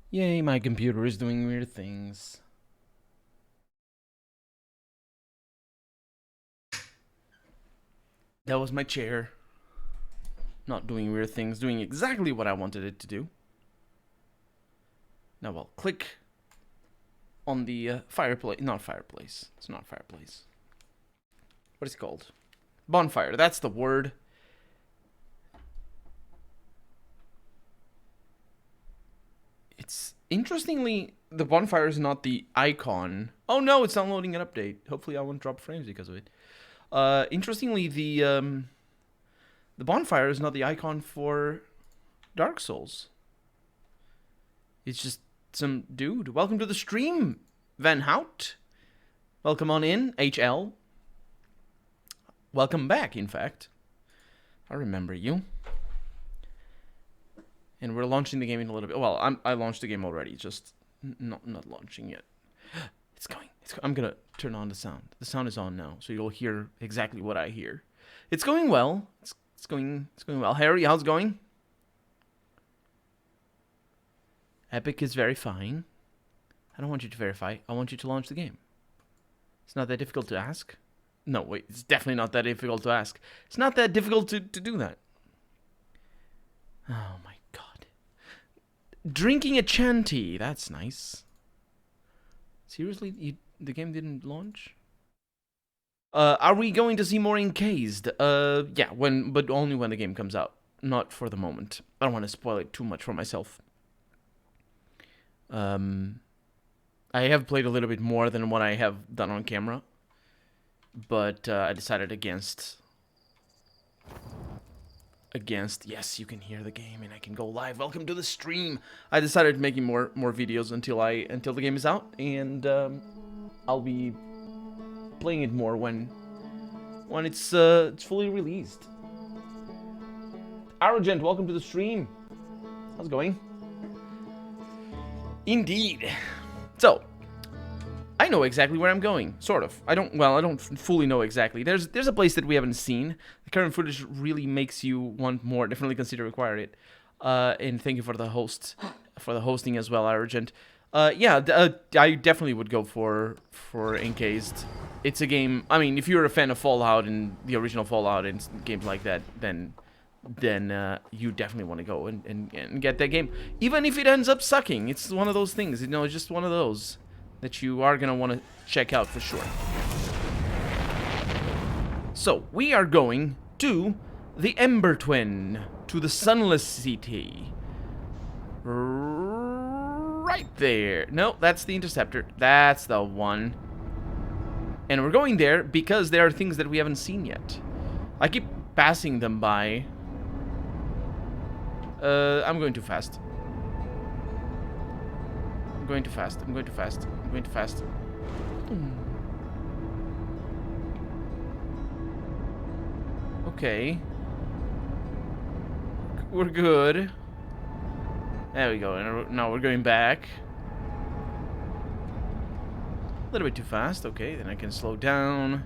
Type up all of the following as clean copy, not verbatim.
Yay, my computer is doing weird things. That was my chair. Not doing weird things, doing exactly what I wanted it to do. Now I'll click on the fireplace. Not fireplace. It's not fireplace. What is it called? Bonfire. That's the word. It's interestingly, the bonfire is not the icon. Oh no, it's downloading an update. Hopefully I won't drop frames because of it. Interestingly, the bonfire is not the icon for Dark Souls. It's just some dude. Welcome to the stream, Van Hout. Welcome on in, HL. Welcome back, in fact. I remember you. And we're launching the game in a little bit. Well, I launched the game already, just not launching yet. It's going. I'm gonna turn on the sound. The sound is on now, so you'll hear exactly what I hear. It's going well. It's going well. Harry, how's it going? Epic is verifying. I don't want you to verify. I want you to launch the game. It's not that difficult to ask. No, wait. It's definitely not that difficult to ask. It's not that difficult to do that. Oh my god. Drinking a chanty. That's nice. Seriously? The game didn't launch? Are we going to see more encased? Yeah, but only when the game comes out. Not for the moment. I don't want to spoil it too much for myself. I have played a little bit more than what I have done on camera. But I decided against... Yes, you can hear the game and I can go live. Welcome to the stream. I decided making more videos until the game is out, and I'll be playing it more when it's fully released. Arrogant, welcome to the stream. How's it going? Indeed. So, I know exactly where I'm going, sort of. I don't fully know exactly. There's a place that we haven't seen. The current footage really makes you want more. Definitely consider acquiring it. And thank you for the hosting as well, Argent. Yeah, I definitely would go for Encased. It's a game. I mean, if you're a fan of Fallout and the original Fallout and games like that, then you definitely want to go and get that game. Even if it ends up sucking, it's one of those things. You know, it's just one of those that you are going to want to check out for sure. So, we are going to the Ember Twin, to the Sunless City. Right there. No, that's the Interceptor. That's the one. And we're going there because there are things that we haven't seen yet. I keep passing them by. I'm going too fast. I'm going too fast. Okay. We're good. There we go. Now we're going back. A little bit too fast. Okay, then I can slow down.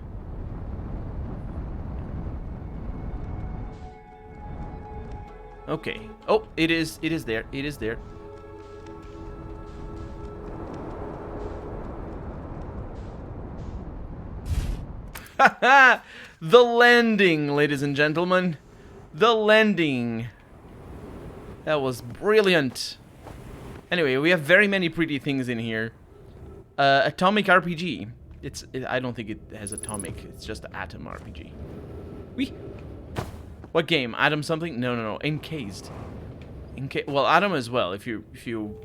Okay. Oh, it is there. It is there. The landing, ladies and gentlemen. The landing. That was brilliant. Anyway, we have very many pretty things in here. Atomic RPG. I don't think it has atomic. It's just Atom RPG. Whee! What game? Atom something? No. Encased. Well, Atom as well. If you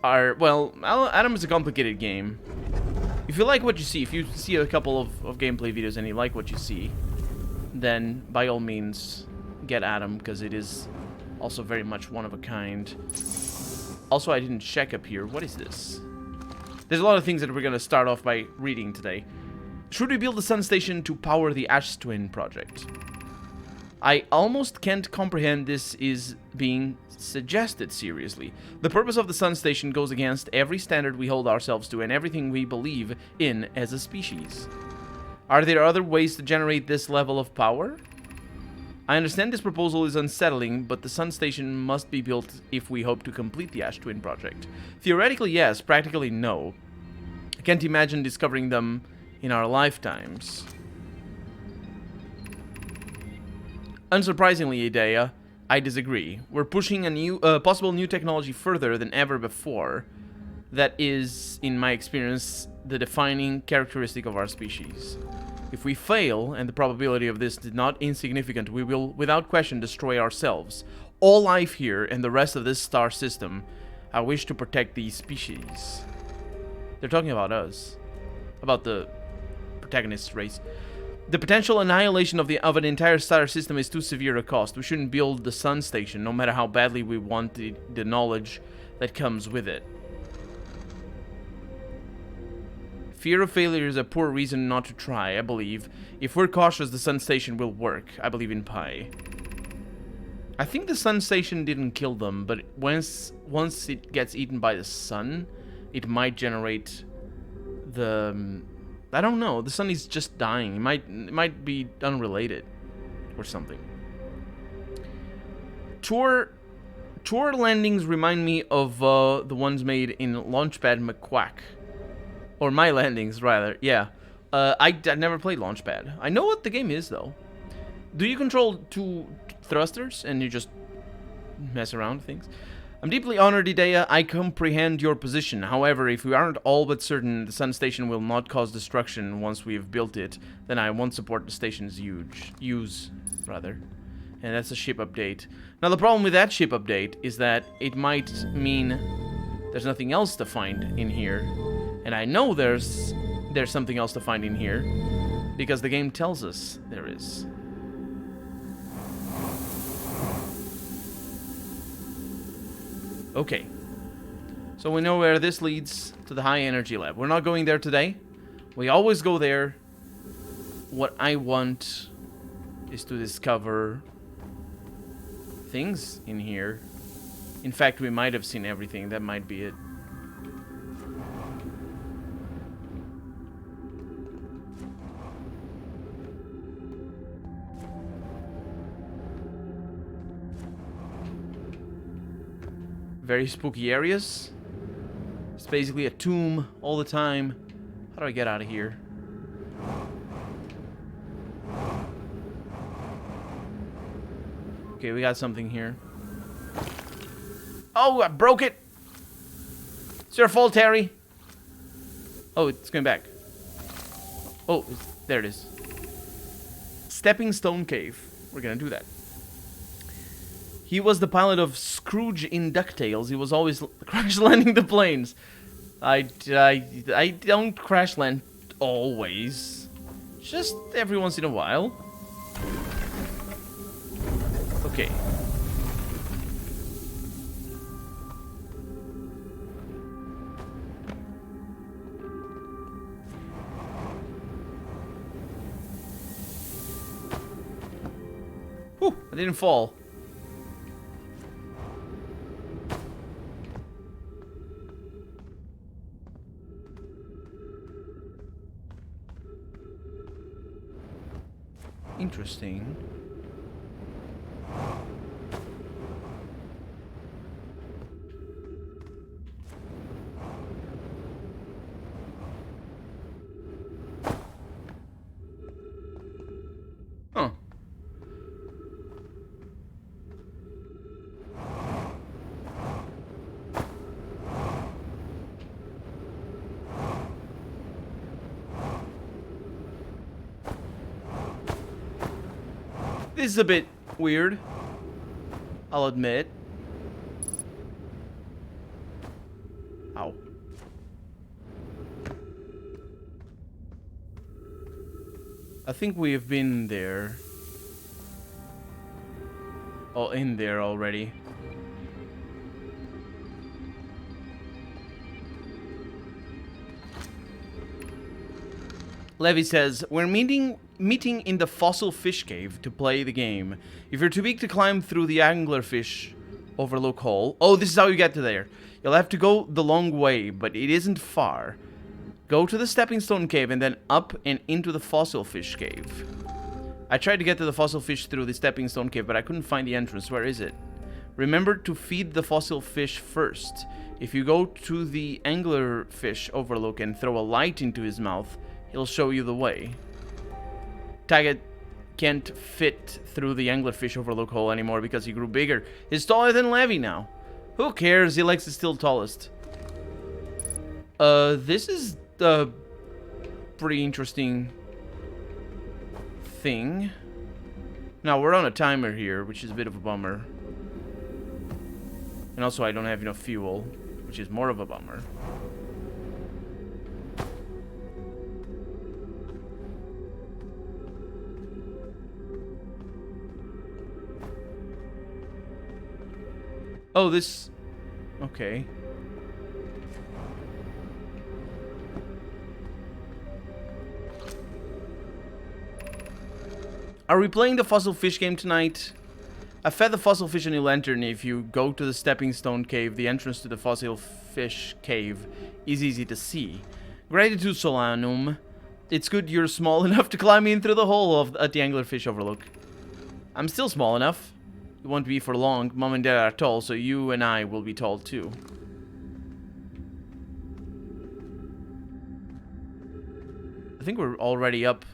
are... Well, Atom is a complicated game. If you like what you see, if you see a couple of gameplay videos and you like what you see, then by all means get Atom, because it is also very much one of a kind. Also, I didn't check up here. What is this? There's a lot of things that we're going to start off by reading today. Should we build a sun station to power the Ash Twin project? I almost can't comprehend this is being suggested seriously. The purpose of the sun station goes against every standard we hold ourselves to and everything we believe in as a species. Are there other ways to generate this level of power? I understand this proposal is unsettling, but the Sun Station must be built if we hope to complete the Ash Twin project. Theoretically, yes. Practically, no. I can't imagine discovering them in our lifetimes. Unsurprisingly, Idea, I disagree. We're pushing a possible new technology further than ever before. That is, in my experience, the defining characteristic of our species. If we fail, and the probability of this is not insignificant, we will, without question, destroy ourselves, all life here, and the rest of this star system. I wish to protect these species. They're talking about us. About the protagonist race. The potential annihilation of an entire star system is too severe a cost. We shouldn't build the Sun Station, no matter how badly we want the knowledge that comes with it. Fear of failure is a poor reason not to try, I believe. If we're cautious, the Sun Station will work. I believe in Pi. I think the Sun Station didn't kill them, but once it gets eaten by the sun, it might generate the... I don't know. The sun is just dying. It might be unrelated or something. Tour landings remind me of the ones made in Launchpad McQuack. Or My Landings, rather. Yeah. I never played Launchpad. I know what the game is, though. Do you control 2 thrusters and you just mess around with things? I'm deeply honored, Idea. I comprehend your position. However, if we aren't all but certain the Sun Station will not cause destruction once we've built it, then I won't support the station's use. And that's a ship update. Now, the problem with that ship update is that it might mean there's nothing else to find in here. And I know there's something else to find in here, because the game tells us there is. Okay. So we know where this leads to the high energy lab. We're not going there today. We always go there. What I want is to discover things in here. In fact, we might have seen everything. That might be it. Very spooky areas. It's basically a tomb all the time. How do I get out of here? Okay, we got something here. Oh, I broke it! It's your fault, Terry. Oh, it's going back. Oh, there it is. Stepping Stone Cave. We're gonna do that. He was the pilot of Scrooge in DuckTales. He was always crash landing the planes. I don't crash land always. Just every once in a while. Okay. Whew, I didn't fall. Interesting. Huh. This is a bit weird, I'll admit. Ow. I think we have been there. Oh, in there already. Levy says, we're meeting in the fossil fish cave to play the game. If you're too big to climb through the anglerfish overlook hole... Oh, this is how you get to there. You'll have to go the long way, but it isn't far. Go to the stepping stone cave and then up and into the fossil fish cave. I tried to get to the fossil fish through the stepping stone cave, but I couldn't find the entrance. Where is it? Remember to feed the fossil fish first. If you go to the anglerfish overlook and throw a light into his mouth, he'll show you the way. Taggart can't fit through the anglerfish overlook hole anymore because he grew bigger. He's taller than Levy now. Who cares? Elex is still tallest. This is the pretty interesting thing. Now, we're on a timer here, which is a bit of a bummer. And also, I don't have enough fuel, which is more of a bummer. Oh, this... Okay. Are we playing the fossil fish game tonight? I fed the fossil fish a new lantern. If you go to the stepping stone cave, the entrance to the fossil fish cave is easy to see. Gratitude, Solanum. It's good you're small enough to climb in through the hole at the anglerfish overlook. I'm still small enough. It won't be for long. Mom and Dad are tall, so you and I will be tall too. I think we're already up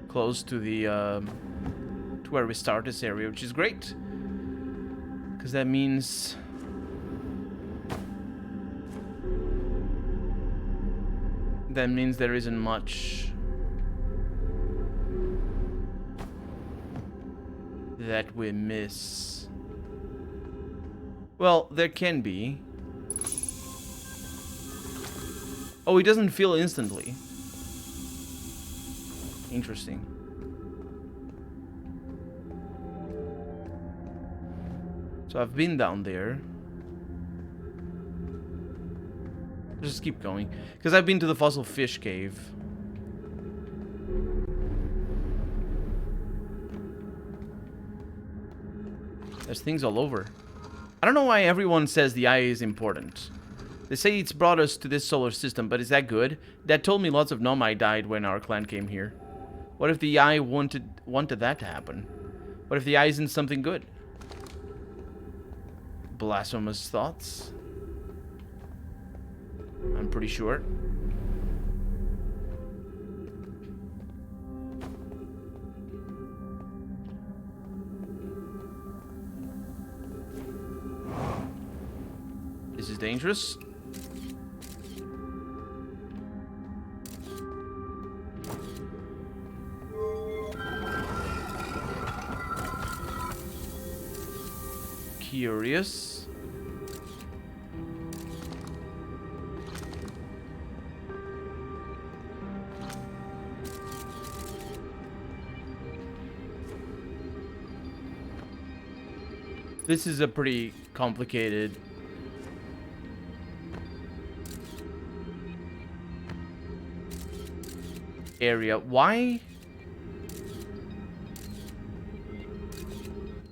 close to the to where we start this area, which is great, because that means there isn't much that we miss. Well, there can be. Oh, he doesn't feel instantly. Interesting. So I've been down there. Let's just keep going, because I've been to the fossil fish cave. There's things all over. I don't know why everyone says the eye is important. They say it's brought us to this solar system, but is that good? Dad told me lots of Nomai died when our clan came here. What if the eye wanted that to happen? What if the eye isn't something good? Blasphemous thoughts. I'm pretty sure. This is dangerous. Curious. This is a pretty complicated area. Why?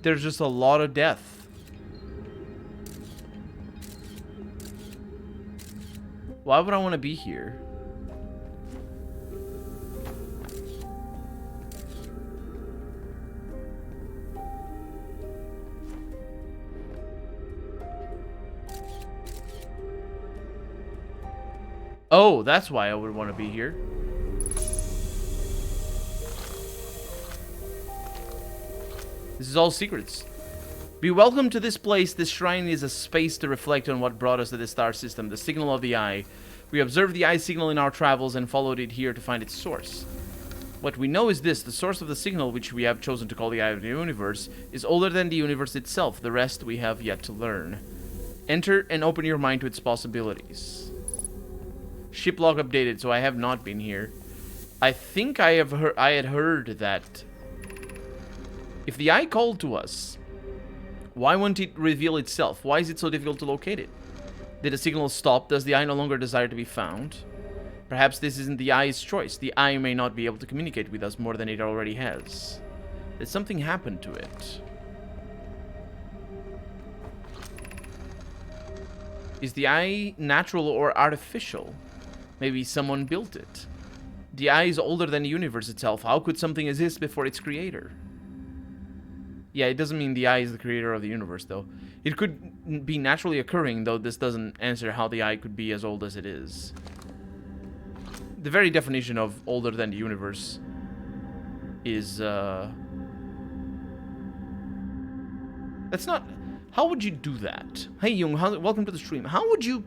There's just a lot of death. Why would I want to be here? Oh, that's why I would want to be here. This is all secrets. Be welcome to this place. This shrine is a space to reflect on what brought us to the star system, the signal of the eye. We observed the eye signal in our travels and followed it here to find its source. What we know is this: the source of the signal, which we have chosen to call the eye of the universe, is older than the universe itself. The rest we have yet to learn. Enter and open your mind to its possibilities. Ship log updated, so I have not been here. I think I had heard that if the eye called to us, why won't it reveal itself? Why is it so difficult to locate it? Did the signal stop? Does the eye no longer desire to be found? Perhaps this isn't the eye's choice. The eye may not be able to communicate with us more than it already has. Did something happen to it? Is the eye natural or artificial? Maybe someone built it. The eye is older than the universe itself. How could something exist before its creator? Yeah, it doesn't mean the eye is the creator of the universe, though. It could be naturally occurring, though this doesn't answer how the eye could be as old as it is. The very definition of older than the universe is, That's not... How would you do that? Hey, Jung, welcome to the stream. How would you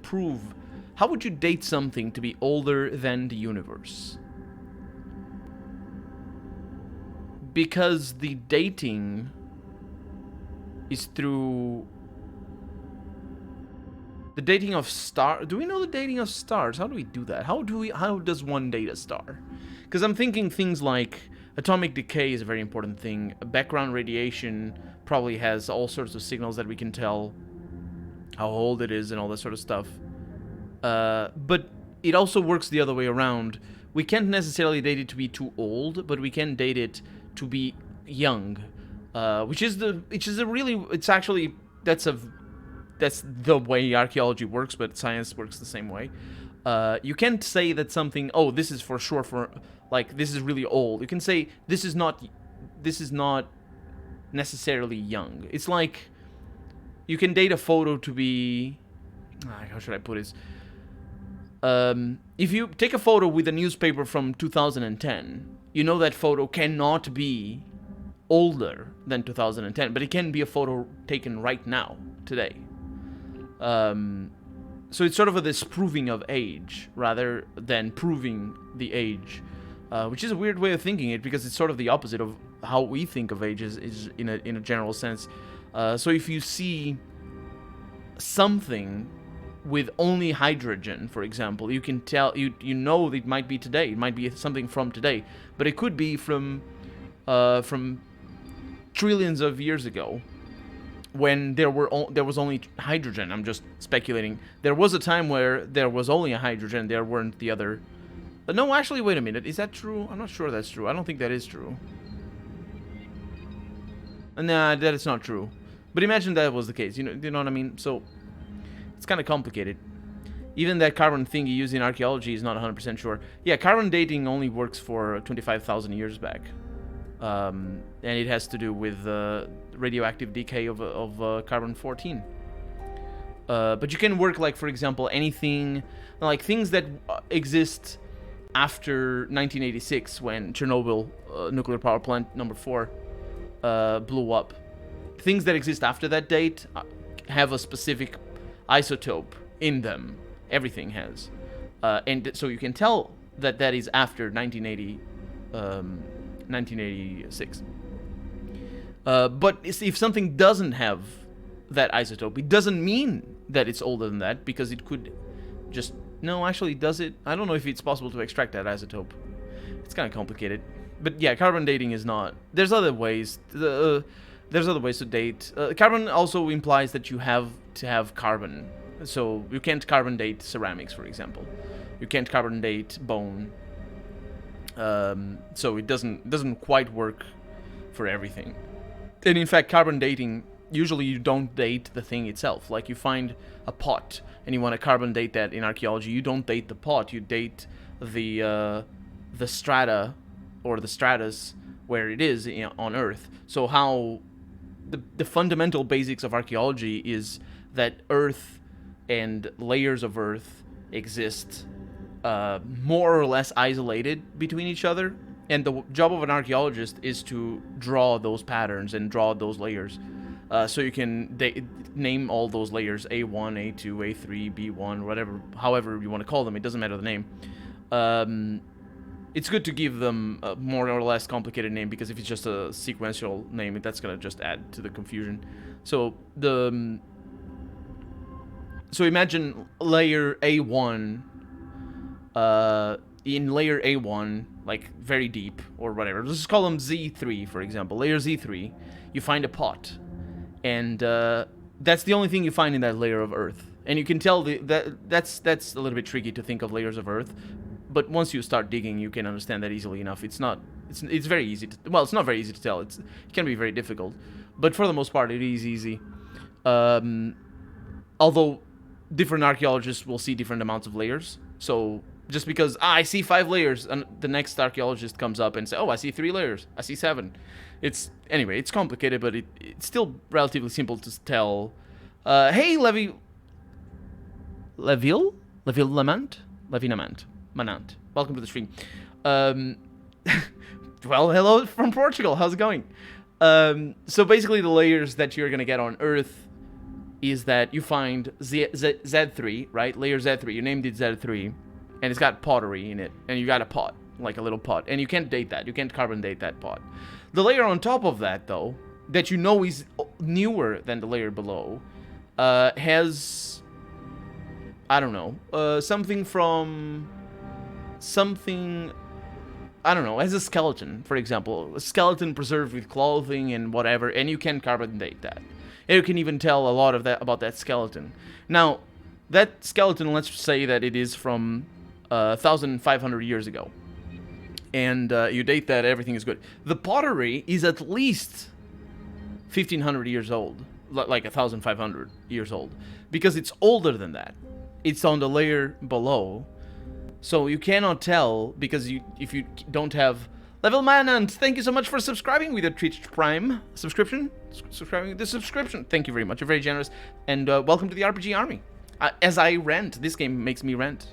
date something to be older than the universe? Because the dating is through the dating of stars. Do we know the dating of stars? How do we do that? How does one date a star? Because I'm thinking things like atomic decay is a very important thing. Background radiation probably has all sorts of signals that we can tell how old it is and all that sort of stuff. But it also works the other way around. We can't necessarily date it to be too old, but we can date it to be young, that's the way archaeology works, but science works the same way. You can't say that something, oh, this is for sure this is really old. You can say this is not necessarily young. It's like you can date a photo to be, how should I put this? If you take a photo with a newspaper from 2010, you know that photo cannot be older than 2010, but it can be a photo taken right now, today. So it's sort of a disproving of age rather than proving the age, which is a weird way of thinking it, because it's sort of the opposite of how we think of age is in a general sense. So if you see something with only hydrogen, for example, you can tell, you know it might be today, it might be something from today, but it could be from trillions of years ago, when there was only hydrogen. I'm just speculating. There was a time where there was only a hydrogen, there weren't the other. But no, actually, wait a minute. Is that true? I'm not sure that's true. I don't think that is true. Nah, that is not true. But imagine that was the case. You know what I mean? So it's kind of complicated. Even that carbon thing you use in archaeology is not 100% sure. Yeah, carbon dating only works for 25,000 years back. And it has to do with radioactive decay of carbon-14. But you can work, like, for example, anything, like things that exist after 1986, when Chernobyl nuclear power plant number 4 blew up. Things that exist after that date have a specific isotope in them. Everything has. And so you can tell that that is after 1986. But if something doesn't have that isotope, it doesn't mean that it's older than that, because it could just... No, actually, does it? I don't know if it's possible to extract that isotope. It's kind of complicated. But yeah, carbon dating is not... There's other ways. There's other ways to date. Carbon also implies that you have to have carbon. So you can't carbon date ceramics, for example. You can't carbon date bone. So it doesn't quite work for everything. And in fact, carbon dating, usually you don't date the thing itself. Like, you find a pot and you want to carbon date that in archaeology. You don't date the pot, you date the strata or the stratus where it is on Earth. So how the fundamental basics of archaeology is that Earth and layers of Earth exist more or less isolated between each other, and the job of an archaeologist is to draw those patterns and draw those layers, so you can name all those layers A1, A2, A3, B1, whatever, however you want to call them. It doesn't matter the name. It's good to give them a more or less complicated name, because if it's just a sequential name, that's gonna just add to the confusion. So so imagine layer A1. In layer A1, like very deep or whatever, let's just call them Z3, for example. Layer Z3, you find a pot, and that's the only thing you find in that layer of Earth. And you can tell that's a little bit tricky to think of layers of Earth, but once you start digging, you can understand that easily enough. It's very easy to, well, it's not very easy to tell. It can be very difficult, but for the most part, it is easy. Although different archaeologists will see different amounts of layers. So Just because I see 5 layers, and the next archaeologist comes up and says, "Oh, I see 3 layers. I see 7." Anyway, it's complicated, but it's still relatively simple to tell. Hey, Manant. Welcome to the stream. Well, hello from Portugal. How's it going? So basically, the layers that you're gonna get on Earth is that you find Z3, right? Layer Z3. You named it Z3, and it's got pottery in it, and you got a pot, like a little pot, and you can't date that. You can't carbon date that pot. The layer on top of that, though, that you know is newer than the layer below, has, I don't know, something, I don't know, as a skeleton, for example. A skeleton preserved with clothing and whatever, and you can carbon date that. And you can even tell a lot of that about that skeleton. Now, that skeleton, let's say that it is from 1,500 years ago. And you date that, everything is good. The pottery is at least 1,500 years old. Like 1,500 years old. Because it's older than that. It's on the layer below. So you cannot tell, because if you don't have... Level Manant, thank you so much for subscribing with a Twitch Prime subscription. Subscribing with the subscription. Thank you very much. You're very generous. And welcome to the RPG Army. As I rant, this game makes me rant.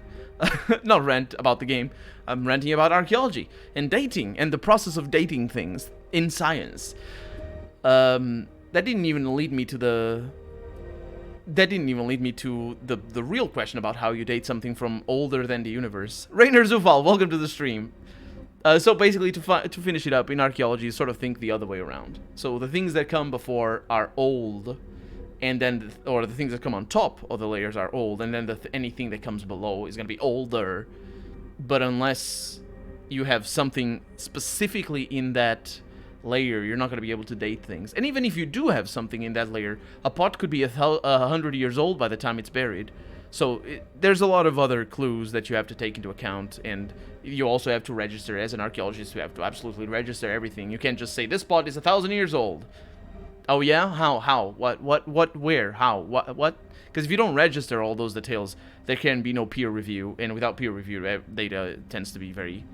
Not rant about the game. I'm ranting about archaeology and dating and the process of dating things in science. That didn't even lead me to the real question about how you date something from older than the universe. Rainer Zufal, welcome to the stream. So basically, to finish it up, in archaeology, you sort of think the other way around. So the things that come before are old, and then, or the things that come on top of the layers are old, and then anything that comes below is going to be older. But unless you have something specifically in that layer, you're not going to be able to date things. And even if you do have something in that layer, a pot could be 100 years old by the time it's buried. So there's a lot of other clues that you have to take into account, and you also have to register. As an archaeologist, you have to absolutely register everything. You can't just say, this pot is 1,000 years old. Oh yeah? How? What, where, how, what? Because if you don't register all those details, there can be no peer review, and without peer review, data tends to be very,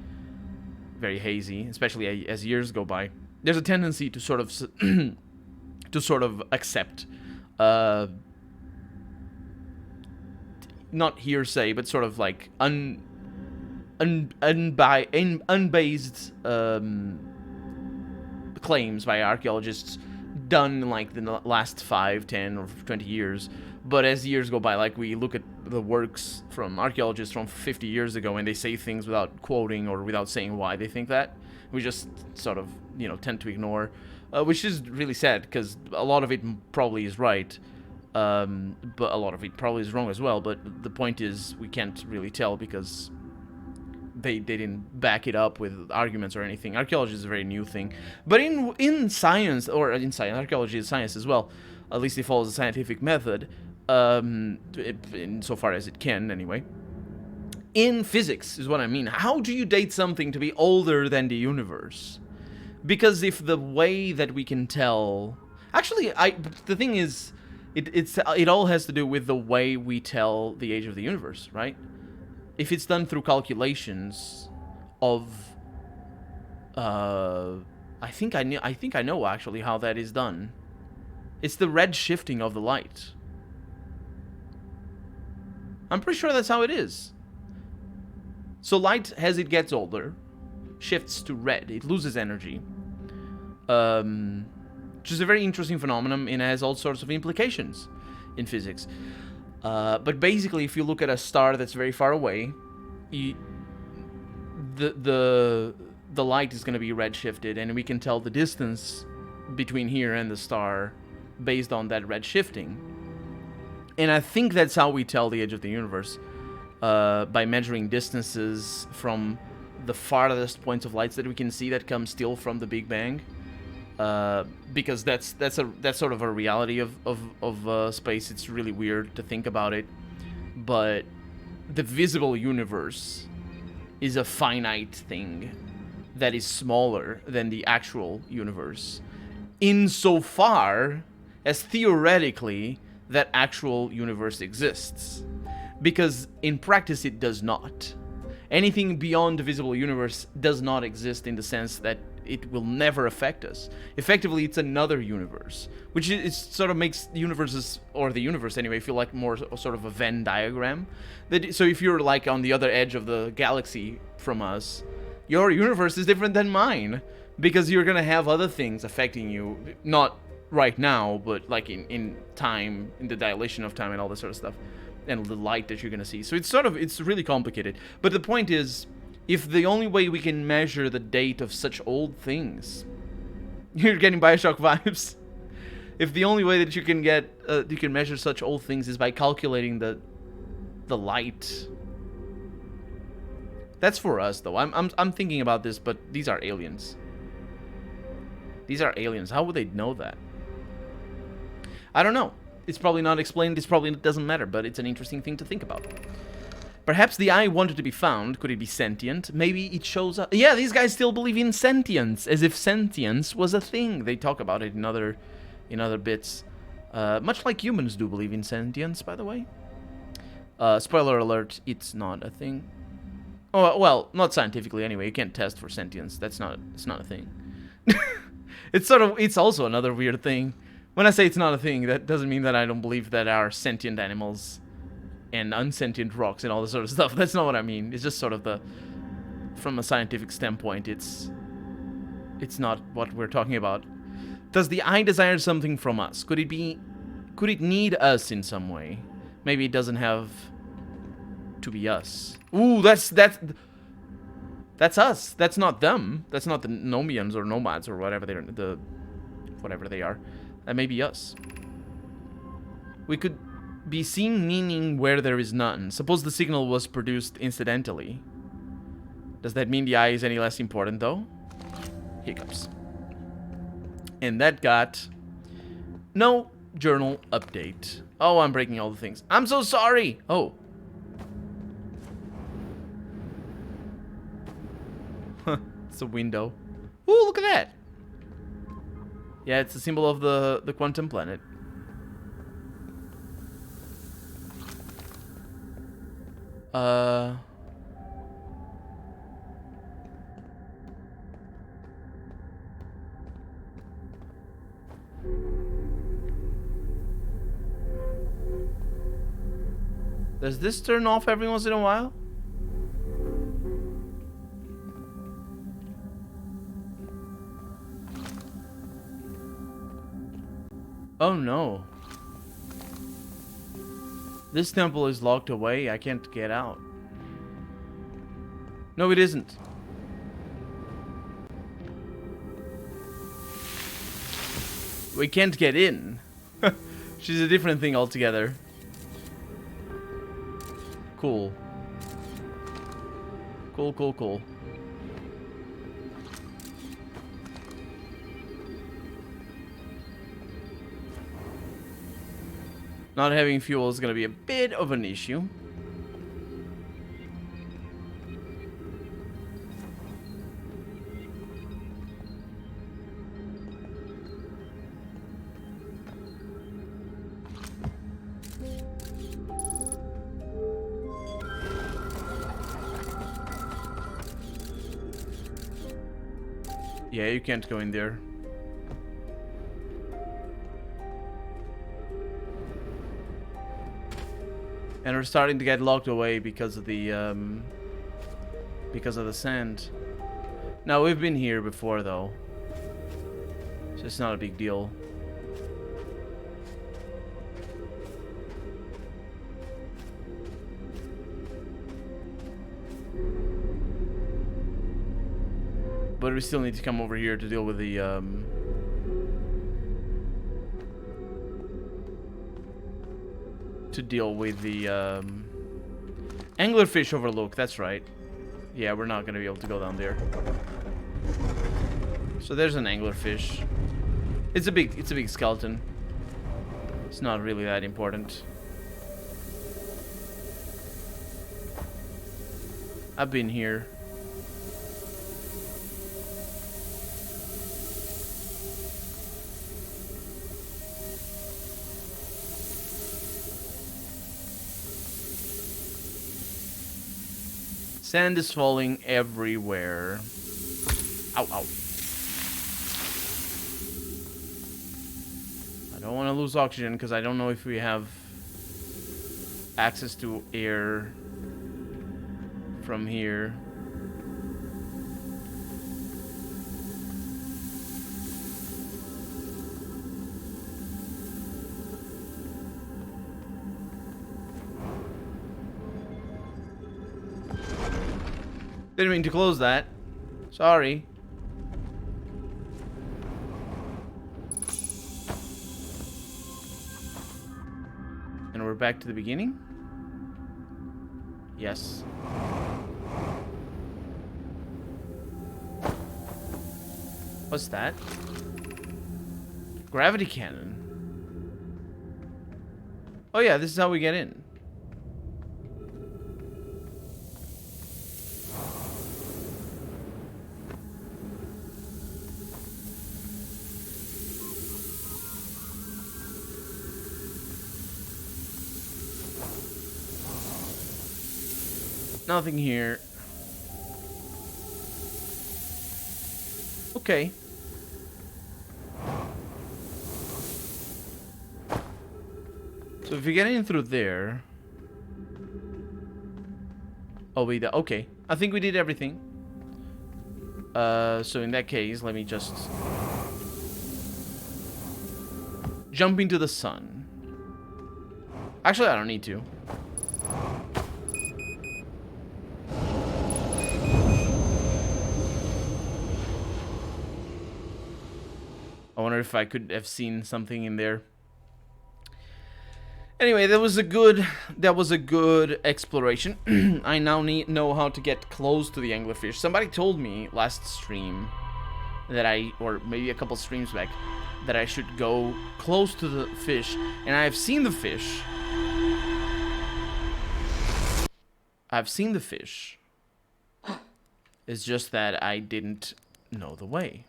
very hazy, especially as years go by. There's a tendency to sort of accept, not hearsay, but sort of like unbased claims by archaeologists done in like the last 5, 10, or 20 years. But as years go by, like we look at the works from archaeologists from 50 years ago, and they say things without quoting or without saying why they think that, we just sort of, tend to ignore, which is really sad, because a lot of it probably is right, but a lot of it probably is wrong as well. But the point is, we can't really tell because they didn't back it up with arguments or anything. Archaeology is a very new thing, but in science, or in science, archaeology is science as well. At least it follows a scientific method, insofar as it can, anyway. In physics is what I mean. How do you date something to be older than the universe? Because if the way that we can tell... Actually, the thing is, it all has to do with the way we tell the age of the universe, right? If it's done through calculations of... I think I know actually how that is done. It's the red shifting of the light. I'm pretty sure that's how it is. So light, as it gets older, shifts to red. It loses energy. Which is a very interesting phenomenon and has all sorts of implications in physics. But basically, if you look at a star that's very far away, the light is going to be red shifted, and we can tell the distance between here and the star based on that red shifting. And I think that's how we tell the age of the universe, by measuring distances from the farthest points of lights that we can see that come still from the Big Bang, because that's sort of a reality of space. It's really weird to think about it, but the visible universe is a finite thing that is smaller than the actual universe, insofar as theoretically that actual universe exists, because in practice it does not. Anything beyond the visible universe does not exist in the sense that it will never affect us. Effectively, it's another universe, which sort of makes universes, or the universe anyway, feel like more sort of a Venn diagram. So if you're like on the other edge of the galaxy from us, your universe is different than mine, because you're gonna have other things affecting you, not right now, but like in time, in the dilation of time and all this sort of stuff, and the light that you're gonna see. So it's really complicated. But the point is, if the only way we can measure the date of such old things, you're getting Bioshock vibes. If the only way that you can measure such old things is by calculating the light. That's for us, though. I'm thinking about this, but these are aliens. These are aliens. How would they know that? I don't know. It's probably not explained. This probably doesn't matter, but it's an interesting thing to think about. Perhaps the eye wanted to be found. Could it be sentient? Maybe it shows up. Yeah, these guys still believe in sentience, as if sentience was a thing. They talk about it in other bits. Much like humans do believe in sentience, by the way. Spoiler alert, it's not a thing. Oh, well, not scientifically anyway. You can't test for sentience. It's not a thing. It's also another weird thing. When I say it's not a thing, that doesn't mean that I don't believe that there are sentient animals and unsentient rocks and all this sort of stuff. That's not what I mean. It's just sort of from a scientific standpoint, it's not what we're talking about. Does the eye desire something from us? Could it need us in some way? Maybe it doesn't have to be us. Ooh, that's us. That's not them. That's not the Nomians or Nomads or whatever whatever they are. That may be us. We could be seeing meaning where there is none. Suppose the signal was produced incidentally. Does that mean the eye is any less important, though? Hiccups. And that got no journal update. Oh, I'm breaking all the things. I'm so sorry. Oh. It's a window. Ooh, look at that. Yeah, it's a symbol of the quantum planet. Does this turn off every once in a while? Oh no. This temple is locked away. I can't get out. No, it isn't. We can't get in. She's a different thing altogether. Cool. Cool, cool, cool. Not having fuel is going to be a bit of an issue. Yeah, you can't go in there. And we're starting to get locked away because of the sand. Now, we've been here before, though, so it's not a big deal. But we still need to come over here to deal with the anglerfish overlook. That's right. Yeah, we're not gonna be able to go down there. So there's an anglerfish. It's a big skeleton. It's not really that important. I've been here. Sand is falling everywhere. Ow, ow. I don't want to lose oxygen because I don't know if we have access to air from here. Didn't mean to close that. Sorry. And we're back to the beginning? Yes. What's that? Gravity cannon. Oh yeah, this is how we get in. Nothing here. Okay. So if you get in through there... Oh, wait. Okay. I think we did everything. So in that case, let me just... jump into the sun. Actually, I don't need to. I wonder if I could have seen something in there. Anyway, that was a good exploration. I now know how to get close to the anglerfish. Somebody told me last stream that or maybe a couple streams back, that I should go close to the fish, and I have seen the fish. I've seen the fish. It's just that I didn't know the way.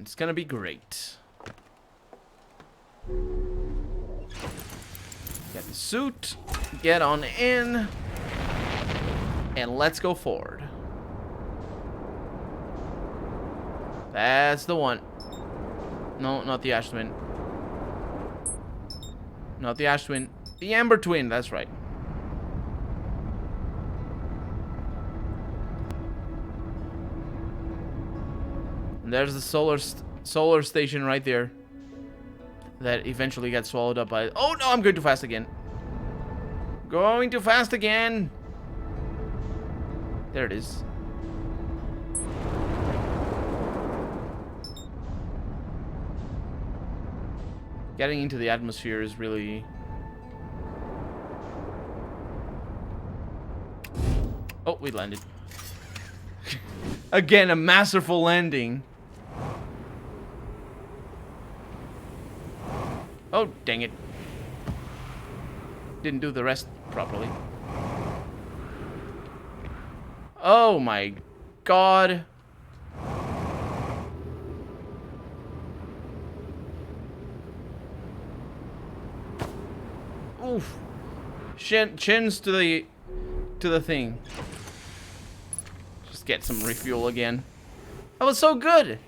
It's gonna be great. Get the suit, get on in, and let's go forward. That's the one. No, not the Ash Twin. Not the Ash Twin. The Ember Twin, that's right. And there's the solar station right there. That eventually gets swallowed up by... Oh no, I'm going too fast again. Going too fast again. There it is. Getting into the atmosphere is really... Oh, we landed. Again, a masterful landing. Oh, dang it. Didn't do the rest properly. Oh my god. Oof. Chins to the thing. Just get some refuel again. That was so good.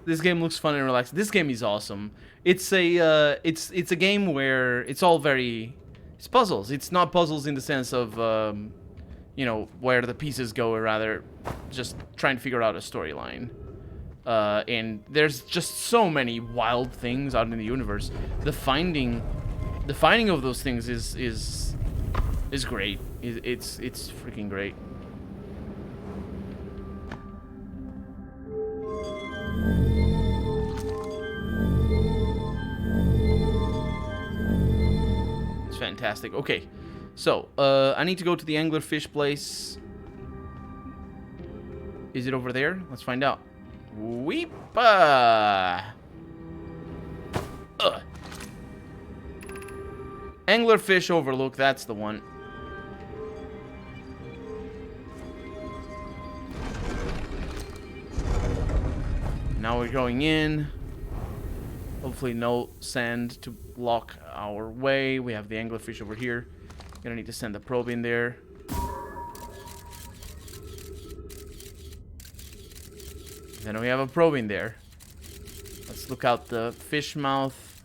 This game looks fun and relaxed. This game is awesome. It's a it's a game where it's all it's puzzles. It's not puzzles in the sense of you know, where the pieces go, or rather just trying to figure out a storyline. And there's just so many wild things out in the universe. The finding of those things is great. It's freaking great. It's fantastic. Okay, so I need to go to the anglerfish place. Is it over there? Let's find out. Weepa! Anglerfish Overlook, that's the one. now we're going in. Hopefully no sand to block our way. We have the anglerfish over here. Gonna need to send the probe in there. Then we have a probe in there. Let's look out the fish mouth.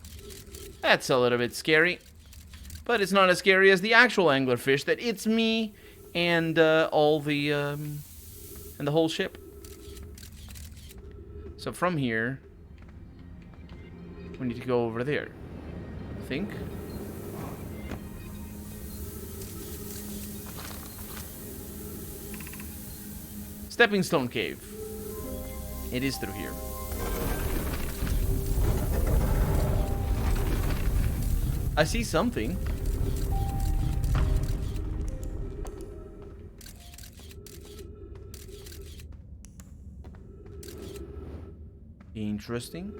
That's a little bit scary. But it's not as scary as the actual anglerfish that it's me and all the and the whole ship. So from here, we need to go over there, I think. Stepping Stone Cave. It is through here. I see something. Interesting.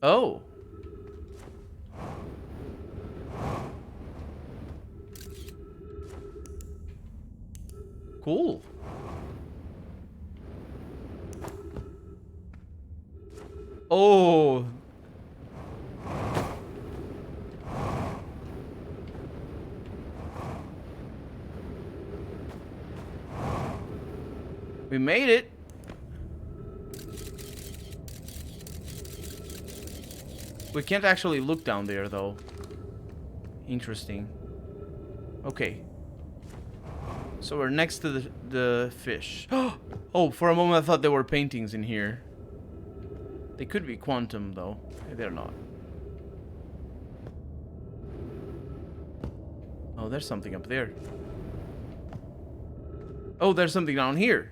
Oh. Cool. Oh. We made it. We can't actually look down there, though. Interesting. Okay. So we're next to the fish. Oh, for a moment I thought there were paintings in here. They could be quantum, though. They're not. Oh, there's something up there. Oh, there's something down here.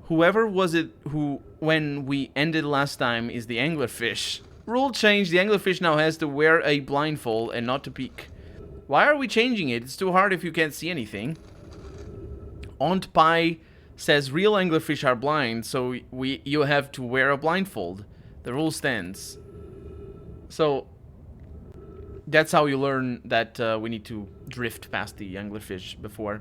Whoever was it who, when we ended last time, is the anglerfish. Rule change, the anglerfish now has to wear a blindfold and not to peek. Why are we changing it? It's too hard if you can't see anything. Aunt Pie says real anglerfish are blind, so you have to wear a blindfold. The rule stands. So, that's how you learn that we need to drift past the anglerfish before.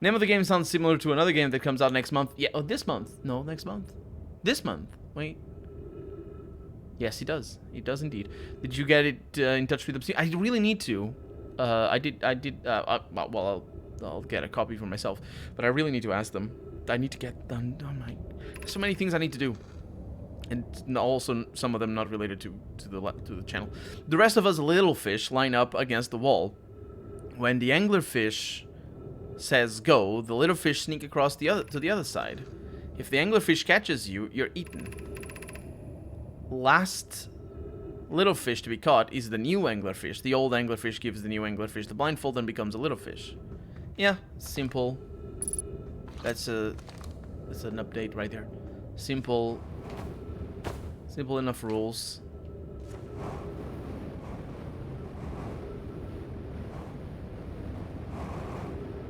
Name of the game sounds similar to another game that comes out next month. Yeah, oh, this month. No, next month. This month. Wait. Yes, it does. It does indeed. Did you get it in touch with the... I really need to. I did. Well, I'll get a copy for myself. But I really need to ask them. I need to get done. Oh my... There's so many things I need to do. And also some of them not related to the channel. The rest of us little fish line up against the wall. When the anglerfish says go, the little fish sneak across to the other side. If the anglerfish catches you, you're eaten. Last little fish to be caught is the new anglerfish. The old anglerfish gives the new anglerfish the blindfold and becomes a little fish. Yeah, simple. That's an update right there. Simple enough rules.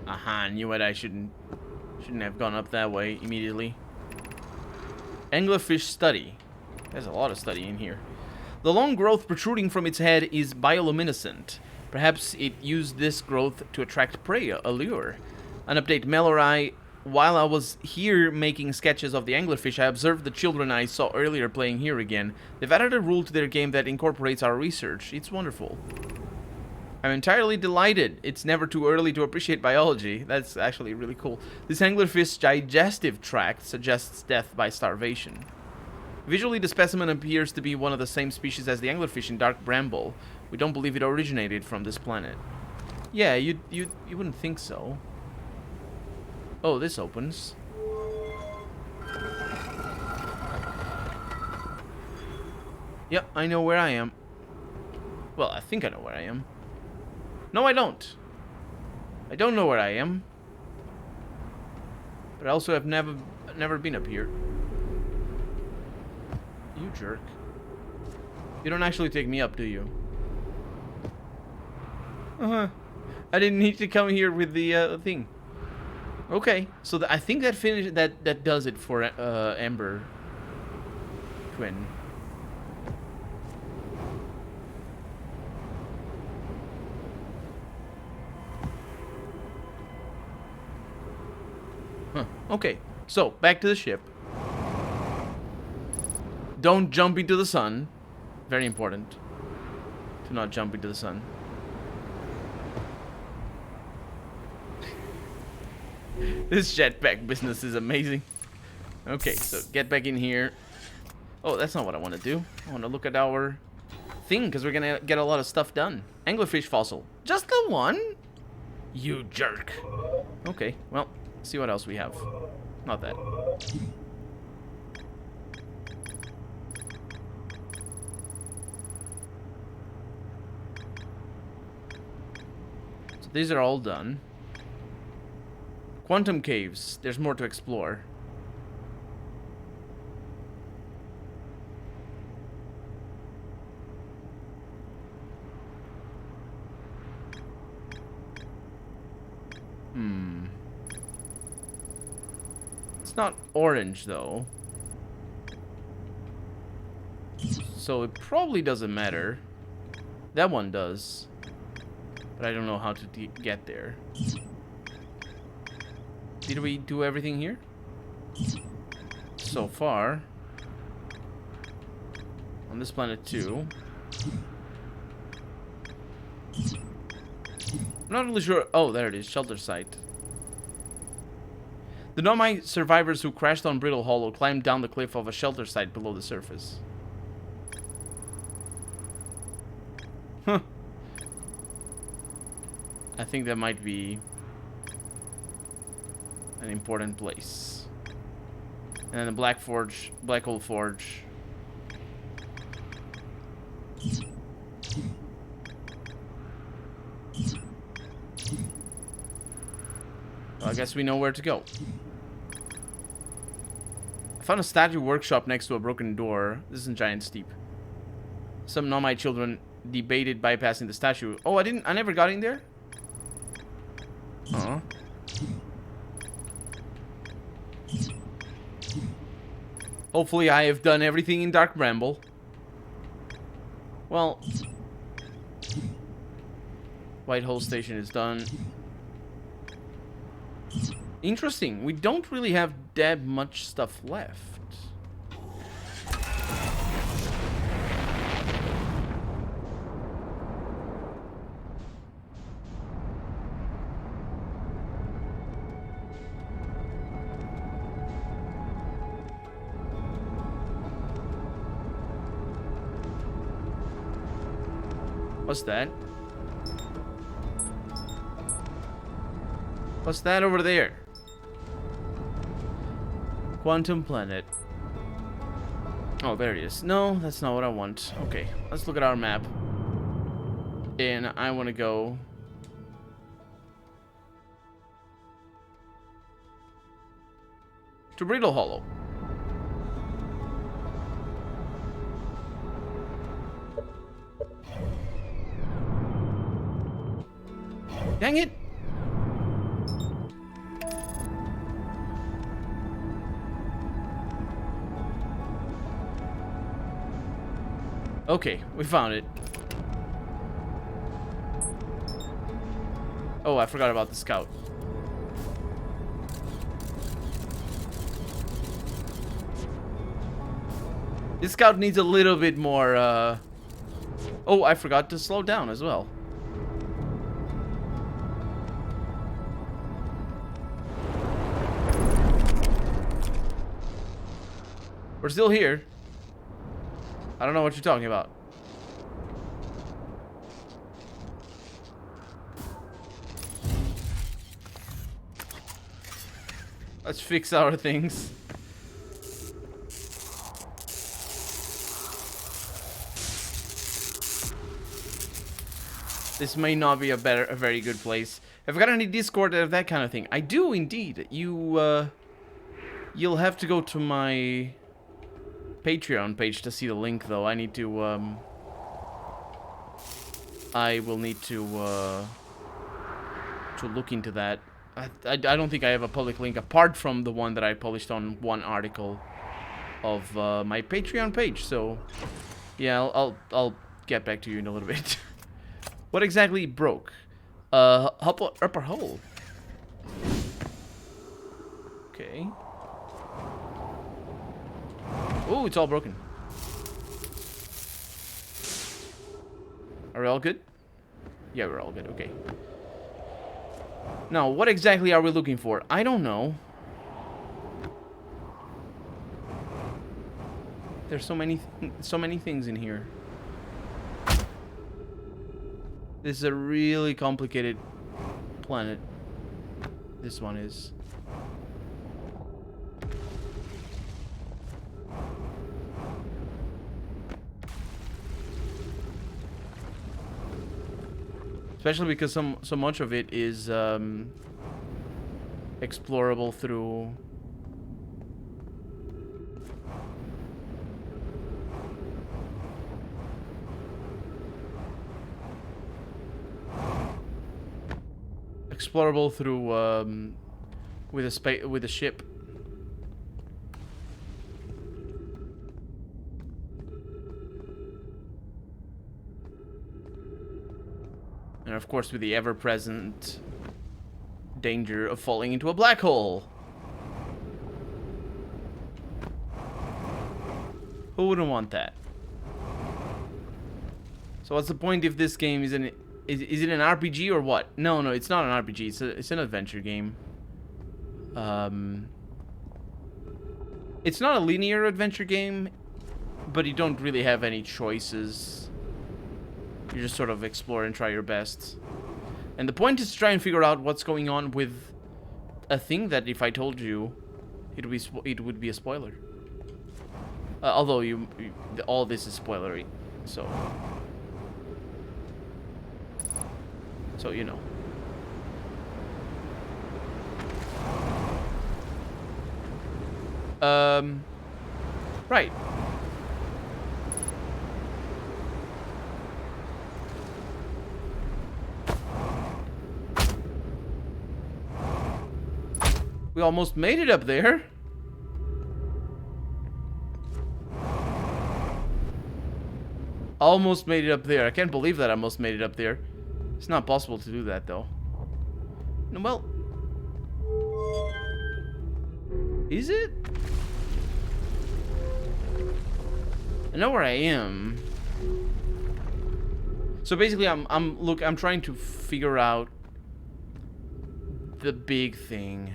Aha, knew it. I shouldn't have gone up that way immediately. Anglerfish study. There's a lot of study in here. The long growth protruding from its head is bioluminescent. Perhaps it used this growth to attract prey, a lure. An update, Mellorai. While I was here making sketches of the anglerfish, I observed the children I saw earlier playing here again. They've added a rule to their game that incorporates our research. It's wonderful. I'm entirely delighted. It's never too early to appreciate biology. That's actually really cool. This anglerfish's digestive tract suggests death by starvation. Visually, the specimen appears to be one of the same species as the anglerfish in Dark Bramble. We don't believe it originated from this planet. Yeah, you wouldn't think so. Oh, this opens. Yep, I know where I am. Well, I think I know where I am. No, I don't. I don't know where I am. But I also have never been up here. You jerk. You don't actually take me up, do you? Uh-huh. I didn't need to come here with the thing. Okay, so I think that does it for Ember Twin. Huh. Okay, So, back to the ship. Don't jump into the sun. Very important. Do not jump into the sun. This jetpack business is amazing. Okay, so get back in here. Oh, that's not what I want to do. I want to look at our thing, because we're going to get a lot of stuff done. Anglerfish fossil. Just the one? You jerk. Okay, well, see what else we have. Not that. So these are all done. Quantum caves. There's more to explore. It's not orange, though. So it probably doesn't matter. That one does. But I don't know how to get there. Did we do everything here? So far. On this planet, too. I'm not really sure. Oh, there it is. Shelter site. The Nomai survivors who crashed on Brittle Hollow climbed down the cliff of a shelter site below the surface. Huh. I think that might be an important place. And then the Black Hole Forge. Well, I guess we know where to go. I found a statue workshop next to a broken door. This isn't giant steep. Some Nomai children debated bypassing the statue. Oh, I never got in there? Uh-huh. Hopefully I have done everything in Dark Bramble. Well, White Hole Station is done. Interesting. We don't really have that much stuff left. What's that? What's that over there? Quantum planet. Oh, there it is. No, that's not what I want. Okay, let's look at our map. And I want to go to Brittle Hollow. Dang it! Okay, we found it. Oh, I forgot about the scout. This scout needs a little bit more, Oh, I forgot to slow down as well. We're still here. I don't know what you're talking about. Let's fix our things. This may not be a very good place. Have you got any Discord or that kind of thing? I do indeed. You'll have to go to my Patreon page to see the link, though. I need to, I will need to look into that. I don't think I have a public link apart from the one that I published on one article of my Patreon page. So, yeah, I'll get back to you in a little bit. What exactly broke? Upper hole. Okay. Oh, it's all broken. Are we all good? Yeah, we're all good. Okay. Now, what exactly are we looking for? I don't know. There's so many things in here. This is a really complicated planet. This one is. Especially because so much of it is explorable through with a ship. And of course with the ever-present danger of falling into a black hole. Who wouldn't want that? So what's the point if this game is it an RPG or what? No, it's not an RPG. It's an adventure game. It's not a linear adventure game, but you don't really have any choices. You just sort of explore and try your best. And the point is to try and figure out what's going on with a thing that if I told you, it would be a spoiler. Although all this is spoilery, so you know. Right. We almost made it up there. Almost made it up there. I can't believe that I almost made it up there. It's not possible to do that, though. Well... Is it? I know where I am. So basically, I'm trying to figure out the big thing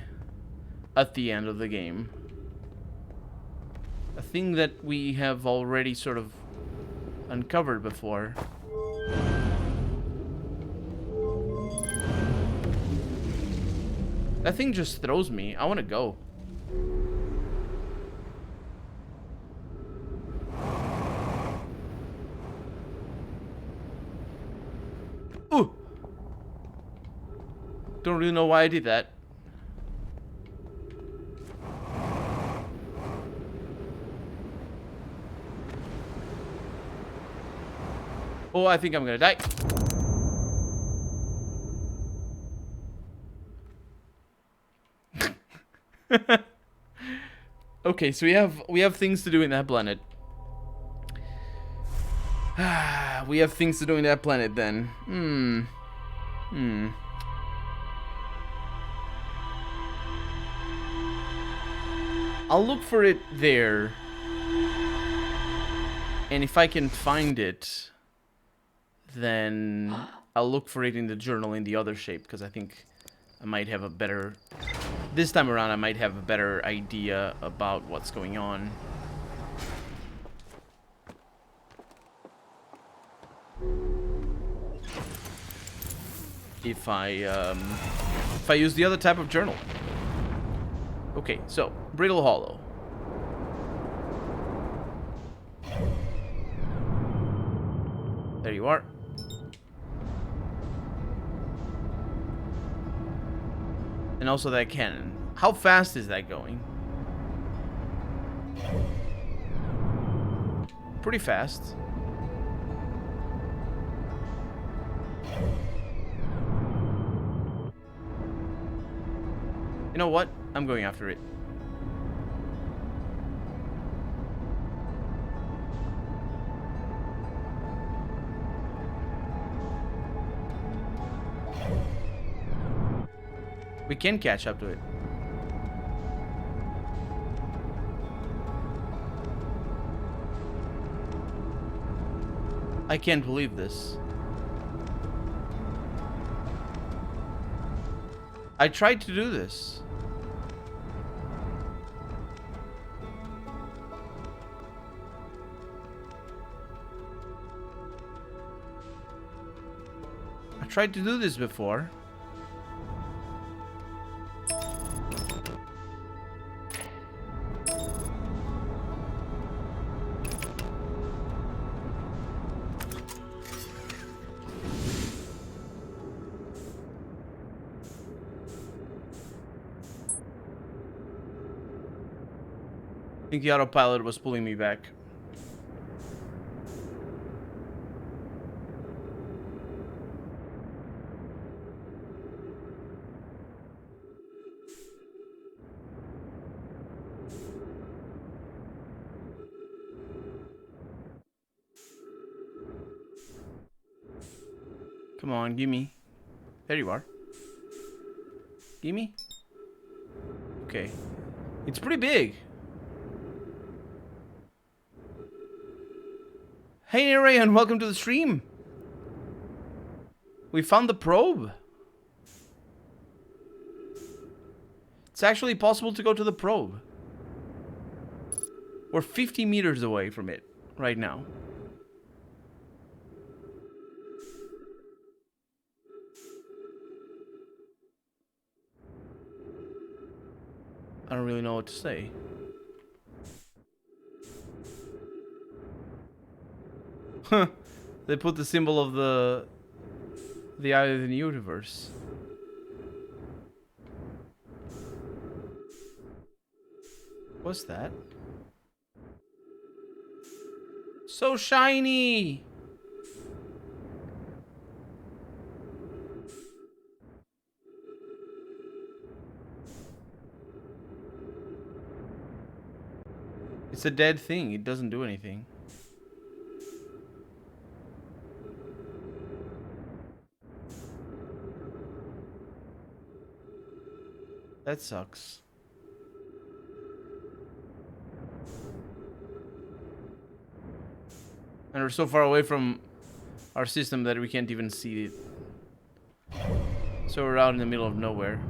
at the end of the game. A thing that we have already sort of uncovered before. That thing just throws me. I want to go. Ooh! Don't really know why I did that. Oh, I think I'm gonna die. Okay, so we have things to do in that planet. We have things to do in that planet then. I'll look for it there. And if I can find it, then I'll look for it in the journal in the other shape, because I think I might have a better... This time around, I might have a better idea about what's going on. If I use the other type of journal. Okay, so Brittle Hollow. There you are. And also that cannon. How fast is that going? Pretty fast. You know what? I'm going after it. We can catch up to it. I can't believe this. I tried to do this. I tried to do this before. I think the autopilot was pulling me back. Come on, gimme. There you are. Gimme. Okay. It's pretty big. Hey Ray, and welcome to the stream. We found the probe. It's actually possible to go to the probe. We're 50 meters away from it right now. I don't really know what to say. Huh. They put the symbol of the eye of the universe. What's that? So shiny! It's a dead thing. It doesn't do anything. That sucks. And we're so far away from our system that we can't even see it. So we're out in the middle of nowhere.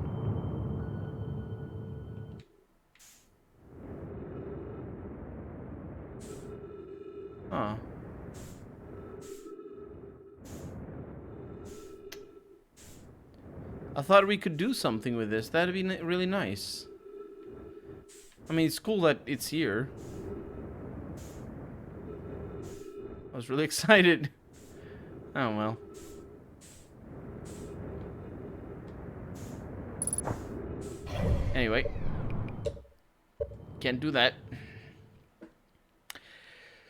Huh. I thought we could do something with this. That'd be really nice. I mean, it's cool that it's here. I was really excited. Oh, well. Anyway. Can't do that.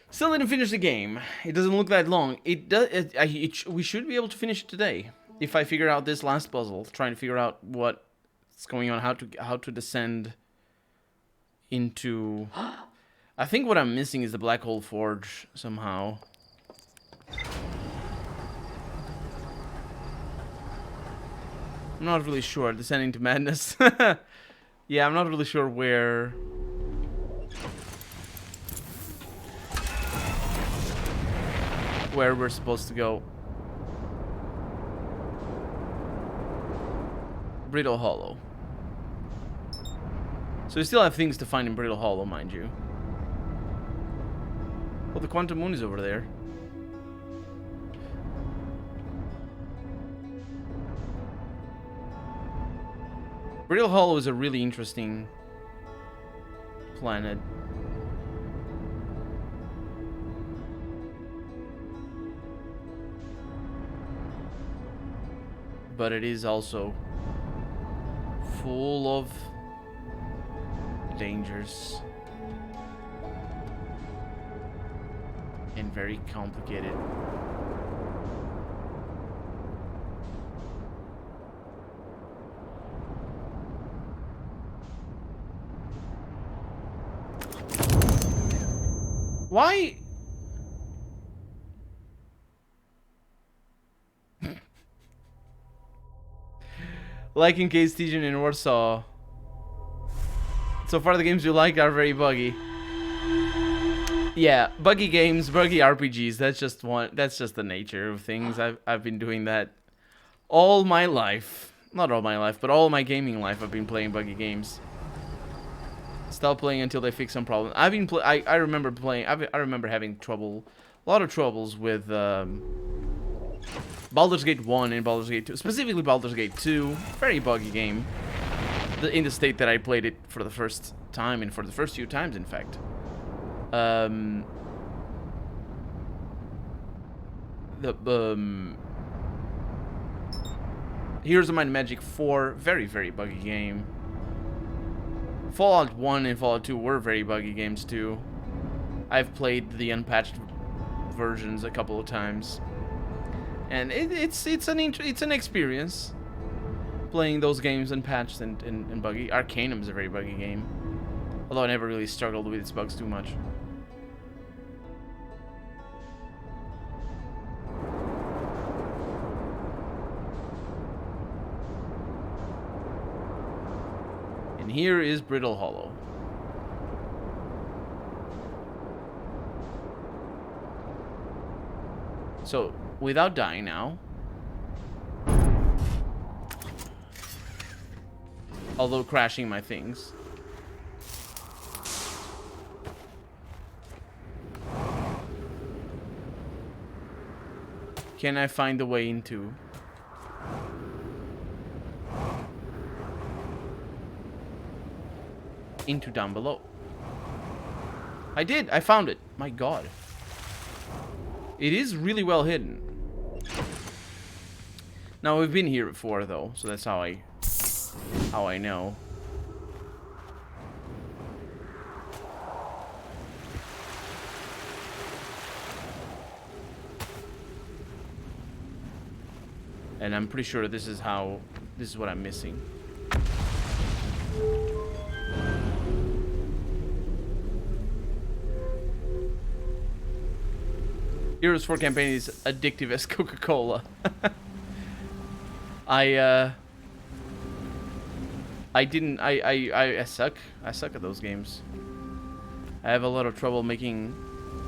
Still didn't finish the game. It doesn't look that long. It does. We should be able to finish it today. If I figure out this last puzzle, trying to figure out what's going on, how to descend into. I think what I'm missing is the black hole forge somehow. I'm not really sure. Descending to madness. Yeah, I'm not really sure where. Where we're supposed to go. Brittle Hollow. So we still have things to find in Brittle Hollow, mind you. Well, the Quantum Moon is over there. Brittle Hollow is a really interesting planet. But it is also full of dangers and very complicated. Why? Like in case Tijan in Warsaw. So far the games you like are very buggy. Yeah, buggy games, buggy RPGs. That's just one. That's just the nature of things. I've been doing that all my life. Not all my life, but all my gaming life. I've been playing buggy games. Stop playing until they fix some problem. I've been I remember playing. I remember having trouble, a lot of troubles with Baldur's Gate 1 and Baldur's Gate 2. Specifically Baldur's Gate 2. Very buggy game. In the state that I played it for the first time, and for the first few times, in fact. Heroes of Might and Magic 4, very, very buggy game. Fallout 1 and Fallout 2 were very buggy games too. I've played the unpatched versions a couple of times, and it's an experience playing those games unpatched and buggy. Arcanum's a very buggy game, although I never really struggled with its bugs too much. And here is Brittle Hollow. So, without dying now, although crashing my things, can I find the way into down below? I did. I found it. My God. It is really well hidden. Now, we've been here before, though, so that's how I know. And I'm pretty sure this is what I'm missing. Heroes 4 campaign is addictive as Coca-Cola. I suck at those games. I have a lot of trouble making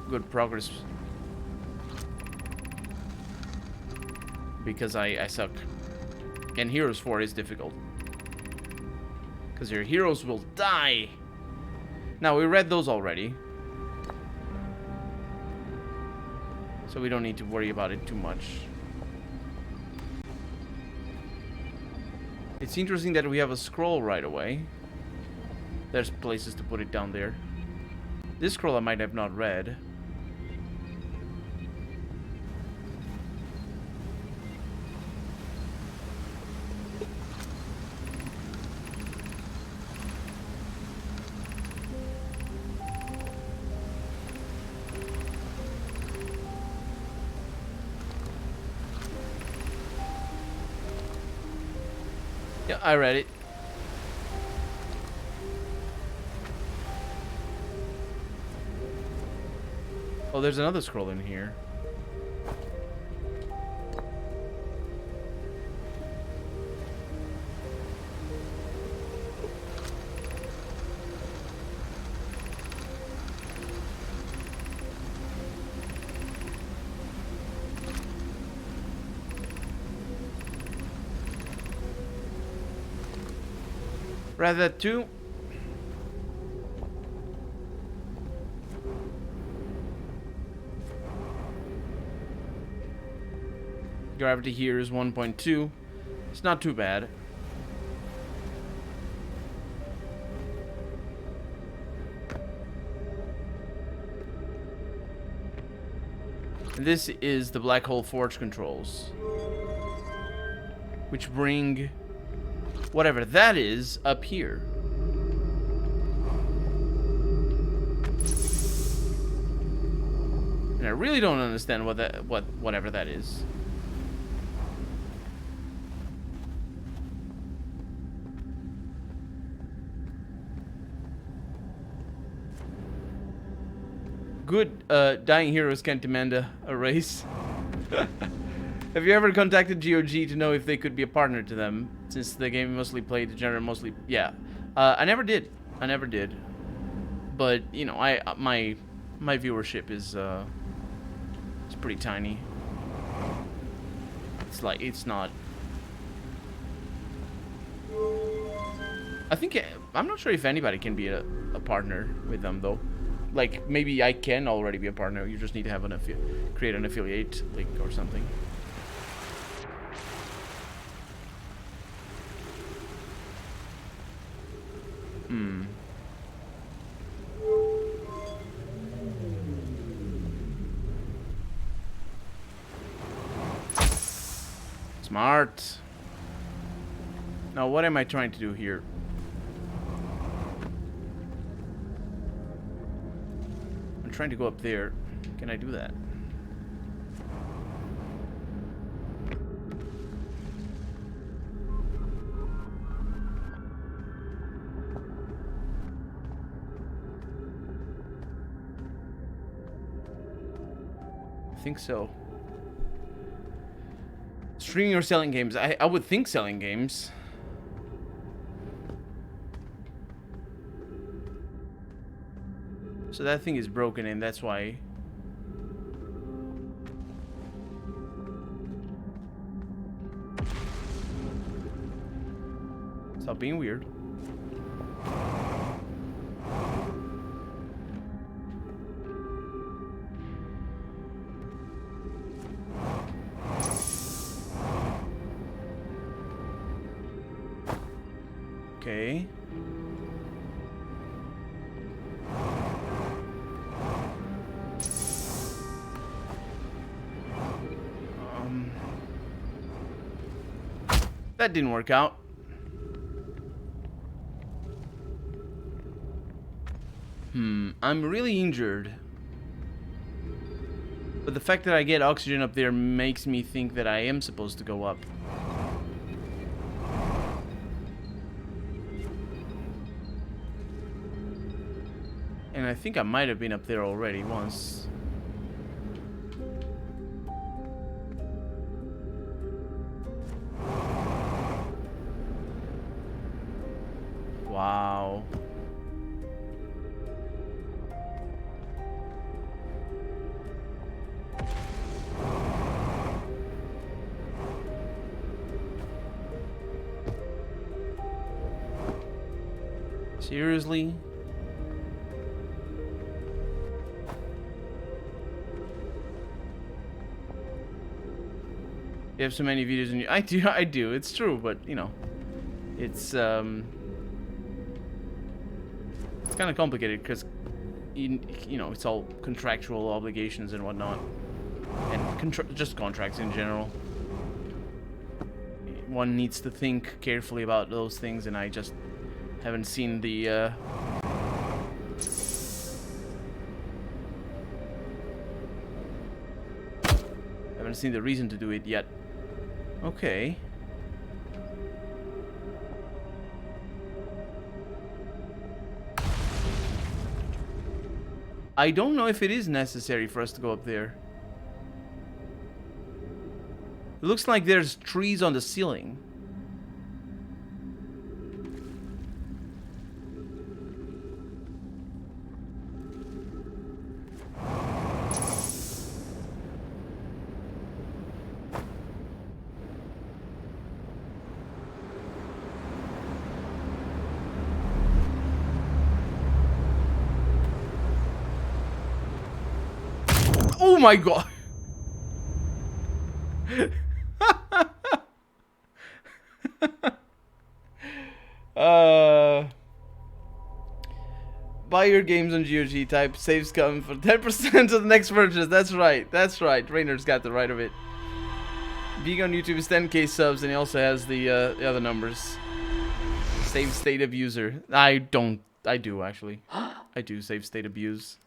good progress because I suck. And Heroes 4 is difficult because your heroes will die. Now, we read those already, so we don't need to worry about it too much. It's interesting that we have a scroll right away. There's places to put it down there. This scroll I might have not read. Yeah, I read it. Oh, there's another scroll in here. Read that too. Gravity here is 1.2. It's not too bad. And this is the Black Hole Forge controls, which bring whatever that is up here. And I really don't understand whatever that is. Good, dying heroes can't demand a race. Have you ever contacted GOG to know if they could be a partner to them? Since the game mostly played, the genre mostly, yeah. I never did. But, you know, my My viewership is it's pretty tiny. It's like, it's not. I think, I'm not sure if anybody can be a partner with them though. Like, maybe I can already be a partner. You just need to have an create an affiliate link or something. Smart. Now, what am I trying to do here? I'm trying to go up there. Can I do that? I think so. Streaming or selling games? I would think selling games. So that thing is broken and that's why. Stop being weird. Okay. That didn't work out. I'm really injured. But the fact that I get oxygen up there makes me think that I am supposed to go up. And I think I might have been up there already once. Wow. Seriously? You have so many videos in you. I do. It's true, but you know, it's kind of complicated because you know, it's all contractual obligations and whatnot, and just contracts in general. One needs to think carefully about those things, and I just haven't seen the reason to do it yet. Okay. I don't know if it is necessary for us to go up there. It looks like there's trees on the ceiling. Oh my god! Buy your games on GOG, type saves come for 10% of the next purchase. That's right, that's right. Rainer's got the right of it. Being on YouTube is 10k subs, and he also has the other numbers. Save state abuser. I do actually. I do save state abuse.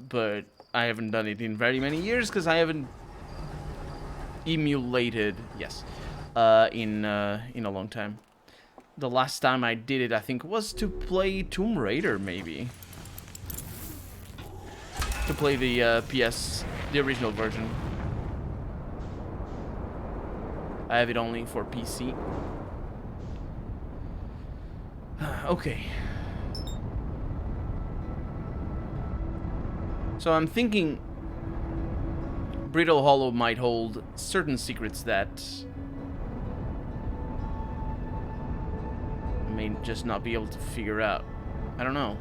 But I haven't done it in very many years because I haven't emulated, yes, in a long time. The last time I did it, I think, was to play Tomb Raider, maybe. To play the the original version. I have it only for PC. So I'm thinking Brittle Hollow might hold certain secrets that I may just not be able to figure out. I don't know.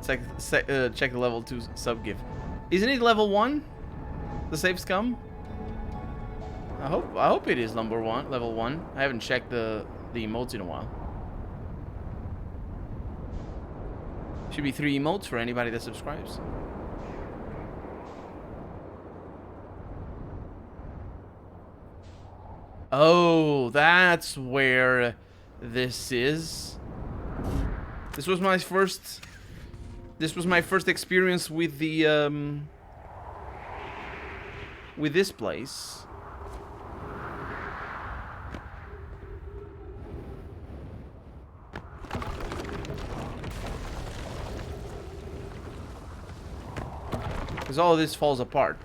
It's like check the level 2 sub gift. Isn't it level 1? The save scum? I hope it is level 1. I haven't checked the emotes in a while. Should be 3 emotes for anybody that subscribes. Oh, that's where this is. This was my first experience with the with this place. Because all of this falls apart.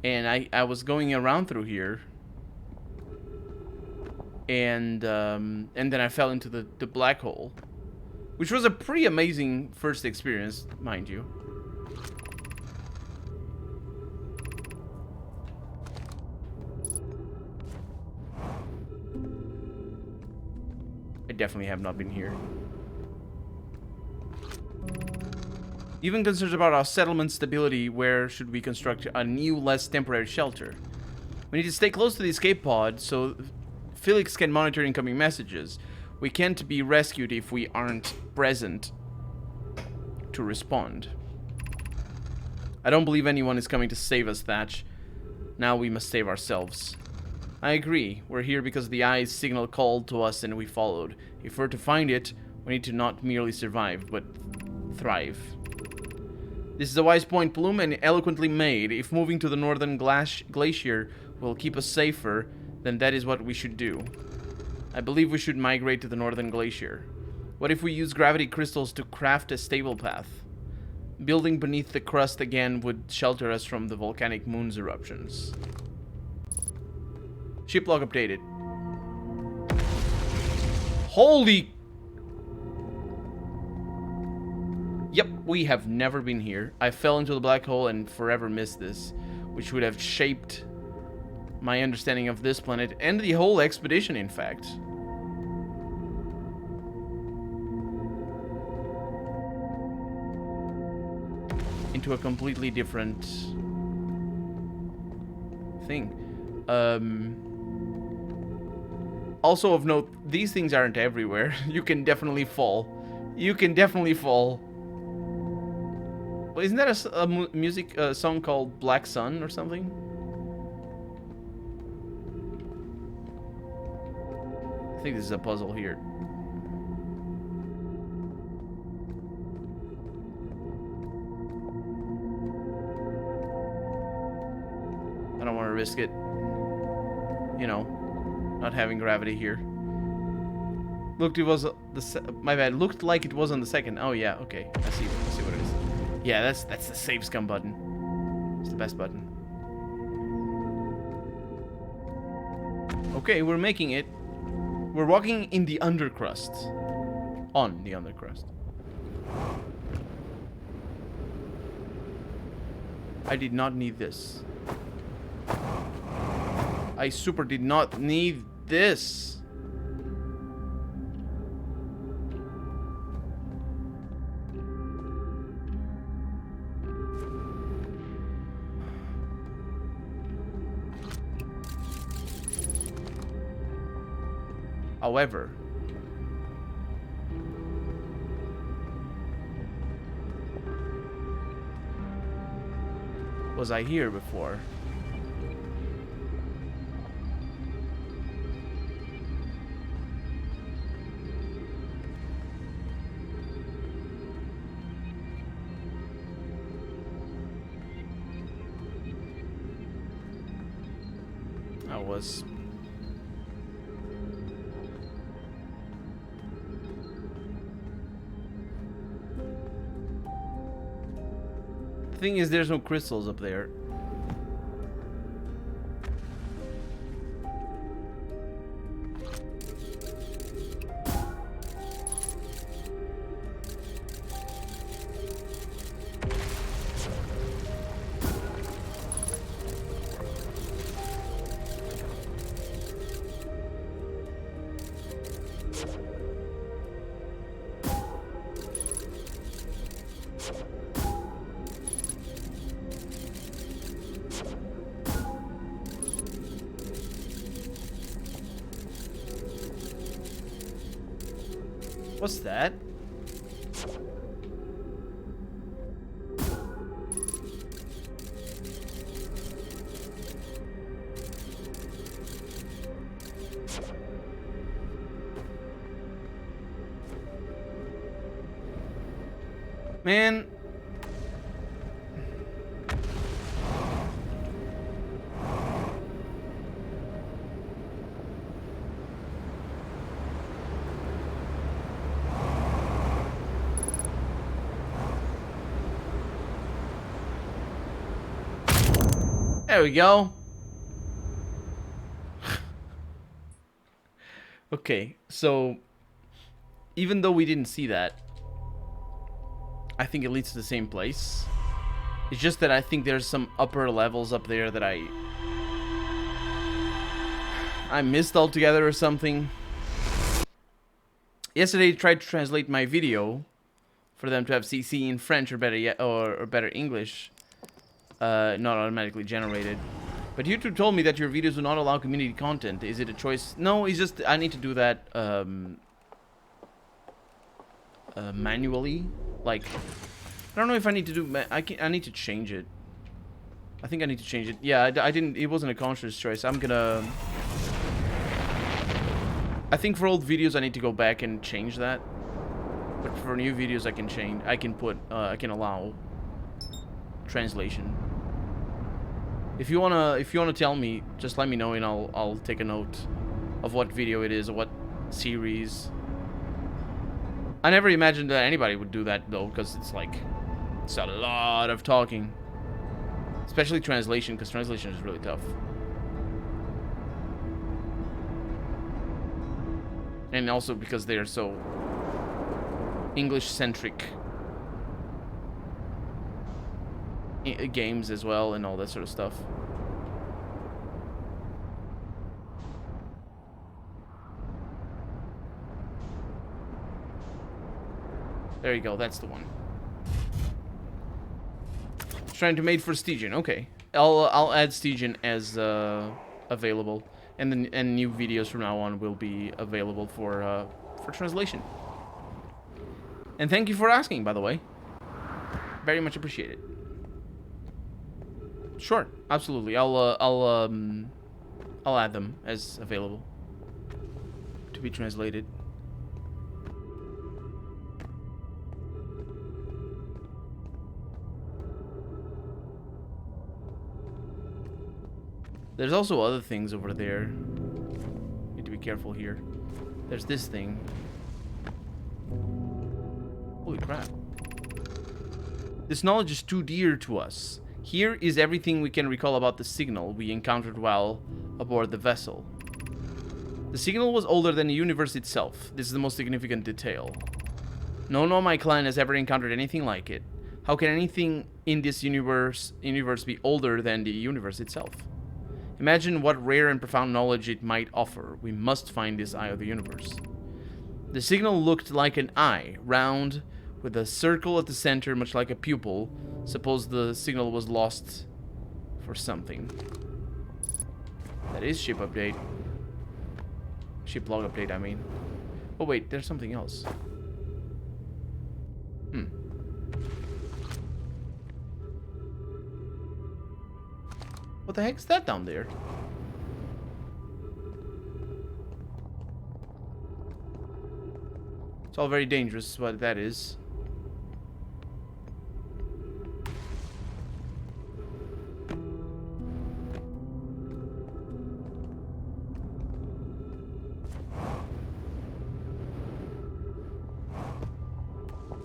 And I was going around through here. And then I fell into the black hole. Which was a pretty amazing first experience, mind you. I definitely have not been here. Even concerns about our settlement stability, where should we construct a new, less temporary shelter? We need to stay close to the escape pod so Felix can monitor incoming messages. We can't be rescued if we aren't present to respond. I don't believe anyone is coming to save us, Thatch. Now we must save ourselves. I agree. We're here because the Eye's signal called to us and we followed. If we're to find it, we need to not merely survive, but thrive. This is a wise point, Plume, and eloquently made. If moving to the northern glacier will keep us safer, then that is what we should do. I believe we should migrate to the northern glacier. What if we use gravity crystals to craft a stable path? Building beneath the crust again would shelter us from the volcanic moon's eruptions. Ship log updated. Holy... Yep, we have never been here. I fell into the black hole and forever missed this, which would have shaped my understanding of this planet and the whole expedition, in fact. Into a completely different thing. Also of note, these things aren't everywhere. You can definitely fall. You can definitely fall. Well, isn't that a music song called Black Sun or something? I think this is a puzzle here. I don't want to risk it. You know, not having gravity here. Looked, it was my bad. Looked like it was on the second. Oh yeah, okay. I see what it is. Yeah, that's the save scum button. It's the best button. Okay, we're making it. We're walking in the undercrust. On the undercrust. I did not need this. I super did not need this. However, was I here before? I was. The thing is, there's no crystals up there. What's that? Man. There we go. Okay, so even though we didn't see that, I think it leads to the same place. It's just that I think there's some upper levels up there that I missed altogether or something. Yesterday I tried to translate my video for them to have CC in French or better yet, or better English, not automatically generated. But YouTube told me that your videos do not allow community content. Is it a choice? No, it's just I need to do that manually. Like, I don't know if I need to do. I need to change it. I think I need to change it. Yeah, I didn't. It wasn't a conscious choice. I'm gonna. I think for old videos I need to go back and change that. But for new videos I can change. I can put. I can allow translation. If you wanna tell me, just let me know and I'll take a note of what video it is or what series. I never imagined that anybody would do that though, because it's a lot of talking, especially translation, because translation is really tough. And also because they are so English-centric games as well and all that sort of stuff. There you go, that's the one. Trying to mate for Stygian. Okay, I'll add Stygian as available, and then new videos from now on will be available for translation. And thank you for asking, by the way. Very much appreciated. Sure, absolutely. I'll add them as available to be translated. There's also other things over there. Need to be careful here. There's this thing. Holy crap. This knowledge is too dear to us. Here is everything we can recall about the signal we encountered while aboard the vessel. The signal was older than the universe itself. This is the most significant detail. No one on my clan has ever encountered anything like it. How can anything in this universe be older than the universe itself? Imagine what rare and profound knowledge it might offer. We must find this eye of the universe. The signal looked like an eye, round, with a circle at the center, much like a pupil. Suppose the signal was lost for something. That is ship update. Ship log update, I mean. Oh wait, there's something else. What the heck's that down there? It's all very dangerous, what that is.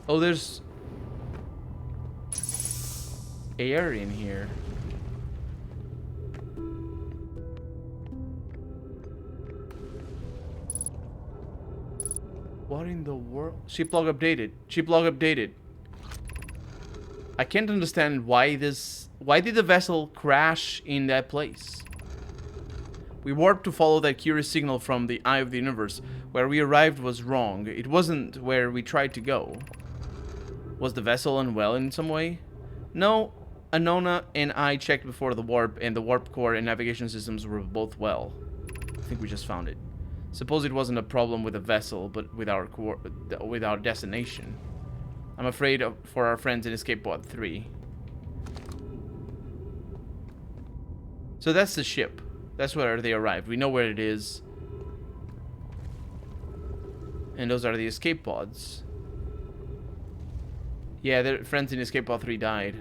Oh, there's air in here. What in the world? Ship log updated. Ship log updated. I can't understand why this... Why did the vessel crash in that place? We warped to follow that curious signal from the eye of the universe. Where we arrived was wrong. It wasn't where we tried to go. Was the vessel unwell in some way? No. Anona and I checked before the warp, and the warp core and navigation systems were both well. I think we just found it. Suppose it wasn't a problem with the vessel, but with our destination. I'm afraid for our friends in Escape Pod 3. So that's the ship. That's where they arrived. We know where it is. And those are the escape pods. Yeah, their friends in Escape Pod 3 died.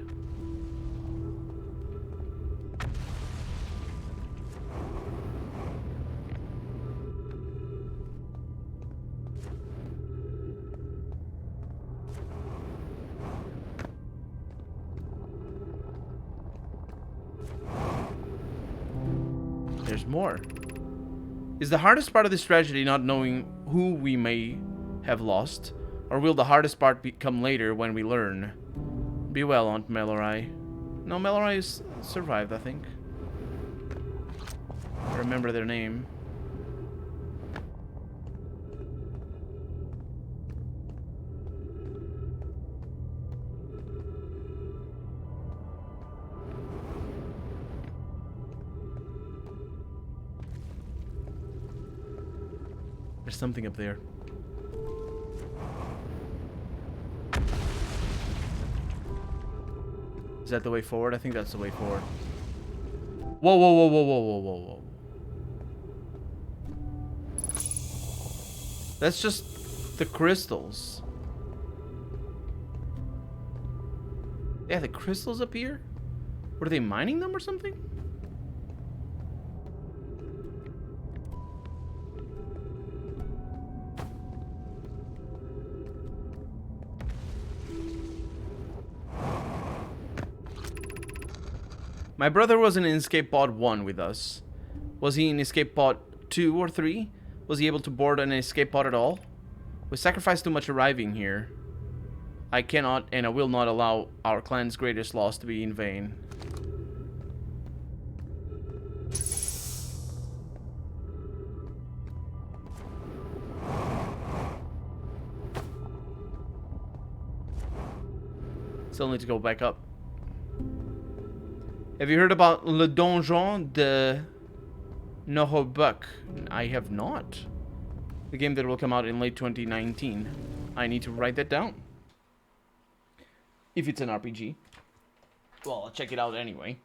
There's more. Is the hardest part of this tragedy not knowing who we may have lost? Or will the hardest part come later when we learn? Be well, Aunt Mallory. No, Mallory is survived, I think. I remember their name. There's something up there. Is that the way forward? I think that's the way forward. Whoa, whoa, whoa, whoa, whoa, whoa, whoa, whoa. That's just the crystals. Yeah, the crystals up here? Were they mining them or something? My brother was in Escape Pod 1 with us. Was he in Escape Pod 2 or 3? Was he able to board an escape pod at all? We sacrificed too much arriving here. I cannot and I will not allow our clan's greatest loss to be in vain. Still need to go back up. Have you heard about Le Donjon de Nohobuk? I have not. The game that will come out in late 2019. I need to write that down. If it's an RPG. Well, I'll check it out anyway.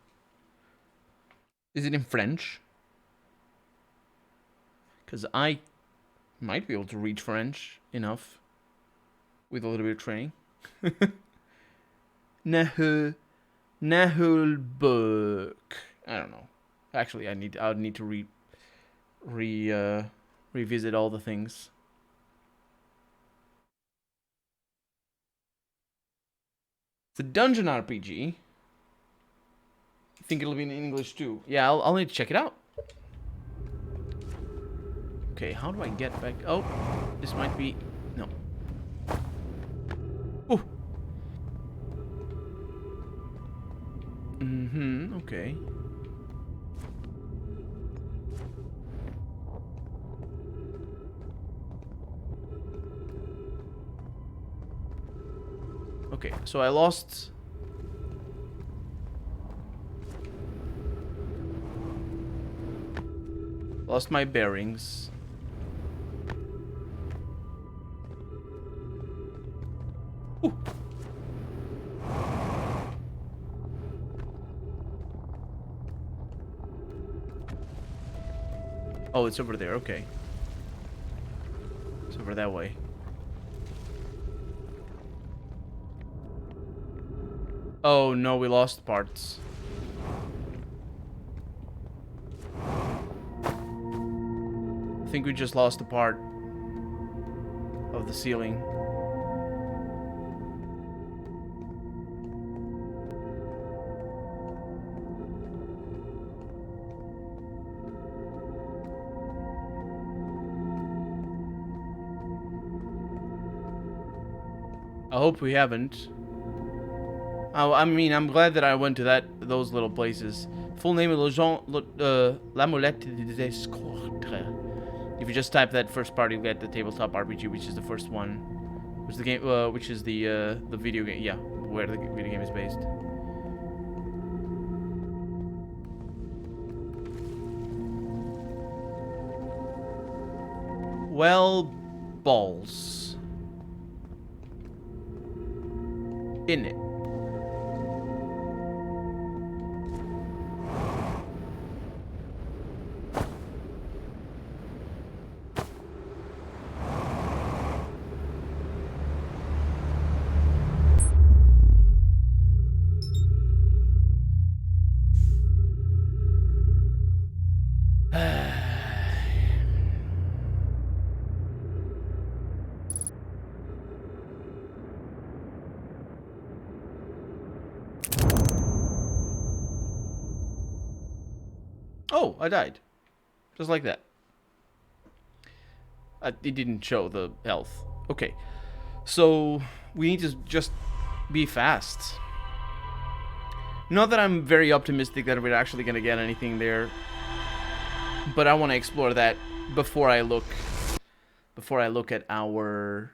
Is it in French? Because I might be able to read French enough. With a little bit of training. Nahulbuk. I don't know. Actually, I would need to revisit all the things. It's a dungeon RPG. I think it'll be in English too. Yeah, I'll need to check it out. Okay, how do I get back? Oh, this might be... No. Ooh. Okay. Okay, so I lost... Lost my bearings. Ooh. Oh, it's over there, okay. It's over that way. Oh no, we lost parts. I think we just lost a part of the ceiling. I hope we haven't. I mean, I'm glad that I went to those little places. Full name is L'Amulette des Escortres. If you just type that first part, you get the tabletop RPG, which is the first one. Which is the game, which is the video game. Yeah, where the video game is based. Well, balls. In it. Oh, I died. Just like that. It didn't show the health. Okay. So, we need to just be fast. Not that I'm very optimistic that we're actually going to get anything there. But I want to explore that before I look at our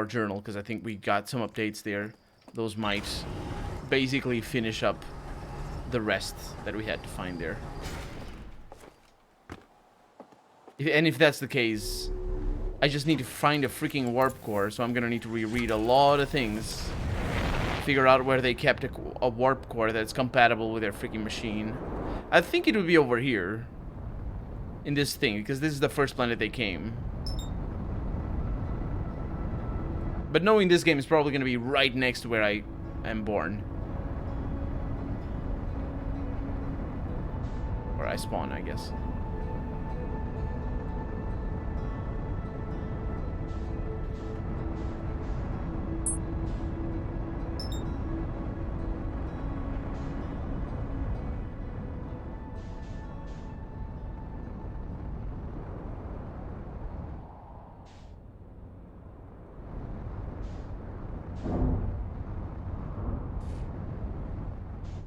journal, because I think we got some updates there. Those might basically finish up the rest that we had to find there. And if that's the case, I just need to find a freaking warp core, so I'm gonna need to reread a lot of things. Figure out where they kept a warp core that's compatible with their freaking machine. I think it would be over here. In this thing, because this is the first planet they came. But knowing this game is probably gonna be right next to where I am born. Or I spawn, I guess.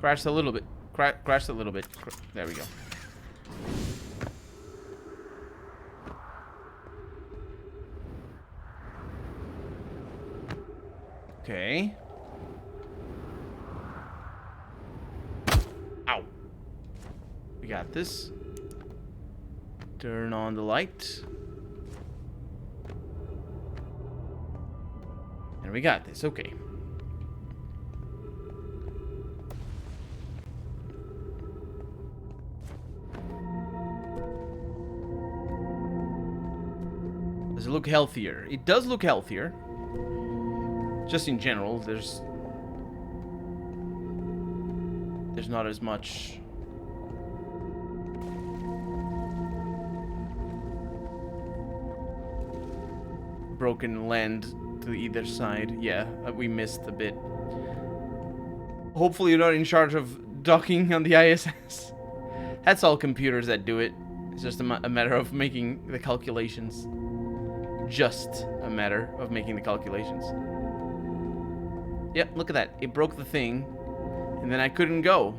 Crashed a little bit. Crashed a little bit. There we go. Okay. Ow. We got this. Turn on the light. And we got this. Okay. Does it look healthier? It does look healthier. Just in general, there's not as much broken land to either side. Yeah, we missed a bit. Hopefully you're not in charge of docking on the ISS. That's all computers that do it. It's just a matter of making the calculations. Just a matter of making the calculations. Yep, look at that. It broke the thing, and then I couldn't go.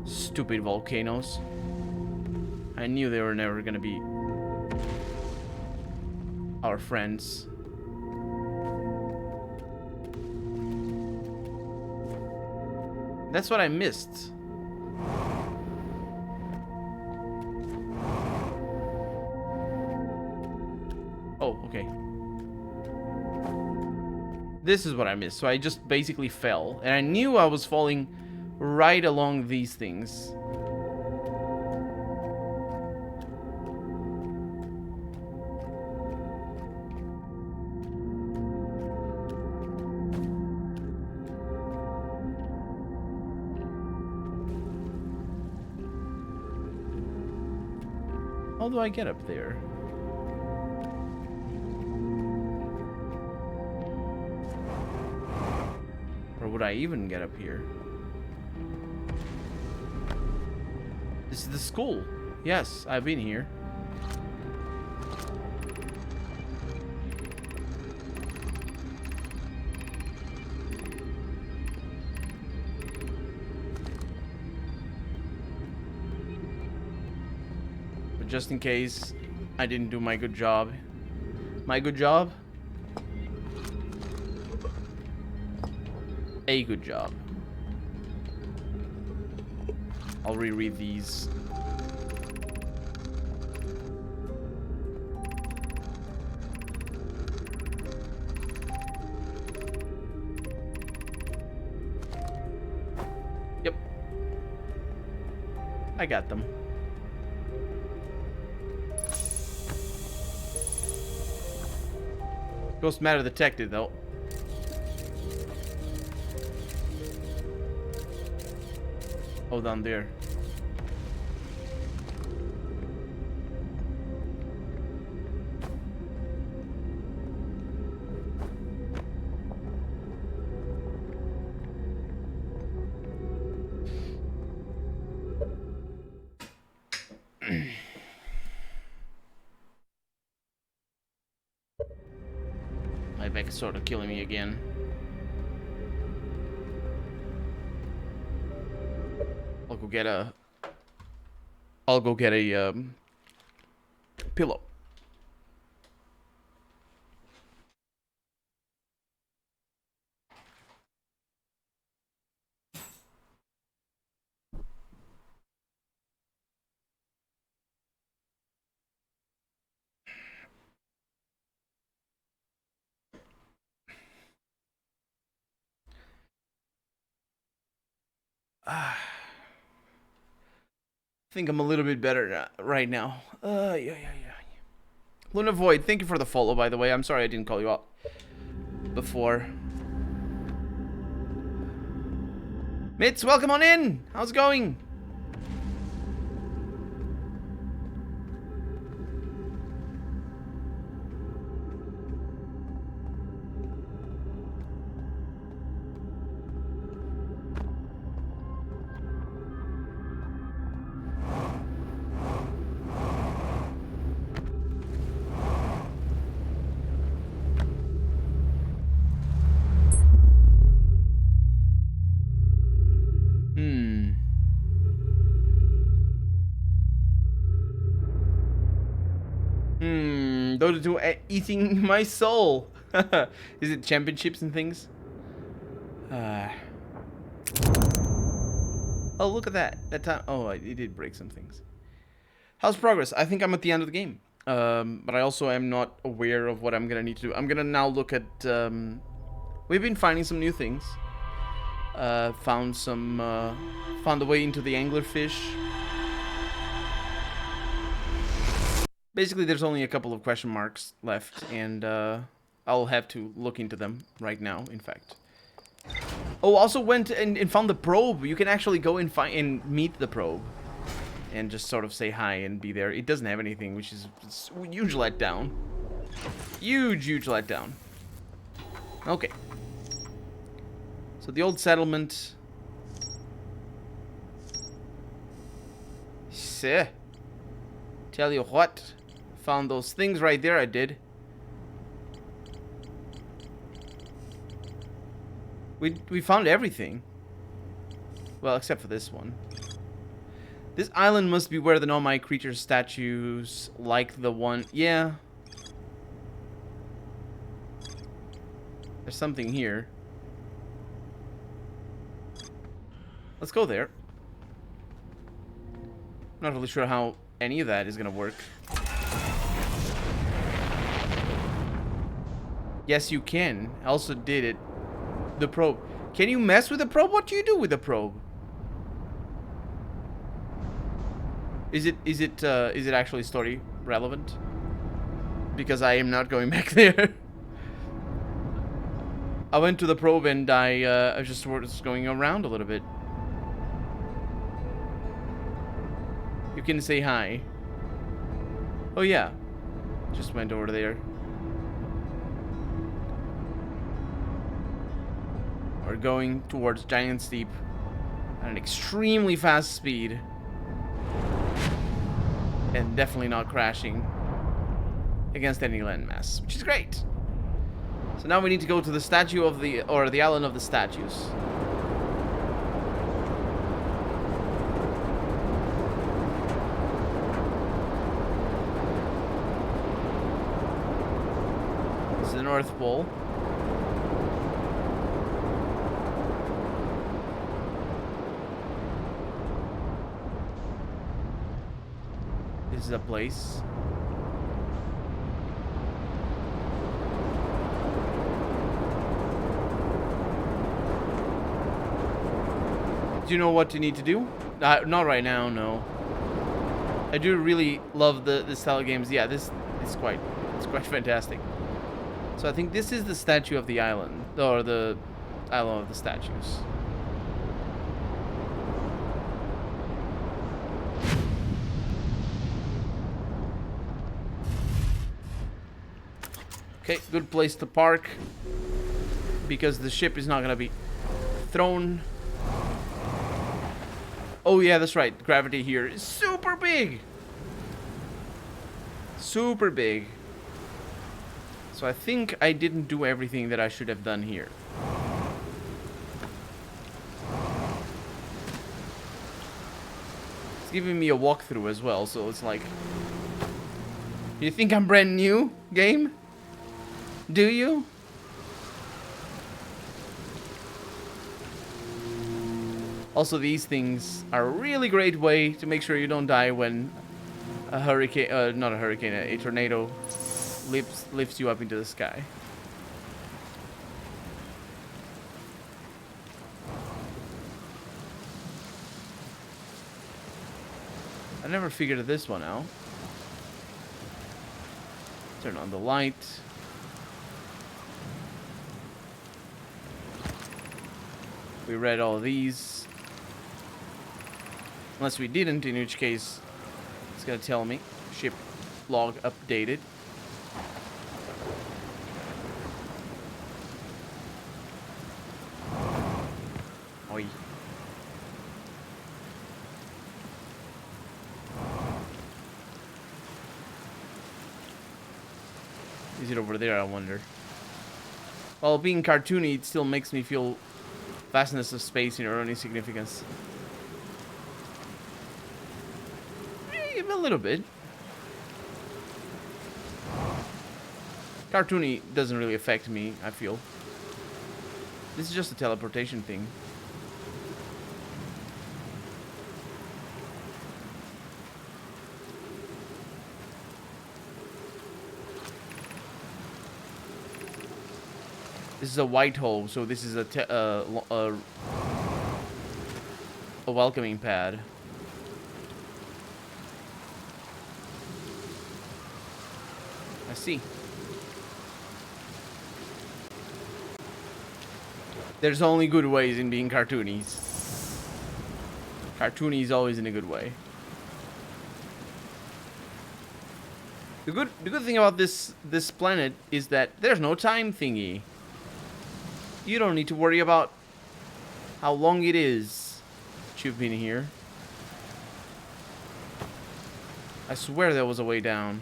Stupid volcanoes. I knew they were never gonna be our friends. That's what I missed. Oh, okay. This is what I missed. So I just basically fell. And I knew I was falling right along these things. How do I get up there? Or would I even get up here? This is the school. Yes, I've been here. But just in case I didn't do my good job. My good job? A good job. I'll reread these. I got them. Ghost matter detected, though. Oh, down there. My back is sort of killing me again. I'll go get a pillow. I think I'm a little bit better right now. Yeah. Luna Void, thank you for the follow, by the way. I'm sorry I didn't call you out before. Mitz, welcome on in. How's it going? Those two eating my soul. Is it championships and things? Oh, look at that. That time. Oh, it did break some things. How's progress? I think I'm at the end of the game. But I also am not aware of what I'm gonna need to do. I'm gonna now look at. We've been finding some new things. Found a way into the anglerfish. Basically, there's only a couple of question marks left, and I'll have to look into them right now, in fact. Oh, also went and found the probe. You can actually go and find and meet the probe. And just sort of say hi and be there. It doesn't have anything, which is a huge letdown. Huge letdown. Okay. So the old settlement. Tell you what. Found those things right there, I did. We found everything. Well, except for this one. This island must be where the Nomai creature statues like the one... Yeah. There's something here. Let's go there. Not really sure how any of that is gonna work. Yes, you can. I also did it. The probe. Can you mess with the probe? What do you do with the probe? Is it actually story relevant? Because I am not going back there. I went to the probe and I just was going around a little bit. You can say hi. Oh yeah. Just went over there. We're going towards Giant Steep at an extremely fast speed. And definitely not crashing against any landmass, which is great. So now we need to go to the statue of the island of the statues. This is the North Pole. This is a place. Do you know what you need to do? Not right now, no. I do really love the style of games. Yeah, this is quite fantastic. So I think this is the statue of the island, or the island of the statues. Okay, good place to park, because the ship is not gonna be thrown. Oh yeah, that's right. Gravity here is super big. Super big. So I think I didn't do everything that I should have done here. It's giving me a walkthrough as well, so it's like... You think I'm brand new, game? Do you? Also, these things are a really great way to make sure you don't die when a hurricane, not a hurricane, a tornado lifts you up into the sky. I never figured this one out. Turn on the light. We read all of these. Unless we didn't, in which case it's gonna tell me. Ship log updated. Oi. Is it over there, I wonder? Well, being cartoony, it still makes me feel vastness of space in our own insignificance. A little bit. Cartoony doesn't really affect me, I feel. This is just a teleportation thing. This is a white hole, so this is a welcoming pad. I see. There's only good ways in being cartoonies. Cartoony is always in a good way. The good thing about this planet is that there's no time thingy. You don't need to worry about how long it is that you've been here. I swear there was a way down.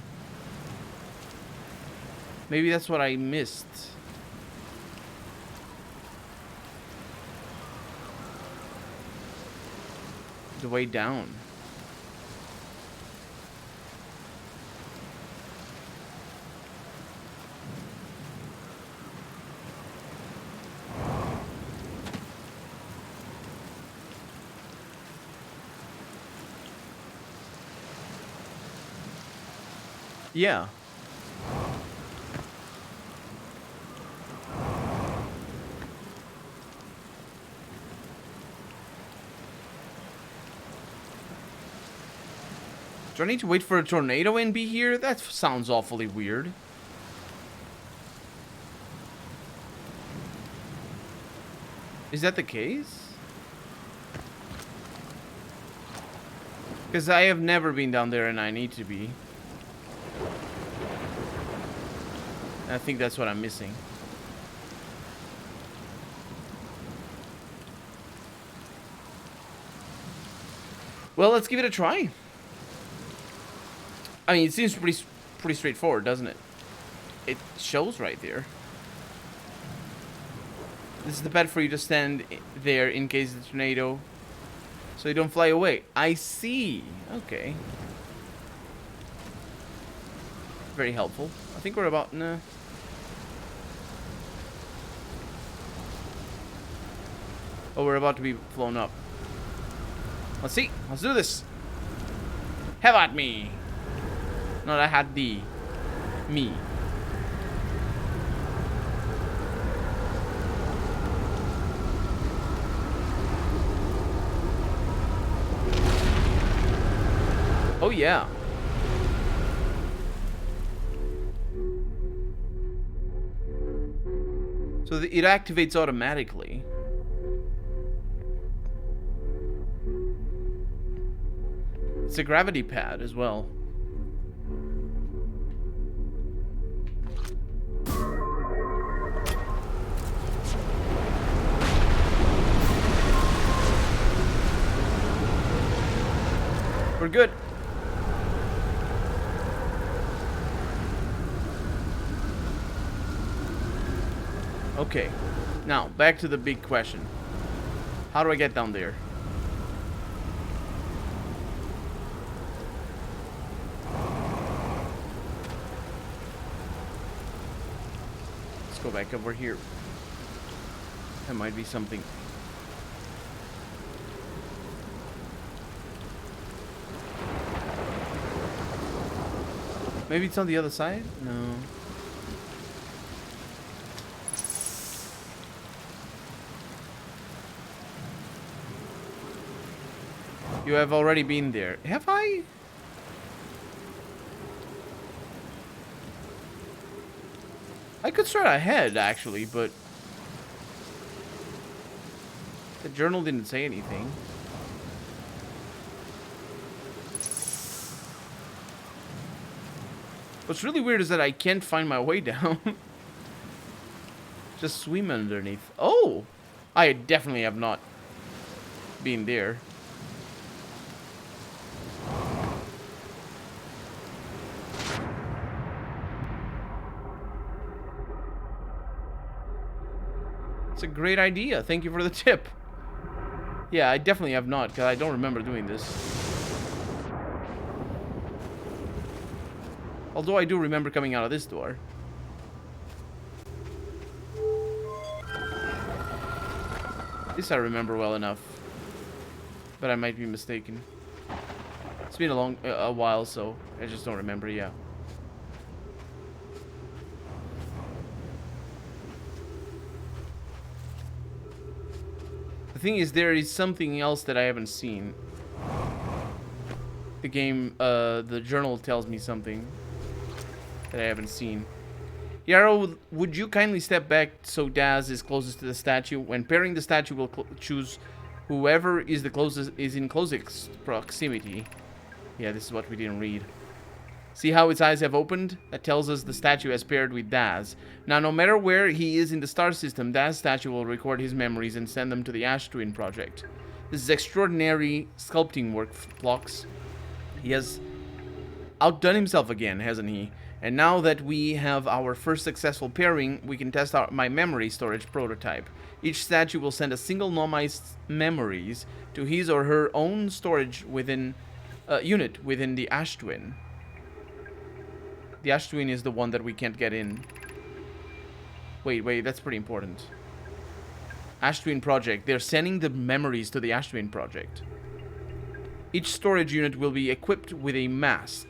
Maybe that's what I missed. The way down. Yeah. Do I need to wait for a tornado and be here? That sounds awfully weird. Is that the case? Because I have never been down there and I need to be. I think that's what I'm missing. Well, let's give it a try. I mean, it seems pretty straightforward, doesn't it? It shows right there. This is the pad for you to stand there in case of the tornado, so you don't fly away. I see. Okay. Very helpful. I think we're about... Nah. Oh, we're about to be flown up. Let's see. Let's do this. Have at me. Not I had thee. Me. Oh, yeah. So it activates automatically. It's a gravity pad as well. We're good. Okay. Now, back to the big question. How do I get down there? Let's go back over here. That might be something. Maybe it's on the other side? No. You have already been there. Have I? I could start ahead, actually, but the journal didn't say anything. What's really weird is that I can't find my way down. Just swim underneath. Oh! I definitely have not been there. It's a great idea. Thank you for the tip. Yeah, I definitely have not, because I don't remember doing this. Although I do remember coming out of this door. This I remember well enough. But I might be mistaken. It's been a while, so I just don't remember, yeah. The thing is, there is something else that I haven't seen. The game, the journal tells me something that I haven't seen. Yarrow, would you kindly step back so Daz is closest to the statue? When pairing the statue, we'll choose whoever is the closest in closest proximity. Yeah, this is what we didn't read. See how its eyes have opened? That tells us the statue has paired with Daz. Now, no matter where he is in the star system, Daz's statue will record his memories and send them to the Ash Twin project. This is extraordinary sculpting work, Phlox. He has outdone himself again, hasn't he? And now that we have our first successful pairing, we can test out my memory storage prototype. Each statue will send a single Nomai's memories to his or her own storage within unit within the Ash Twin. The Ash Twin is the one that we can't get in. Wait, that's pretty important. Ash Twin project. They're sending the memories to the Ash Twin project. Each storage unit will be equipped with a mask.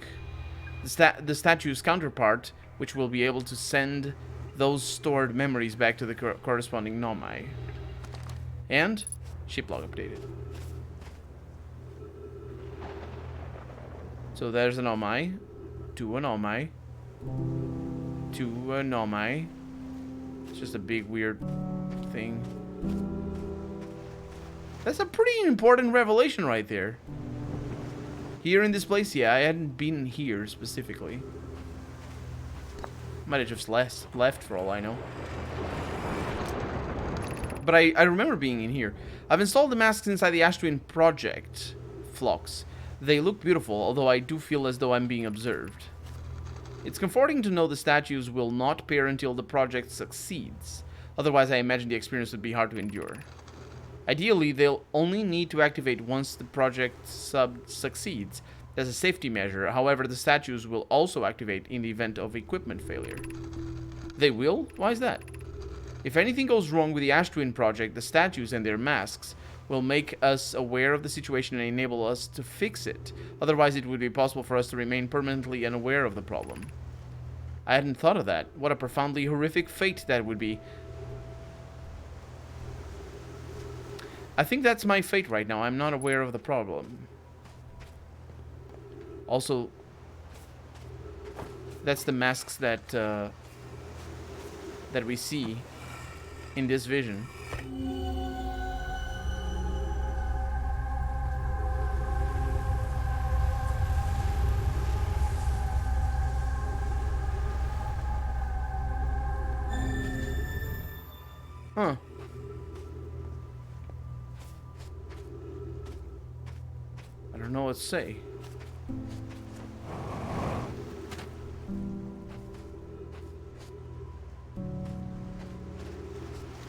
The statue's counterpart, which will be able to send those stored memories back to the corresponding Nomai. And ship log updated. So there's a Nomai, to a Nomai, to a Nomai. It's just a big weird thing. That's a pretty important revelation right there. Here in this place, yeah, I hadn't been here specifically. Might have just left for all I know. But I remember being in here. I've installed the masks inside the Ash Twin project, Phlox. They look beautiful, although I do feel as though I'm being observed. It's comforting to know the statues will not pair until the project succeeds. Otherwise, I imagine the experience would be hard to endure. Ideally, they'll only need to activate once the project succeeds as a safety measure. However, the statues will also activate in the event of equipment failure. They will? Why is that? If anything goes wrong with the Ash Twin project, the statues and their masks will make us aware of the situation and enable us to fix it. Otherwise, it would be possible for us to remain permanently unaware of the problem. I hadn't thought of that. What a profoundly horrific fate that would be. I think that's my fate right now. I'm not aware of the problem. Also, that's the masks that that we see in this vision. Huh. I don't know what to say.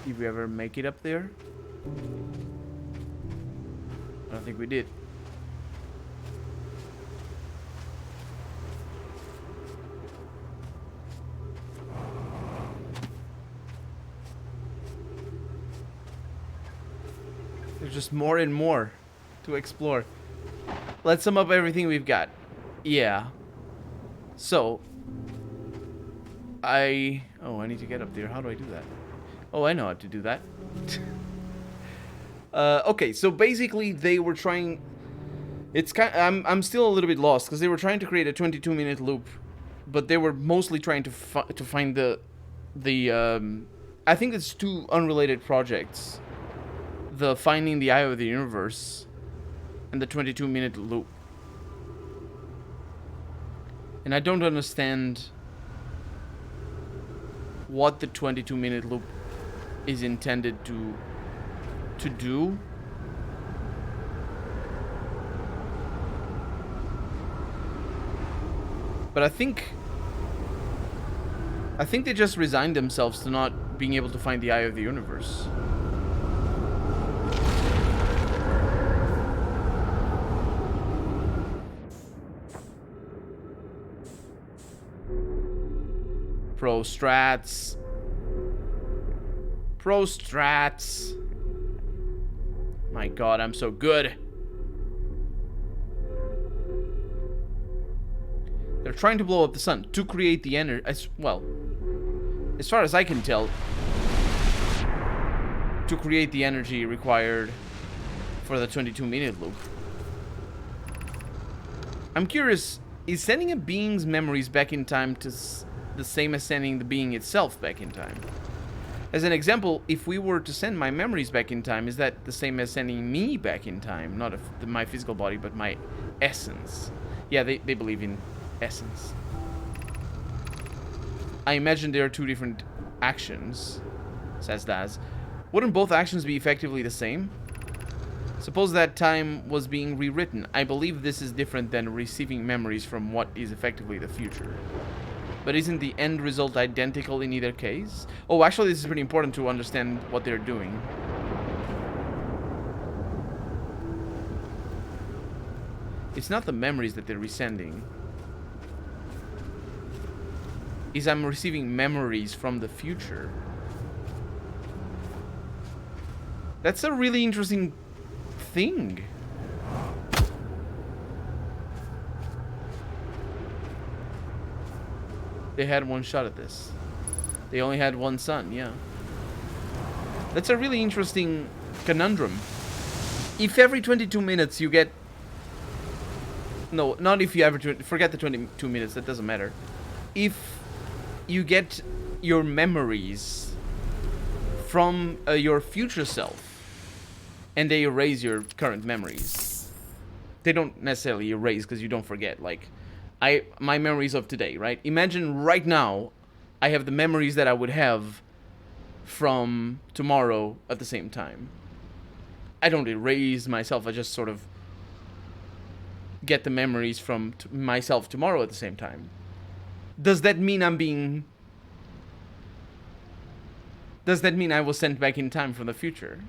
Did we ever make it up there? I don't think we did. There's just more and more to explore. Let's sum up everything we've got. Yeah. So, oh, I need to get up there. How do I do that? Oh, I know how to do that. Okay, so basically they were trying... It's kind I'm still a little bit lost because they were trying to create a 22-minute loop, but they were mostly trying to find the I think it's two unrelated projects. The Finding the Eye of the Universe and the 22-minute loop. And I don't understand what the 22-minute loop is intended to do. But I think they just resigned themselves to not being able to find the Eye of the Universe. Pro strats. Pro strats. My god, I'm so good. They're trying to blow up the sun to create the energy. Well, as far as I can tell, to create the energy required for the 22-minute loop. I'm curious, is sending a being's memories back in time to the same as sending the being itself back in time? As an example, if we were to send my memories back in time, is that the same as sending me back in time? Not my physical body, but my essence. Yeah, they believe in essence. I imagine there are two different actions, says Daz. Wouldn't both actions be effectively the same? Suppose that time was being rewritten. I believe this is different than receiving memories from what is effectively the future. But isn't the end result identical in either case? Oh, actually, this is pretty important to understand what they're doing. It's not the memories that they're resending. I'm receiving memories from the future. That's a really interesting thing. They had one shot at this. They only had one sun, yeah. That's a really interesting conundrum. If every 22 minutes you get... No, not if you ever... Forget the 22 minutes, that doesn't matter. If you get your memories from your future self, and they erase your current memories. They don't necessarily erase because you don't forget. Like, my memories of today, right? Imagine right now, I have the memories that I would have from tomorrow at the same time. I don't erase myself. I just sort of get the memories from myself tomorrow at the same time. Does that mean Does that mean I was sent back in time from the future?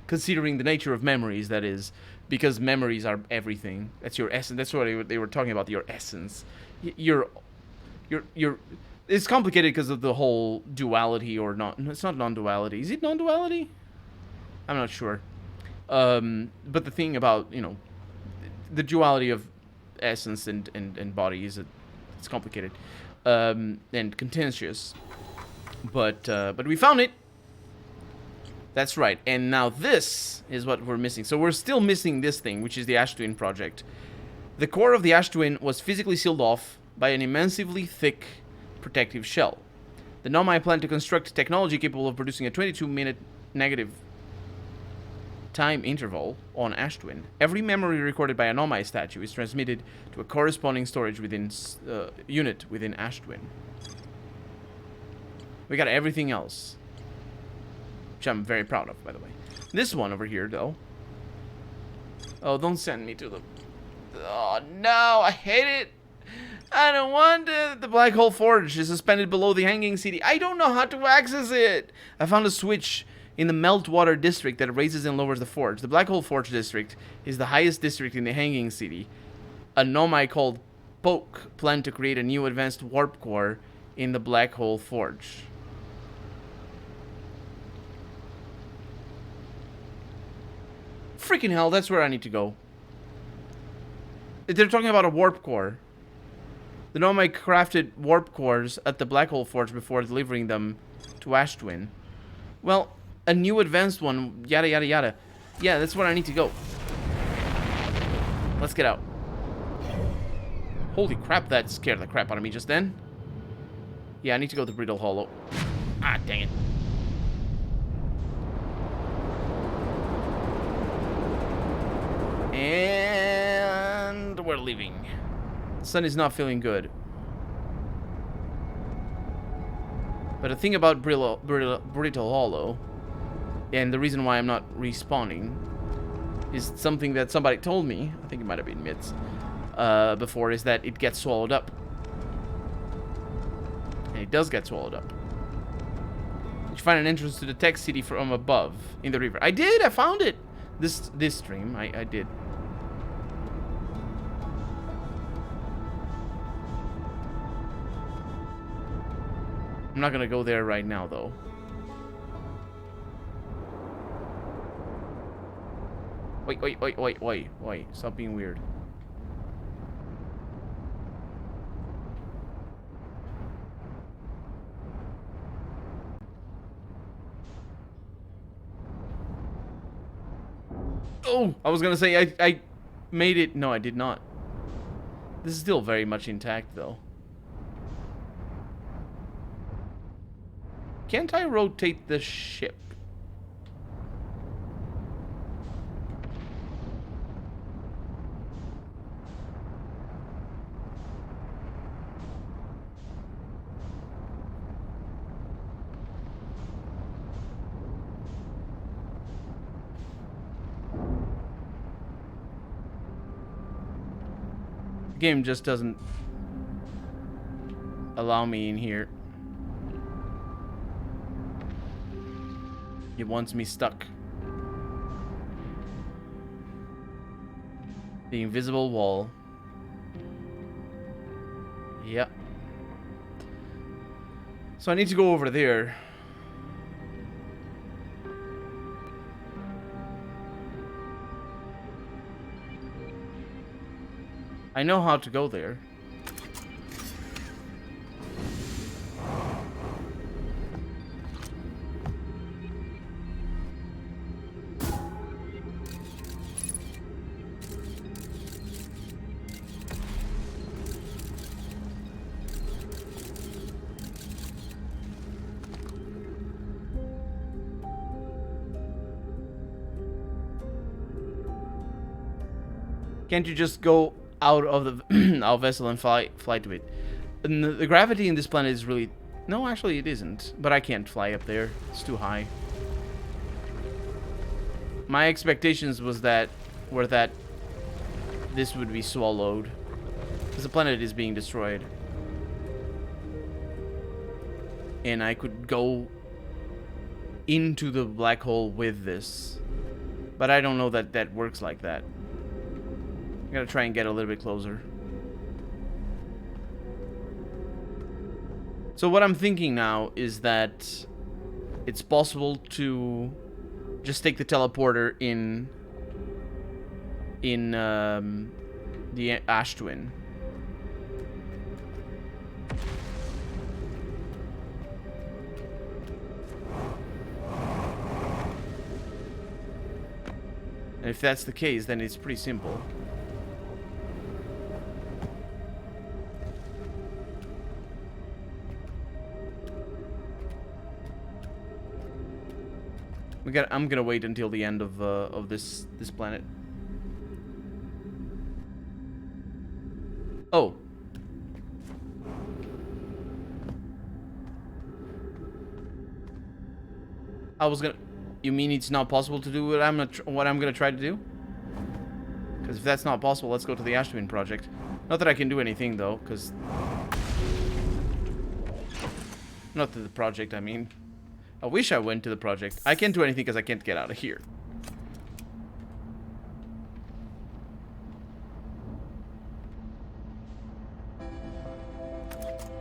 Considering the nature of memories, that is, because memories are everything. That's your essence. That's what they were talking about. Your essence. You're. It's complicated because of the whole duality or not. It's not non-duality. Is it non-duality? I'm not sure. But the thing about the duality of essence and body is it's complicated and contentious. But we found it. That's right. And now this is what we're missing. So we're still missing this thing, which is the Ash Twin project. The core of the Ash Twin was physically sealed off by an immensely thick protective shell. The Nomai plan to construct technology capable of producing a 22-minute negative time interval on Ash Twin. Every memory recorded by a Nomai statue is transmitted to a corresponding storage within unit within Ash Twin. We got everything else, which I'm very proud of, by the way. This one over here, though. Oh, don't send me to the... Oh, no, I hate it. I don't want it. The Black Hole Forge is suspended below the hanging city. I don't know how to access it. I found a switch in the Meltwater district that raises and lowers the forge. The Black Hole Forge district is the highest district in the hanging city. A Nomai called Poke planned to create a new advanced warp core in the Black Hole Forge. Freaking hell, that's where I need to go. They're talking about a warp core. The Nomai crafted warp cores at the Black Hole Forge before delivering them to Ash Twin. Well, a new advanced one, yada yada yada. Yeah, that's where I need to go. Let's get out. Holy crap, that scared the crap out of me just then. Yeah, I need to go to Brittle Hollow. Ah, dang it. And we're leaving. The sun is not feeling good. But the thing about Brittle Hollow, and the reason why I'm not respawning, is something that somebody told me, I think it might have been Mitz, before, is that it gets swallowed up. And it does get swallowed up. Did you find an entrance to the tech city from above in the river? I did! I found it! This stream, I did. I'm not gonna go there right now, though. Wait. Stop being weird. Oh! I was gonna say, I made it. No, I did not. This is still very much intact, though. Can't I rotate the ship? The game just doesn't allow me in here. It wants me stuck. The invisible wall. Yep. So I need to go over there. I know how to go there. Can't you just go out of the our vessel and fly to it? And the gravity in this planet is really... No, actually it isn't. But I can't fly up there. It's too high. My expectations were that this would be swallowed. Because the planet is being destroyed. And I could go into the black hole with this. But I don't know that that works like that. I gotta try and get a little bit closer. So what I'm thinking now is that it's possible to just take the teleporter in the Ash Twin. And if that's the case, then it's pretty simple. I'm gonna wait until the end of this planet. Oh. I was gonna... You mean it's not possible to do what I'm gonna try to do? Because if that's not possible, let's go to the Ash Twin project. Not that I can do anything though, because... Not to the project, I mean. I wish I went to the project. I can't do anything because I can't get out of here.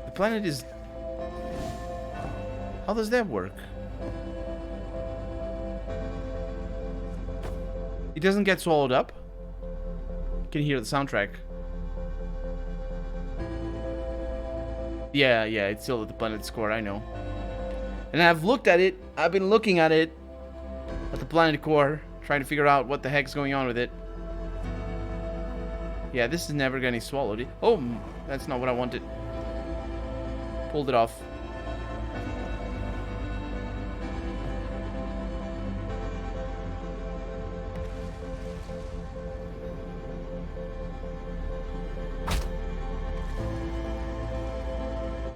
The planet is... How does that work? It doesn't get swallowed up? You can hear the soundtrack. Yeah, it's still at the planet's core, I know. And I've looked at it. I've been looking at it. At the planet core. Trying to figure out what the heck's going on with it. Yeah, this is never getting swallowed. Oh, that's not what I wanted. Pulled it off.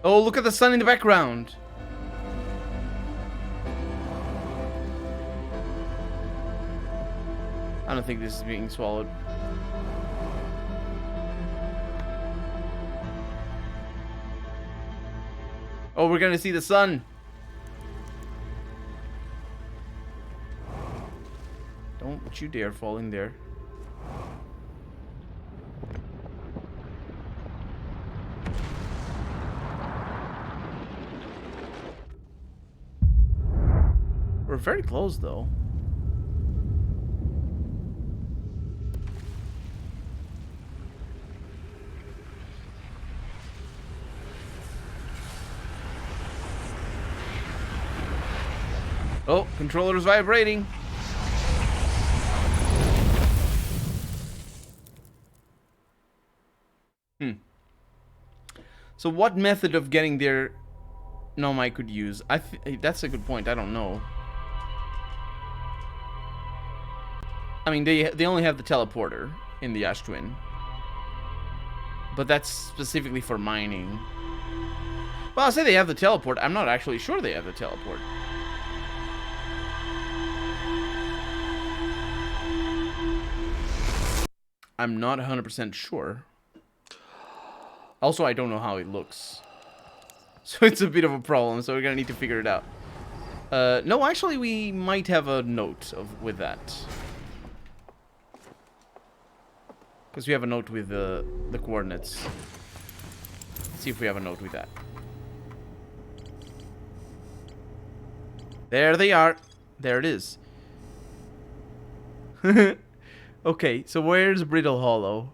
Oh, look at the sun in the background. I don't think this is being swallowed. Oh, we're gonna see the sun. Don't you dare fall in there. We're very close, though. Oh, controller's vibrating. So what method of getting there Gnome I could use? That's a good point. I don't know. I mean, they only have the teleporter in the Ash Twin. But that's specifically for mining. Well, I'll say they have the teleport. I'm not actually sure they have the teleport. I'm not 100% sure. Also, I don't know how it looks. So it's a bit of a problem, so we're gonna need to figure it out. No, actually, we might have a note with that. Because we have a note with the coordinates. Let's see if we have a note with that. There they are. There it is. Okay, so where's Brittle Hollow?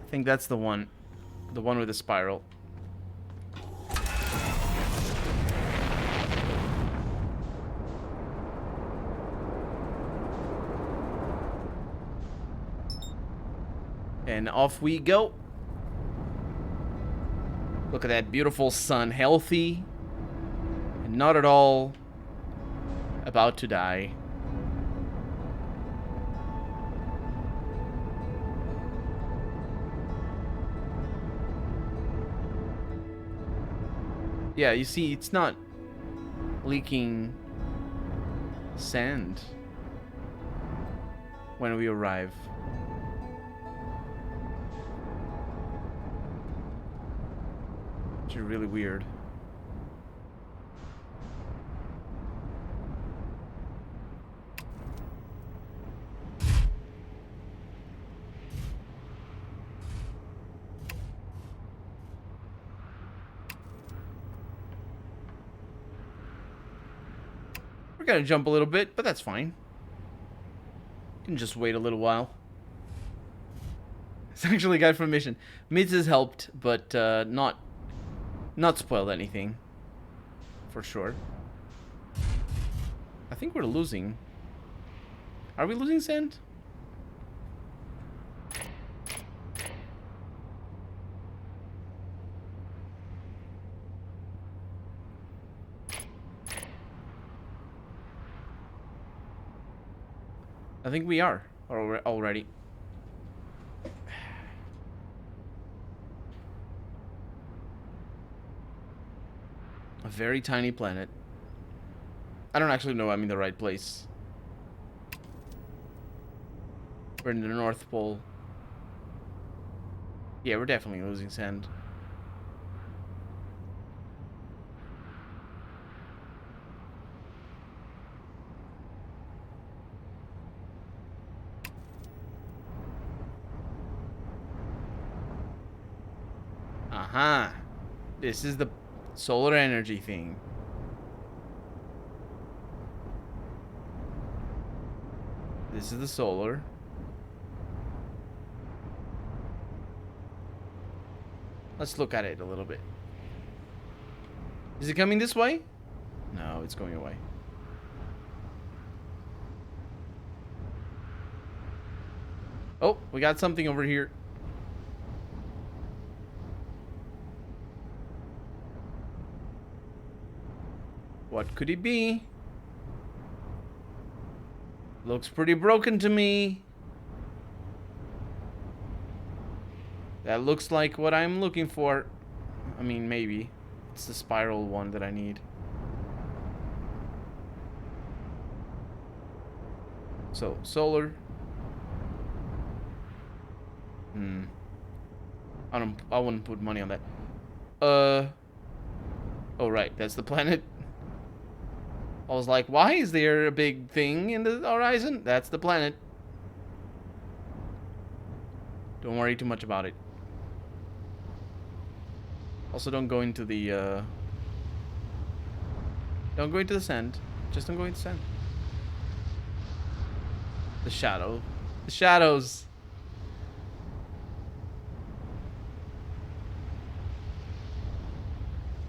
I think that's the one. The one with the spiral. And off we go. Look at that beautiful sun. Healthy. And not at all about to die. Yeah, you see, it's not leaking sand when we arrive. Which is really weird. We're gonna jump a little bit, but that's fine. Can just wait a little while. It's actually a guide for a mission. Mids has helped, but not spoiled anything. For sure. I think we're losing. Are we losing sand? I think we are already. A very tiny planet. I don't actually know I'm in the right place. We're in the North Pole. Yeah, we're definitely losing sand. Aha. This is the solar energy thing. This is the solar. Let's look at it a little bit. Is it coming this way? No, it's going away. Oh, we got something over here. What could it be? Looks pretty broken to me. That looks like what I'm looking for. I mean, maybe. It's the spiral one that I need. So, solar. I wouldn't put money on that. Oh, right. That's the planet. I was like, why is there a big thing in the horizon? That's the planet. Don't worry too much about it. Also, don't go into the, don't go into the sand. Just don't go into the sand. The shadow. The shadows.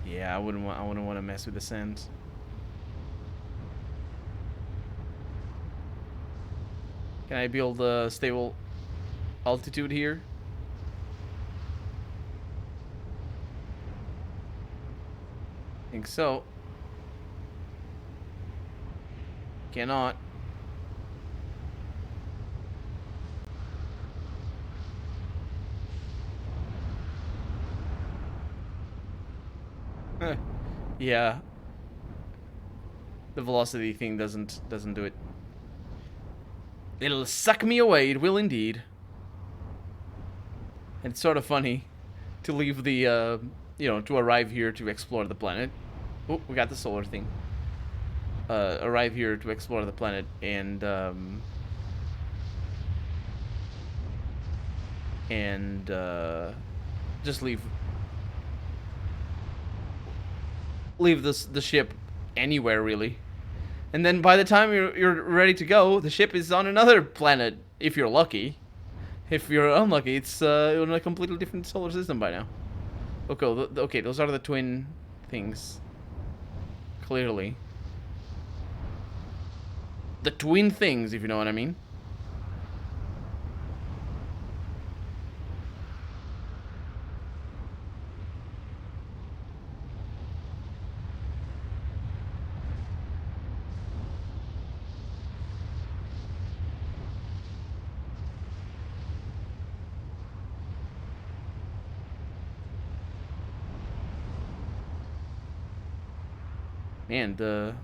Yeah, I wouldn't want to mess with the sand. Can I build a stable altitude here? I think so. Cannot. Yeah. The velocity thing doesn't do it. It'll suck me away, it will indeed. And it's sort of funny to leave the, you know, to arrive here to explore the planet. Oh, we got the solar thing. Arrive here to explore the planet and just leave the ship anywhere, really. And then by the time you're ready to go, the ship is on another planet, if you're lucky. If you're unlucky, it's in a completely different solar system by now. Okay, those are the twin things. Clearly. The twin things, if you know what I mean. Man, the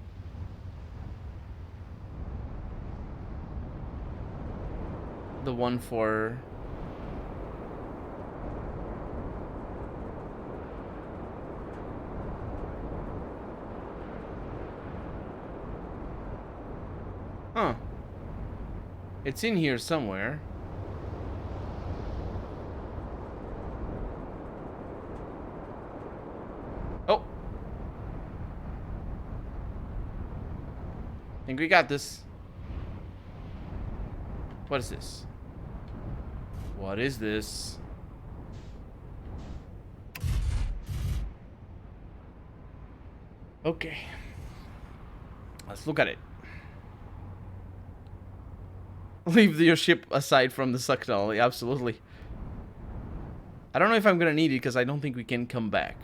one for it's in here somewhere. Oh, I think we got this. What is this? What is this? Okay. Let's look at it. Leave your ship aside from the suck tunnel. Yeah, absolutely. I don't know if I'm gonna need it because I don't think we can come back.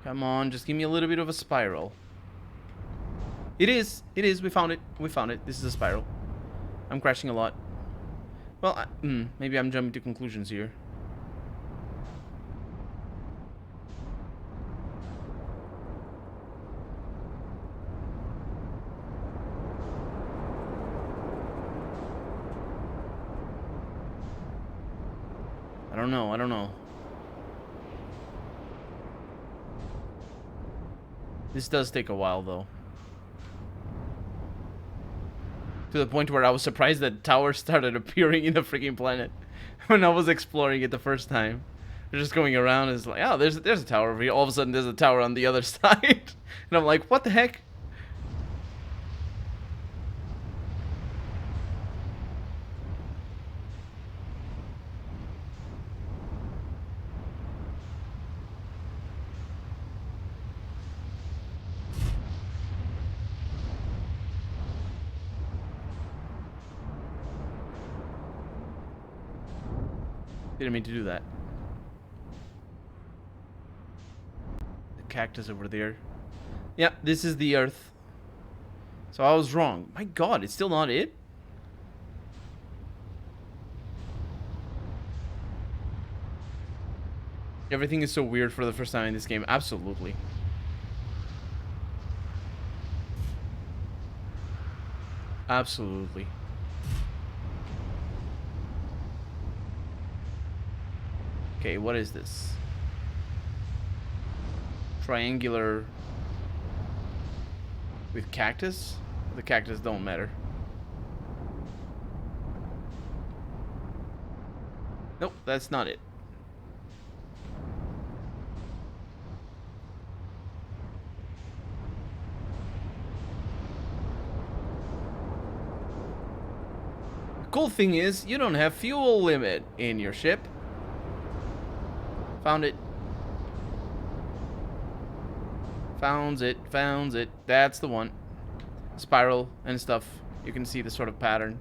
Come on, just give me a little bit of a spiral. It is. It is. We found it. We found it. This is a spiral. I'm crashing a lot. Well, maybe I'm jumping to conclusions here. I don't know. I don't know. This does take a while, though. To the point where I was surprised that towers started appearing in the freaking planet when I was exploring it the first time. They're just going around and it's like, oh, there's a tower over here. All of a sudden, there's a tower on the other side. And I'm like, what the heck? Didn't mean to do that. The cactus over there. Yeah, this is the Earth. So I was wrong. My God, it's still not it? Everything is so weird for the first time in this game. Absolutely. Absolutely. Okay, what is this? Triangular with cactus? The cactus don't matter. Nope, that's not it. The cool thing is, you don't have fuel limit in your ship. Found it. Found it. Found it. That's the one. Spiral and stuff. You can see the sort of pattern.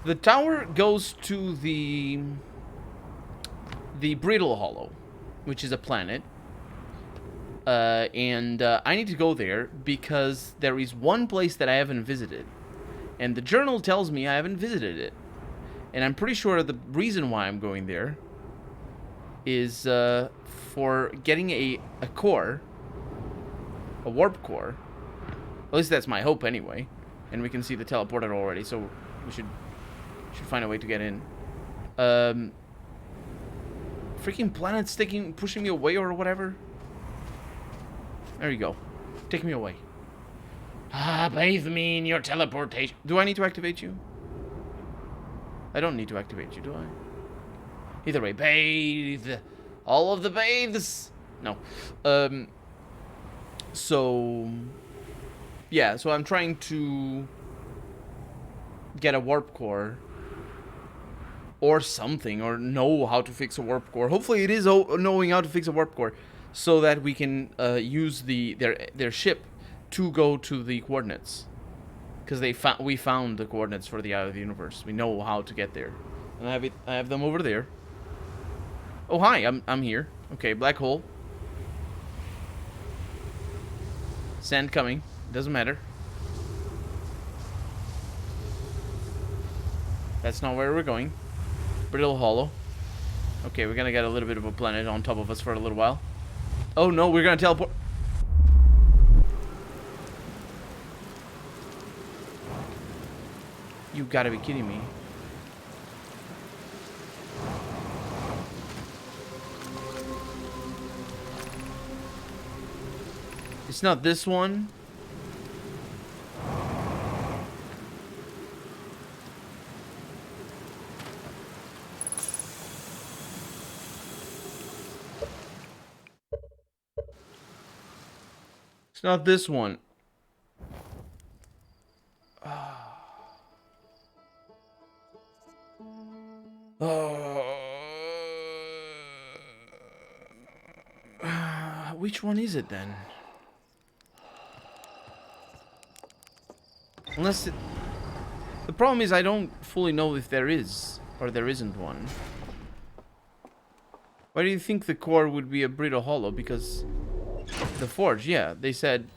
The tower goes to the Brittle Hollow, which is a planet. And I need to go there because there is one place that I haven't visited. And the journal tells me I haven't visited it. And I'm pretty sure the reason why I'm going there is for getting a core. A warp core. At least that's my hope anyway. And we can see the teleporter already, so we should find a way to get in. Freaking planet's pushing me away or whatever. There you go. Take me away. Ah, bathe me in your teleportation. Do I need to activate you? I don't need to activate you, do I? Either way, bathe. All of the bathes. No. So... yeah, so I'm trying to get a warp core. Or something, or know how to fix a warp core. Hopefully it is knowing how to fix a warp core, so that we can use their ship to go to the coordinates. Because we found the coordinates for the Eye of the Universe. We know how to get there. And I have them over there. Oh hi, I'm here. Okay, black hole. Sand coming. Doesn't matter. That's not where we're going. Brittle Hollow. Okay, we're gonna get a little bit of a planet on top of us for a little while. Oh no, we're gonna teleport. You gotta be kidding me. It's not this one. It's not this one. Which one is it then? Unless it... The problem is I don't fully know if there is or there isn't one. Why do you think the core would be a Brittle Hollow? Because the forge, yeah, they said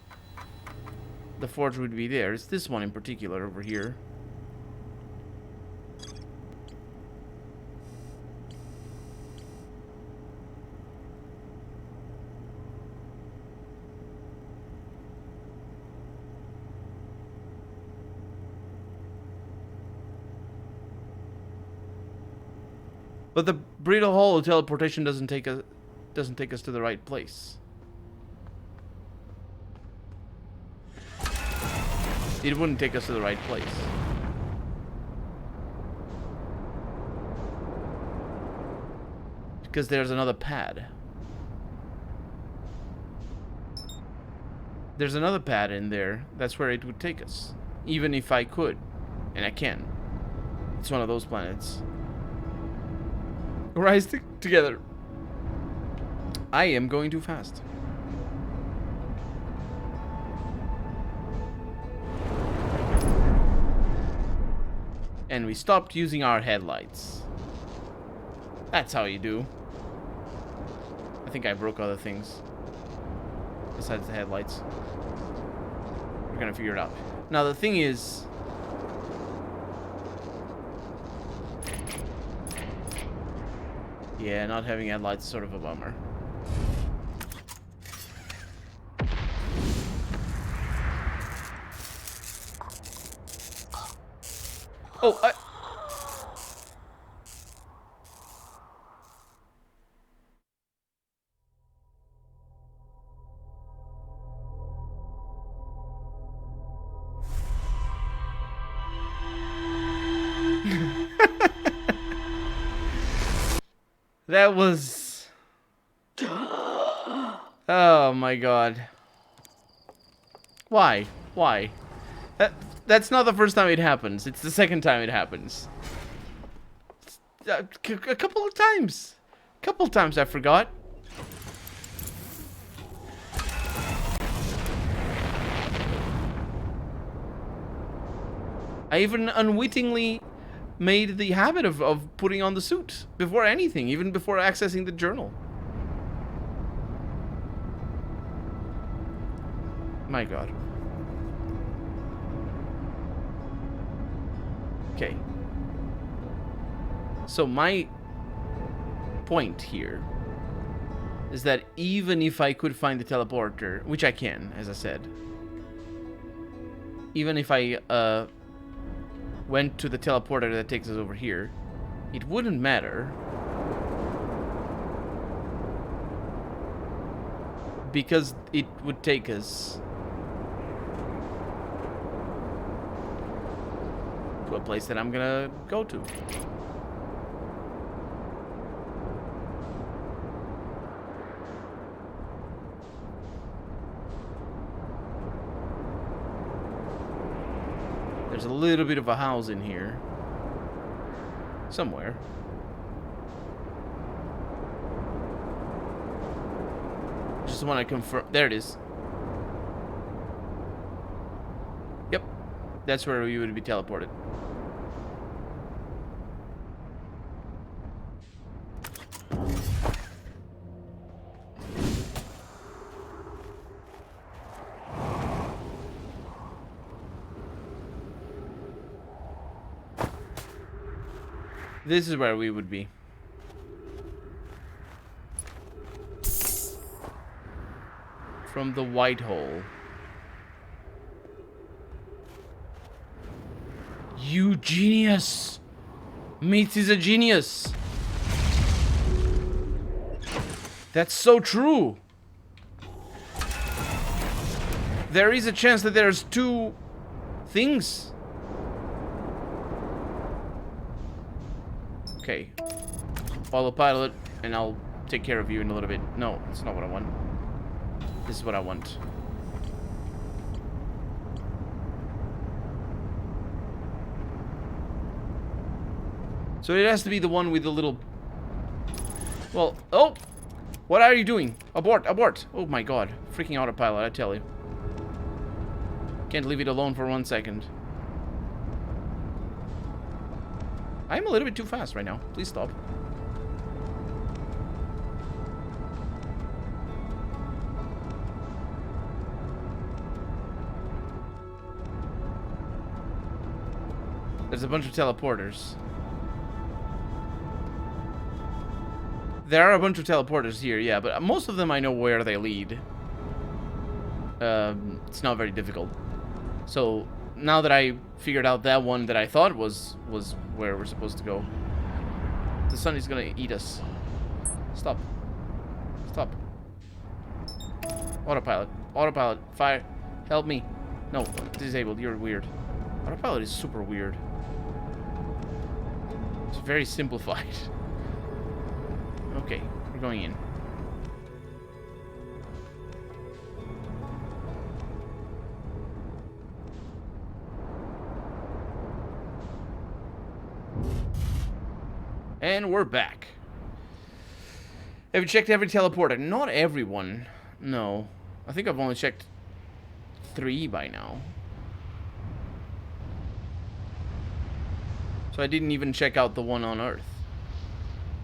the forge would be there. It's this one in particular over here. But the Brittle Hollow teleportation doesn't take us to the right place. It wouldn't take us to the right place. Because there's another pad. There's another pad in there. That's where it would take us. Even if I could. And I can. It's one of those planets. Rise together. I am going too fast. And we stopped using our headlights. That's how you do. I think I broke other things besides the headlights. We're gonna figure it out. Now the thing is, yeah, not having headlights is sort of a bummer. Oh, that was... Oh my god. Why? Why? That's not the first time it happens. It's the second time it happens. A couple of times. A couple of times I forgot. I even unwittingly made the habit of putting on the suit before anything, even before accessing the journal. My god. Okay. So my point here is that even if I could find the teleporter, which I can, as I said, even if I went to the teleporter that takes us over here, it wouldn't matter, because it would take us to a place that I'm gonna go to. There's a little bit of a house in here. Somewhere. Just want to confirm. There it is. Yep. That's where we would be teleported. This is where we would be. From the white hole. You genius! Meat is a genius! That's so true! There is a chance that there's two things. Okay. Follow pilot, and I'll take care of you in a little bit. No, that's not what I want. This is what I want. So it has to be the one with the little... Well, oh! What are you doing? Abort, abort! Oh my god. Freaking autopilot, I tell you. Can't leave it alone for 1 second. I'm a little bit too fast right now. Please stop. There's a bunch of teleporters. There are a bunch of teleporters here, yeah, but most of them I know where they lead. It's not very difficult. So, now that I figured out that one that I thought was where we're supposed to go, the sun is gonna eat us. Stop. Stop. Autopilot. Autopilot. Fire. Help me. No, disabled. You're weird. Autopilot is super weird. It's very simplified. Okay, we're going in. And we're back. Have you checked every teleporter? Not everyone. No. I think I've only checked 3 by now. So I didn't even check out the one on Earth.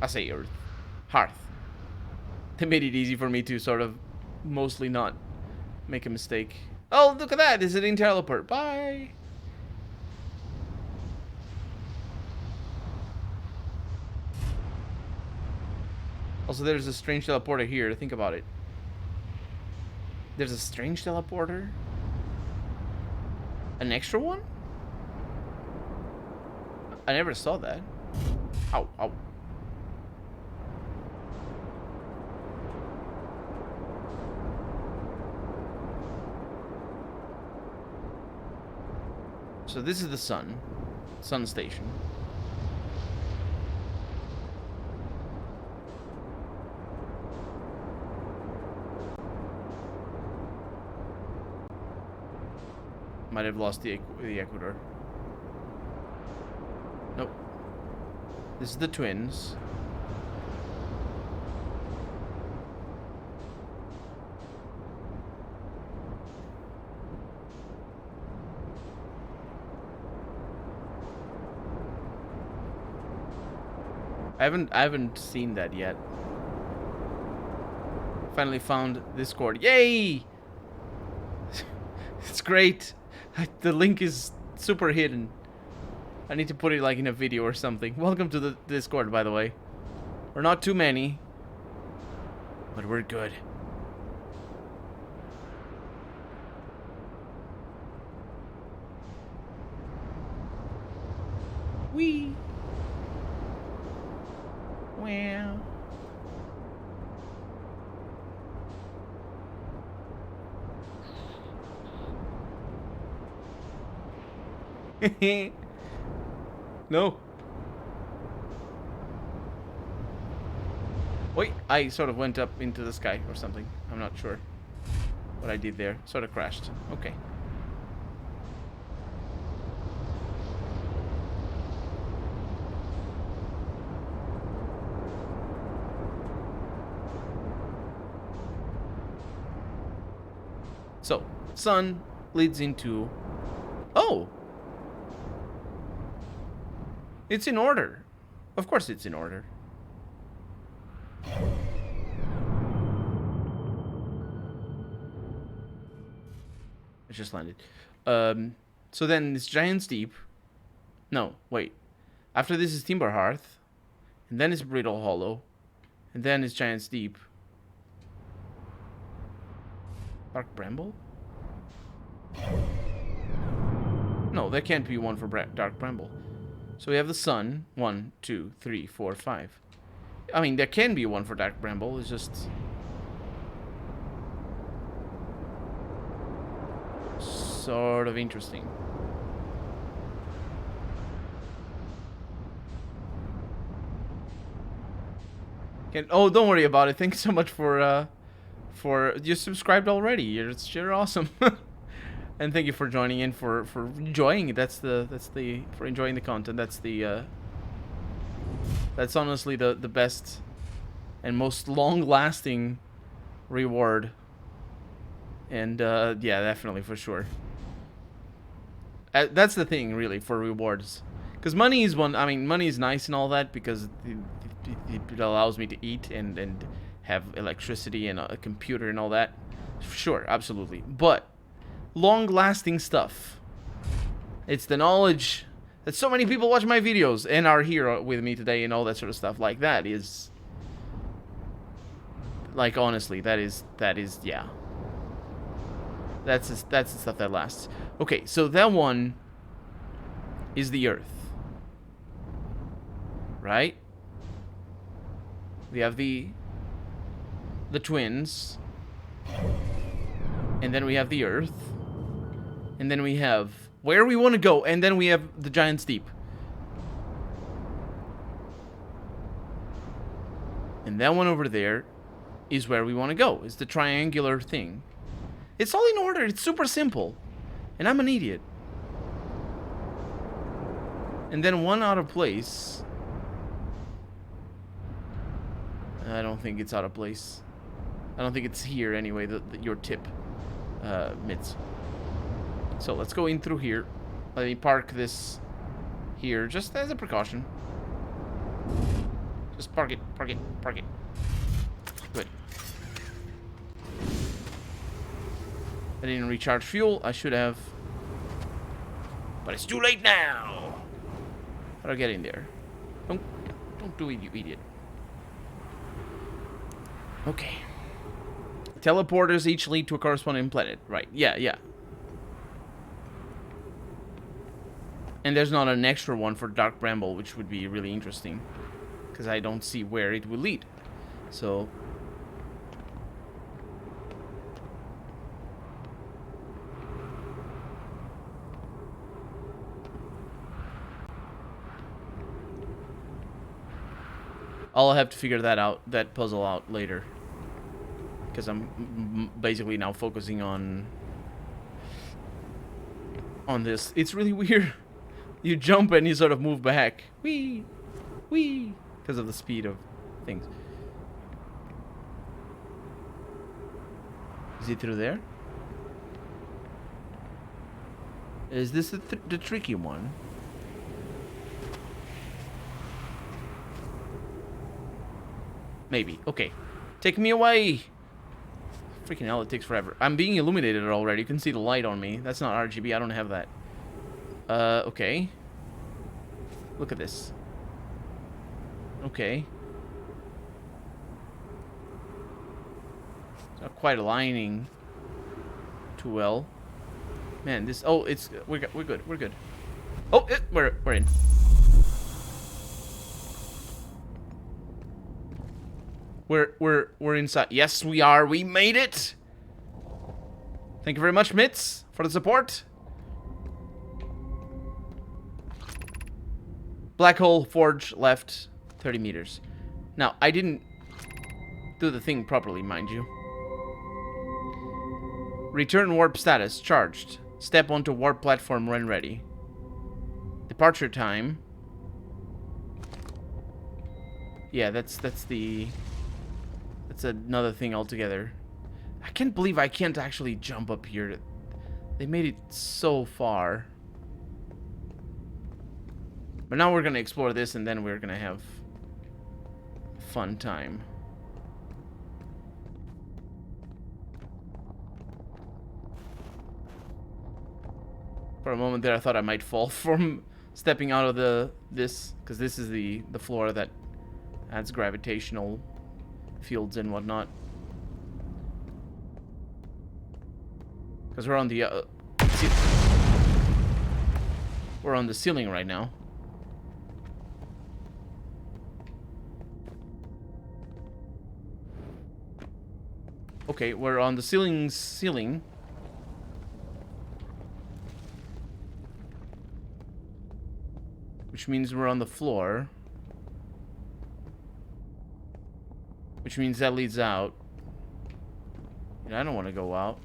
I say Earth. Hearth. They made it easy for me to sort of mostly not make a mistake. Oh, look at that. It's an Interloper. Bye. Also, there's a strange teleporter here. Think about it. There's a strange teleporter? An extra one? I never saw that. Ow, ow. So this is the sun station. Might have lost the equator. Nope. This is the twins. I haven't seen that yet. Finally found Discord. Yay! It's great. The link is super hidden. I need to put it like in a video or something. Welcome to the Discord, by the way. We're not too many, but we're good. Wee. Wow. No. Wait, I sort of went up into the sky or something. I'm not sure what I did there. Sort of crashed. Okay. So, sun leads into... Oh! It's in order. Of course it's in order. It just landed. So then it's Giant's Deep. No, wait. After this is Timber Hearth. And then it's Brittle Hollow. And then it's Giant's Deep. Dark Bramble? No, there can't be one for Dark Bramble. So we have the sun. 1, 2, 3, 4, 5. I mean, there can be one for Dark Bramble. It's just... sort of interesting. Oh, don't worry about it. Thanks so much for you subscribed already. You're awesome. And thank you for joining in, for enjoying it. That's the for enjoying the content. That's honestly the best and most long-lasting reward. And yeah, definitely, for sure. That's the thing, really, for rewards. Because money is one. I mean, money is nice and all that because it allows me to eat and have electricity and a computer and all that. Sure, absolutely. But long-lasting stuff. It's the knowledge that so many people watch my videos and are here with me today and all that sort of stuff. Like, that is... Like, honestly, that is yeah. That's the stuff that lasts. Okay, so that one is the Earth. Right? We have the twins. And then we have the Earth. And then we have where we want to go. And then we have the Giant Steep. And that one over there is where we want to go. It's the triangular thing. It's all in order. It's super simple. And I'm an idiot. And then one out of place. I don't think it's out of place. I don't think it's here anyway, your tip, Mitz. So let's go in through here. Let me park this here just as a precaution. Just park it, park it, park it. Good. I didn't recharge fuel. I should have. But it's too late now. How do I get in there? Don't do it, you idiot. Okay. Teleporters each lead to a corresponding planet. Right. Yeah, yeah. And there's not an extra one for Dark Bramble, which would be really interesting. Because I don't see where it will lead. So... I'll have to figure that puzzle out later. Because I'm basically now focusing on this. It's really weird. You jump and you sort of move back. Whee! Whee! Because of the speed of things. Is it through there? Is this the tricky one? Maybe. Okay. Take me away! Freaking hell, it takes forever. I'm being illuminated already. You can see the light on me. That's not RGB. I don't have that. Okay. Look at this. Okay. It's not quite aligning too well. Man, this... Oh, it's... We're good. We're good. Oh, we're in. We're inside. Yes, we are. We made it. Thank you very much, Mitz, for the support. Black hole, forge, left, 30 meters. Now, I didn't do the thing properly, mind you. Return warp status, charged. Step onto warp platform when ready. Departure time. Yeah, that's another thing altogether. I can't believe I can't actually jump up here. They made it so far. But now we're gonna explore this and then we're gonna have a fun time. For a moment there I thought I might fall from stepping out of this, because this is the floor that adds gravitational fields and whatnot. Because we're on the ceiling right now. Okay, we're on the ceiling. which means we're on the floor. Which means that leads out. And I don't want to go out.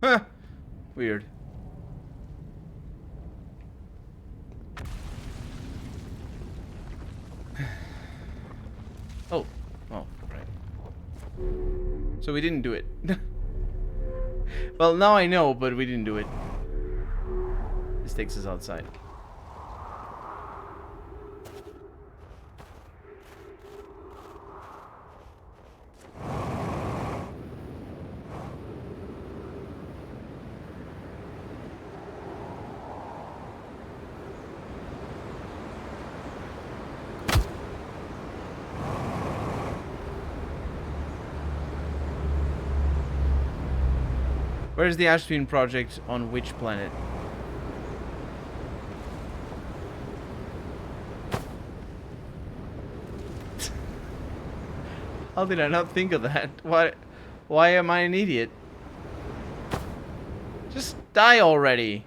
Huh. Weird. Oh. Oh, right. So we didn't do it. Well, now I know, but we didn't do it. This takes us outside. Where's the Ember Twin project on which planet? How did I not think of that? Why am I an idiot? Just die already.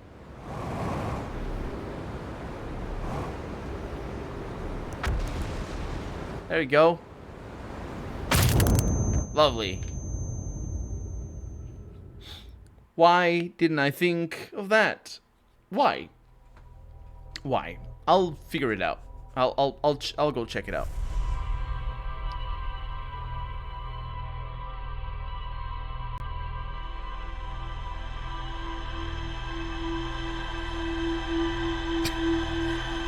There we go. Lovely. Why didn't I think of that? Why? Why? I'll figure it out. I'll go check it out.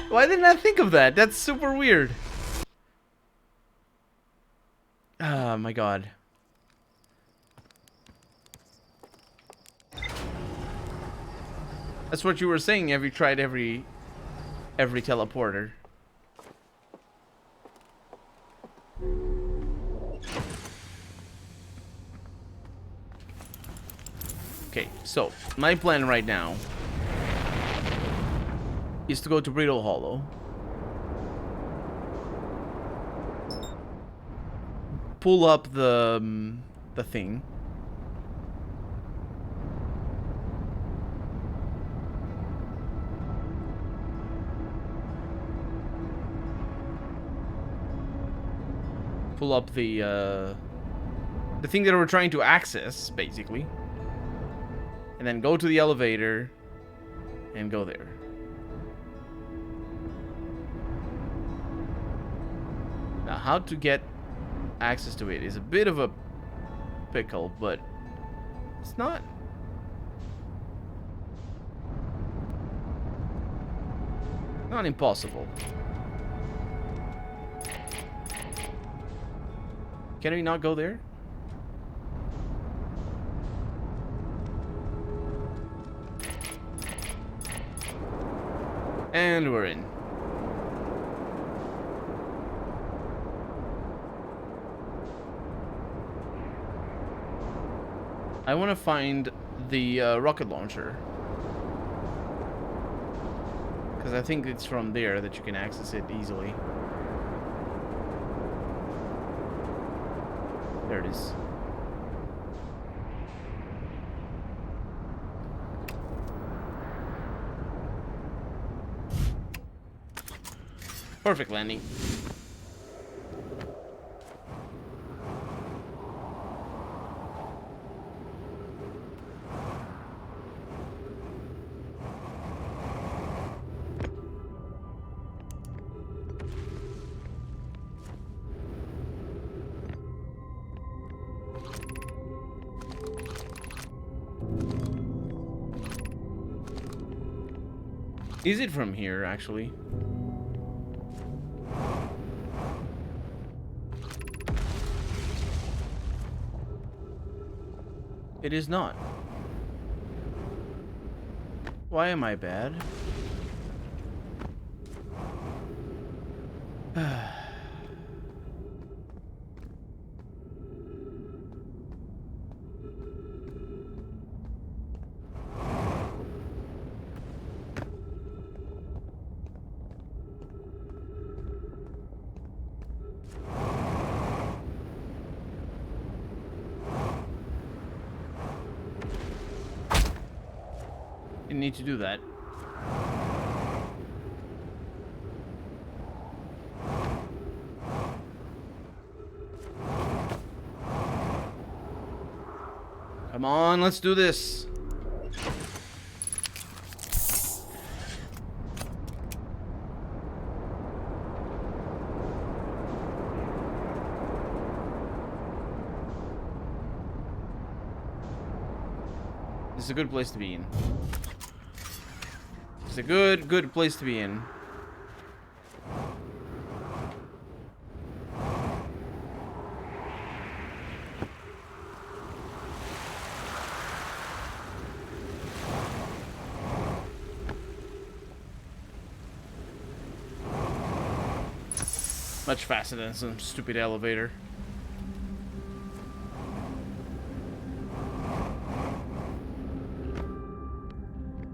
Why didn't I think of that? That's super weird. Oh my god. That's what you were saying. Have you tried every teleporter? Okay, so my plan right now is to go to Brittle Hollow, pull up the thing. Pull up the thing that we're trying to access, basically. And then go to the elevator and go there. Now, how to get access to it is a bit of a pickle, but it's not impossible. Can we not go there? And we're in. I want to find the rocket launcher, because I think it's from there that you can access it easily. There it is. Perfect landing. Is it from here, actually? It is not. Why am I bad? Didn't need to do that. Come on, let's do this. This is a good place to be in. It's a good place to be in. Much faster than some stupid elevator.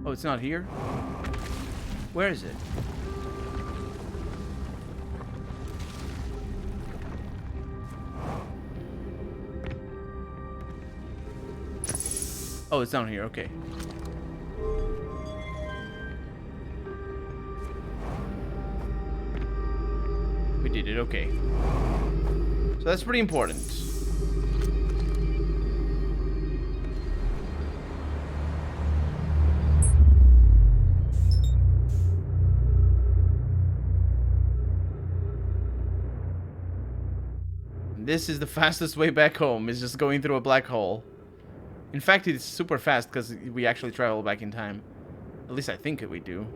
Oh, it's not here? Where is it? Oh, it's down here, okay. We did it, okay. So that's pretty important. This is the fastest way back home, is just going through a black hole. In fact, it's super fast because we actually travel back in time. At least I think we do.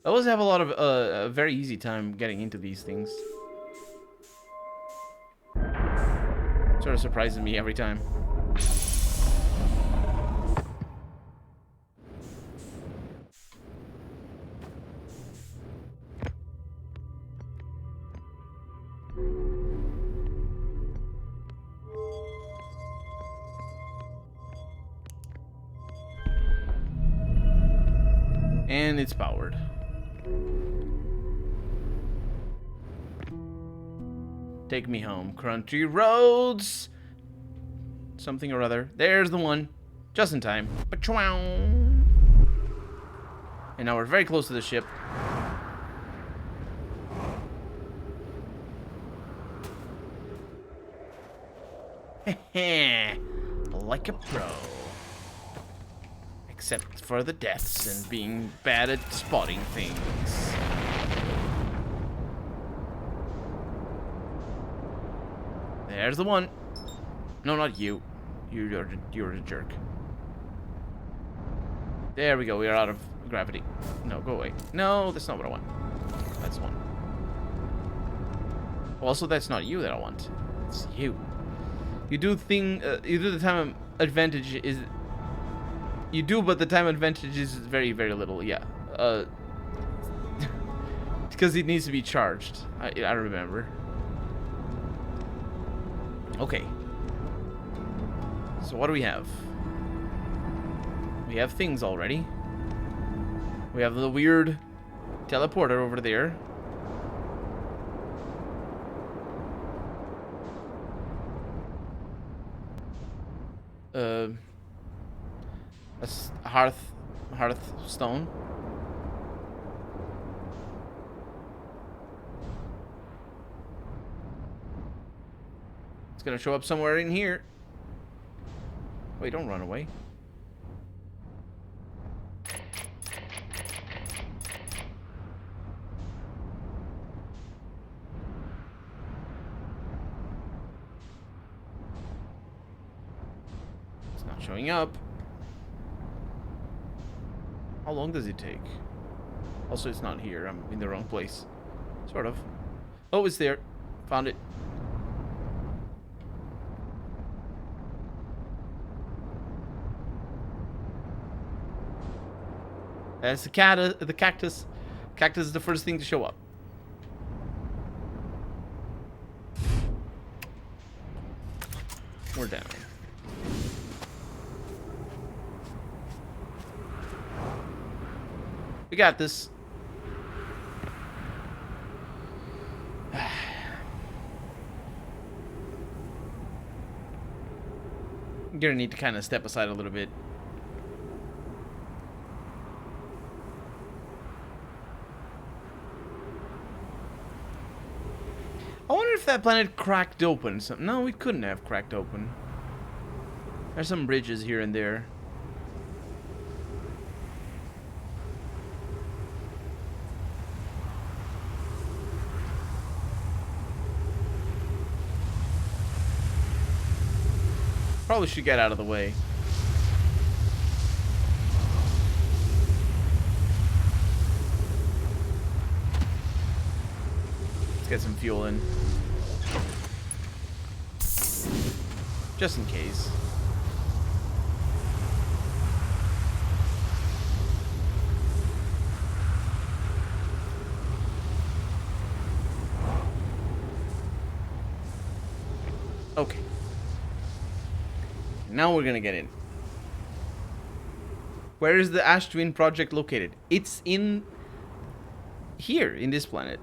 I always have a lot of a very easy time getting into these things. Sort of surprises me every time. And it's powered. Take me home, country roads. Something or other. There's the one. Just in time. And now we're very close to the ship. Like a pro. Except for the deaths and being bad at spotting things. There's the one. No, not you. You're a jerk. There we go. We are out of gravity. No, go away. No, that's not what I want. That's one. Also, that's not you that I want. It's you. You do the time advantage is. You do, but the time advantage is very, very little. Yeah. Because it needs to be charged. I remember. Okay. So what do we have? We have things already. We have the weird teleporter over there. A hearth stone. It's gonna show up somewhere in here. Wait, don't run away. It's not showing up. How long does it take? Also, it's not here. I'm in the wrong place. Sort of. Oh, it's there. Found it. That's the cactus. Cactus is the first thing to show up. We're down. We got this. You're gonna need to kind of step aside a little bit. I wonder if that planet cracked open. No, it couldn't have cracked open. There's some bridges here and there. Probably should get out of the way. Let's get some fuel in. Just in case. Okay. Now we're gonna get in. Where is the Ash Twin project located? It's in here, in this planet.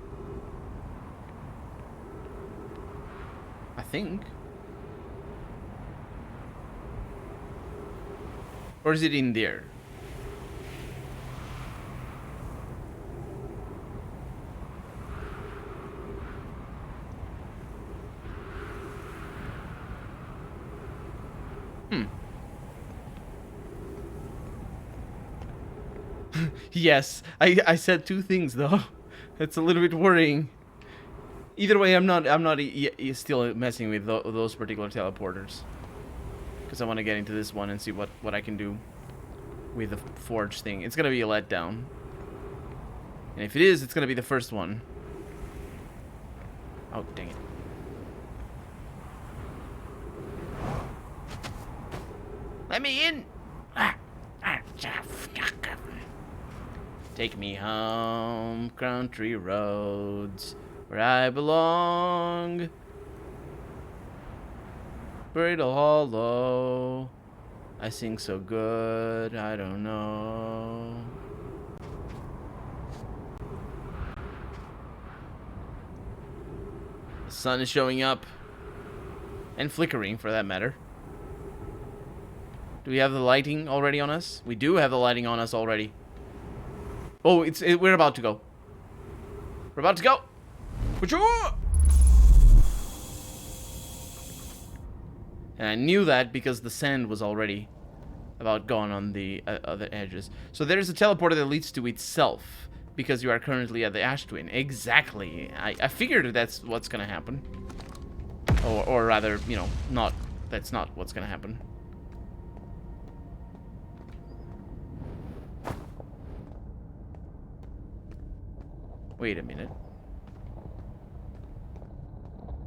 I think. Or is it in there? Yes, I said two things though. It's a little bit worrying. Either way, I'm not still messing with those particular teleporters, because I want to get into this one and see what I can do with the forge thing. It's gonna be a letdown, and if it is, it's gonna be the first one. Oh, dang it. Let me in! Take me home, country roads, where I belong. Brittle Hollow, I sing so good, I don't know. The sun is showing up, and flickering for that matter. Do we have the lighting already on us? We do have the lighting on us already. Oh, we're about to go. We're about to go. And I knew that because the sand was already about gone on the other edges. So there's a teleporter that leads to itself because you are currently at the Ash Twin. Exactly. I figured that's what's gonna happen. Or rather, you know, that's not what's gonna happen. Wait a minute.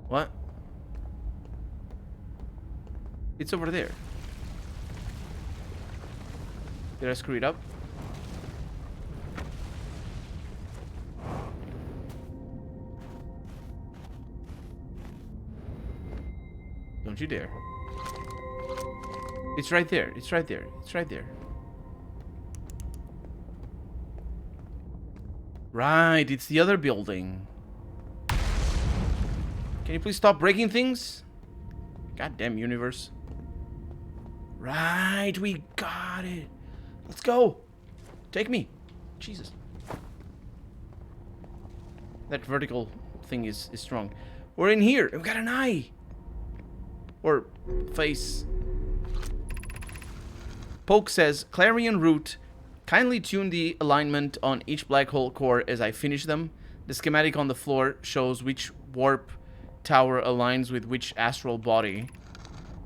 What? It's over there. Did I screw it up? Don't you dare. It's right there. It's right there. It's right there. Right, it's the other building. Can you please stop breaking things? Goddamn universe. Right, we got it. Let's go. Take me. Jesus. That vertical thing is strong. We're in here. We've got an eye. Or face. Poke says, Clarion Root. Kindly tune the alignment on each black hole core as I finish them. The schematic on the floor shows which warp tower aligns with which astral body.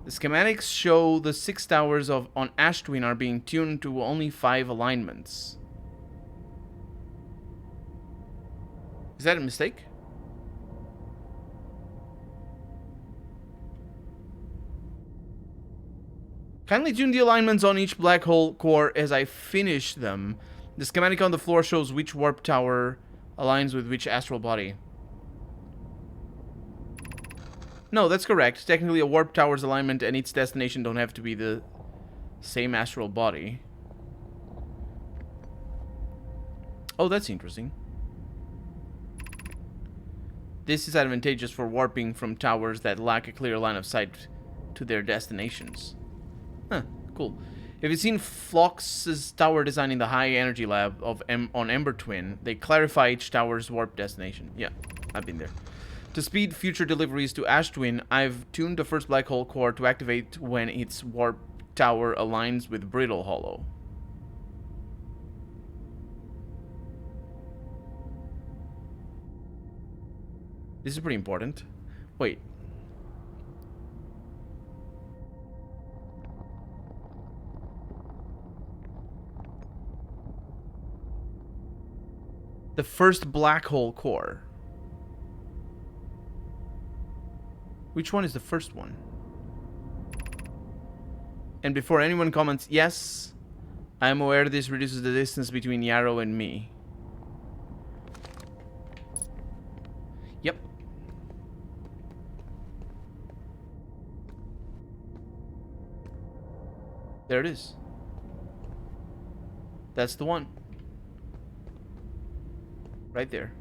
The schematics show the 6 towers on Ash Twin are being tuned to only 5 alignments. Is that a mistake? Kindly tune the alignments on each black hole core as I finish them. The schematic on the floor shows which warp tower aligns with which astral body. No, that's correct. Technically, a warp tower's alignment and its destination don't have to be the same astral body. Oh, that's interesting. This is advantageous for warping from towers that lack a clear line of sight to their destinations. Cool. If you've seen Flox's tower design in the high energy lab on Ember Twin, they clarify each tower's warp destination. Yeah, I've been there. To speed future deliveries to Ash Twin, I've tuned the first black hole core to activate when its warp tower aligns with Brittle Hollow. This is pretty important. Wait. The first black hole core. Which one is the first one? And before anyone comments, yes, I am aware this reduces the distance between Yarrow and me. Yep. There it is. That's the one. Right there.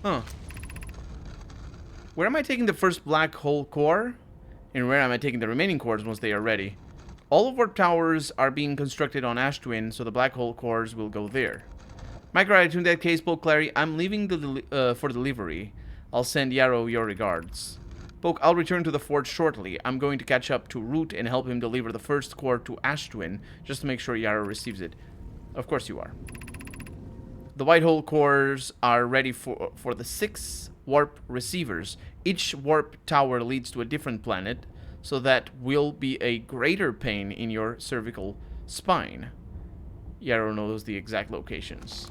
Huh. Where am I taking the first black hole core? And where am I taking the remaining cores once they are ready? All of our towers are being constructed on Ash Twin, so the black hole cores will go there. Micro, in that case, Poke Clary, I'm leaving for delivery. I'll send Yarrow your regards. Poke, I'll return to the forge shortly. I'm going to catch up to Root and help him deliver the first core to Ash Twin, just to make sure Yarrow receives it. Of course you are. The white hole cores are ready for the 6 warp receivers. Each warp tower leads to a different planet, so that will be a greater pain in your cervical spine. Yarrow knows the exact locations.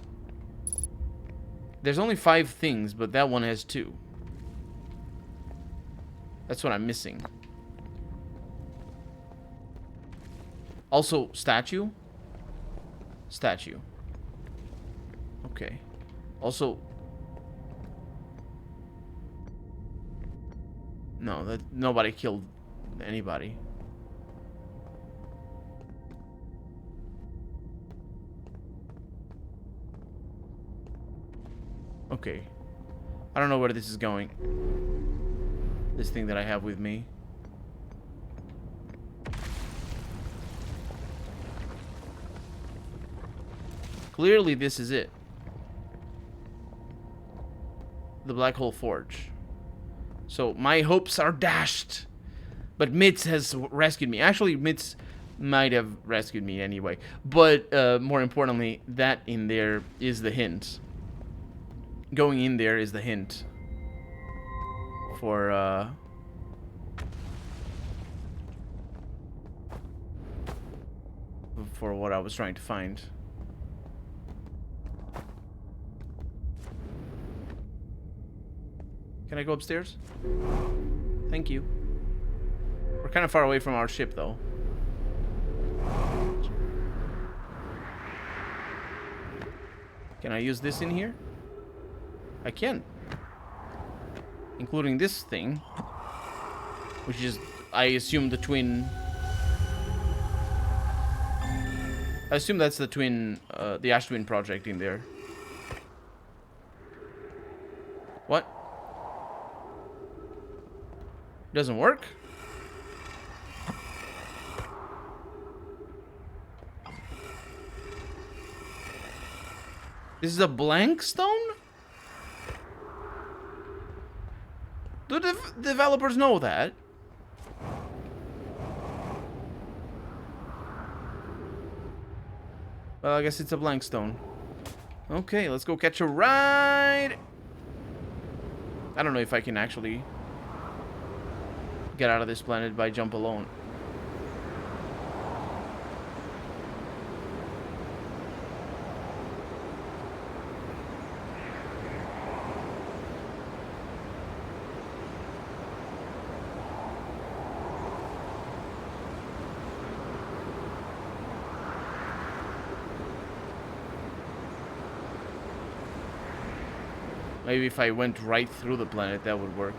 There's only 5 things, but that one has 2. That's what I'm missing. Also, statue? Statue. Okay. Also... No, that nobody killed anybody. Okay. I don't know where this is going. This thing that I have with me. Clearly this is it. The Black Hole Forge. So my hopes are dashed. But Mitz has rescued me. Actually, Mitz might have rescued me anyway. But more importantly, that in there is the hint. Going in there is the hint. For what I was trying to find. Can I go upstairs? Thank you. We're kind of far away from our ship, though. Can I use this in here? I can. Including this thing. Which is, I assume, the twin... I assume that's the twin, the Ash Twin project in there. What? Doesn't work? This is a blank stone? Do the developers know that? Well, I guess it's a blank stone. Okay, let's go catch a ride. I don't know if I can actually get out of this planet by jump alone. Maybe if I went right through the planet, that would work.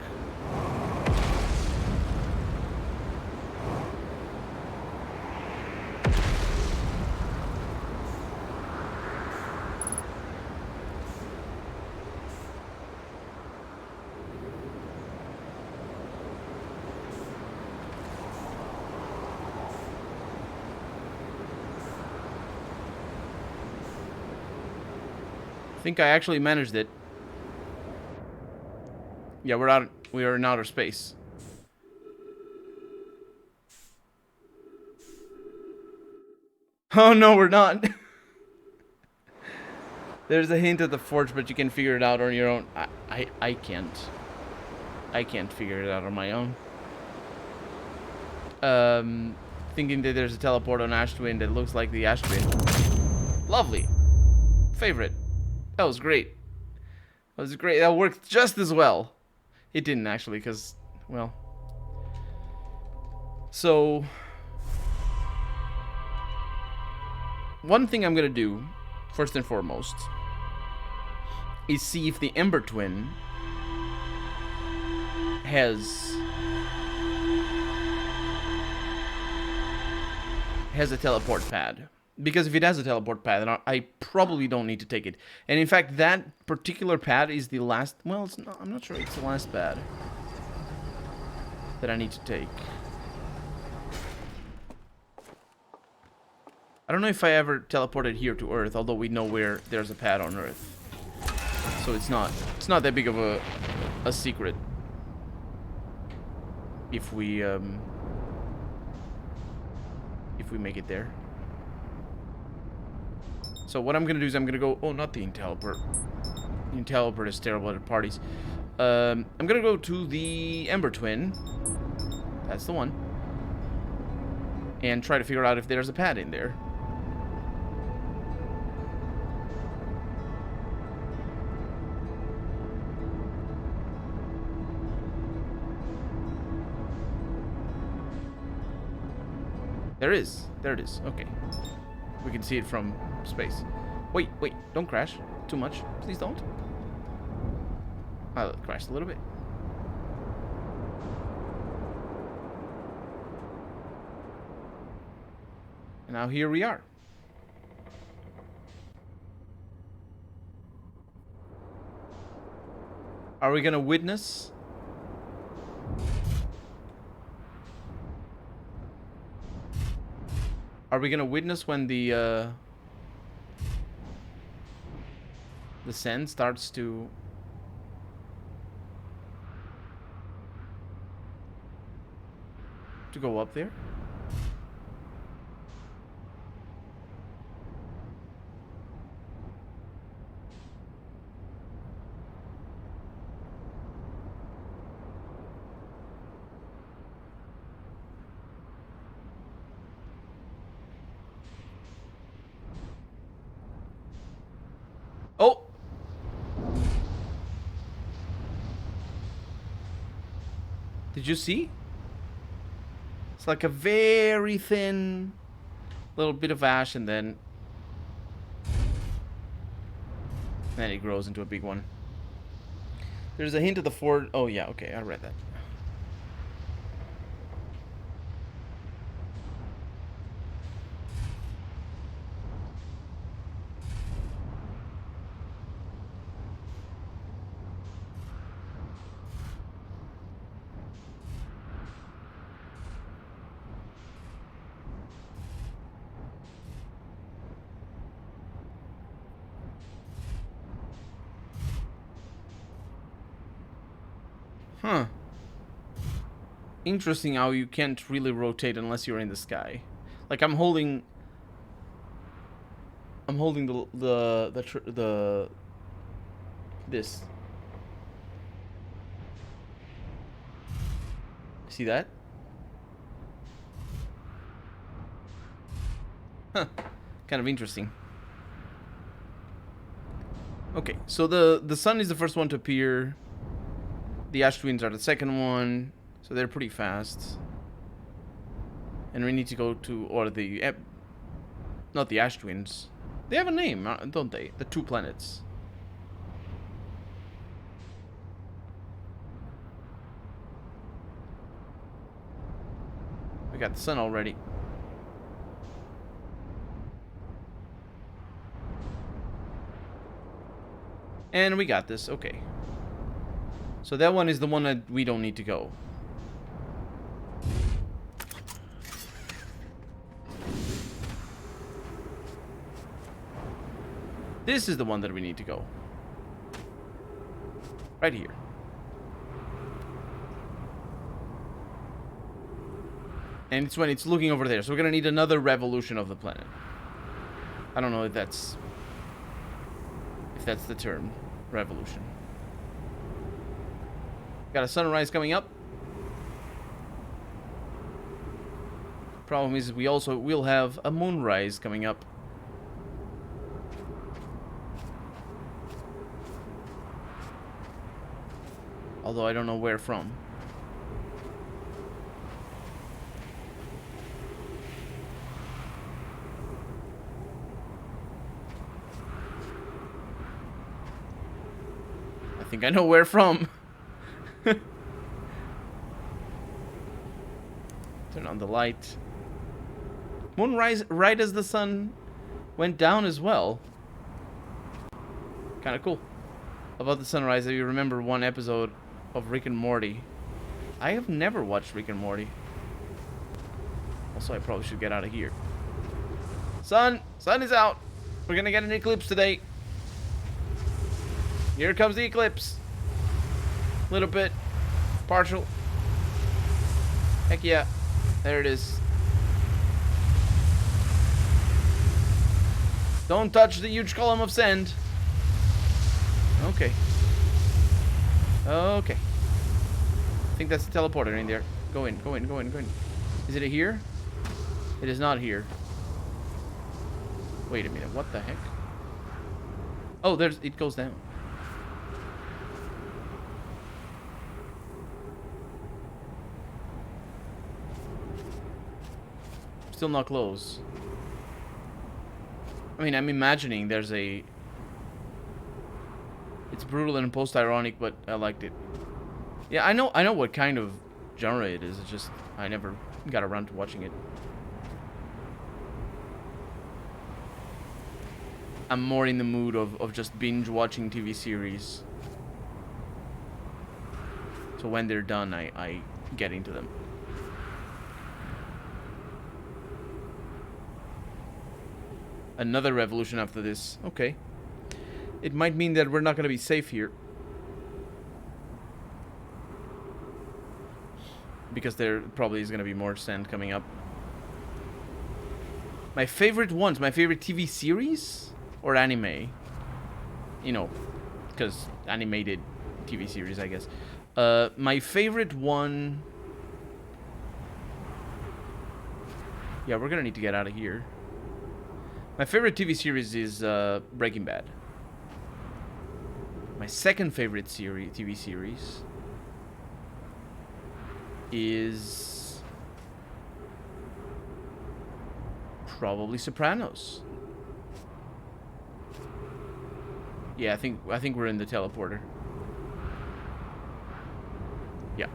think I actually managed it. Yeah, we are in outer space. Oh no, we're not. There's a hint at the forge, but you can figure it out on your own. I can't. I can't figure it out on my own. Thinking that there's a teleport on Ash Twin that looks like the Ash Twin. Lovely. Favorite. That was great. That was great. That worked just as well. It didn't actually, because, well. So, one thing I'm gonna do, first and foremost, is see if the Ember Twin has a teleport pad. Because if it has a teleport pad, then I probably don't need to take it. And in fact, that particular pad is the last... Well, it's not, I'm not sure it's the last pad that I need to take. I don't know if I ever teleported here to Earth, although we know where there's a pad on Earth. So it's not that big of a secret. If we make it there. So what I'm gonna do is I'm gonna go... Oh, not the Interloper. The Interloper is terrible at parties. I'm gonna go to the Ember Twin. That's the one. And try to figure out if there's a pad in there. There is. There it is. Okay. We can see it from space. Wait, don't crash. Too much. Please don't. I crashed a little bit. And now here we are. Are we gonna witness? Are we gonna witness when the sand starts to go up there? Oh! Did you see? It's like a very thin little bit of ash, and then it grows into a big one. There's a hint of the forge. Oh yeah, okay, I read that. Huh. Interesting how you can't really rotate unless you're in the sky. Like I'm holding this. See that? Huh. Kind of interesting. Okay, so the sun is the first one to appear. The Ash Twins are the second one, so they're pretty fast. And we need to go to, or the, not the Ash Twins. They have a name, don't they? The two planets. We got the sun already. And we got this, okay. So that one is the one that we don't need to go. This is the one that we need to go. Right here. And it's when it's looking over there. So we're gonna need another revolution of the planet. I don't know if that's the term. Revolution. Got a sunrise coming up. Problem is we also will have a moonrise coming up. Although I don't know where from. I think I know where from. Turn on the light. Moonrise right as the sun went down as well. Kind of cool. About the sunrise, if you remember one episode of Rick and Morty. I have never watched Rick and Morty. Also, I probably should get out of here. Sun is out. We're gonna get an eclipse today. Here comes the eclipse. Little bit. Partial. Heck yeah. There it is. Don't touch the huge column of sand. Okay. Okay. I think that's the teleporter in there. Go in, go in, go in, go in. Is it here? It is not here. Wait a minute, what the heck? Oh, it goes down. Still not close. I mean, I'm imagining there's a... It's brutal and post-ironic, but I liked it. Yeah, I know what kind of genre it is. It's just I never got around to watching it. I'm more in the mood of just binge watching TV series. So when they're done, I get into them. Another revolution after this. Okay. It might mean that we're not going to be safe here. Because there probably is going to be more sand coming up. My favorite ones, my favorite TV series or anime? You know, because animated TV series, I guess. My favorite one... Yeah, we're going to need to get out of here. My favorite TV series is Breaking Bad. My second favorite TV series is probably Sopranos. Yeah, I think we're in the teleporter. Yeah.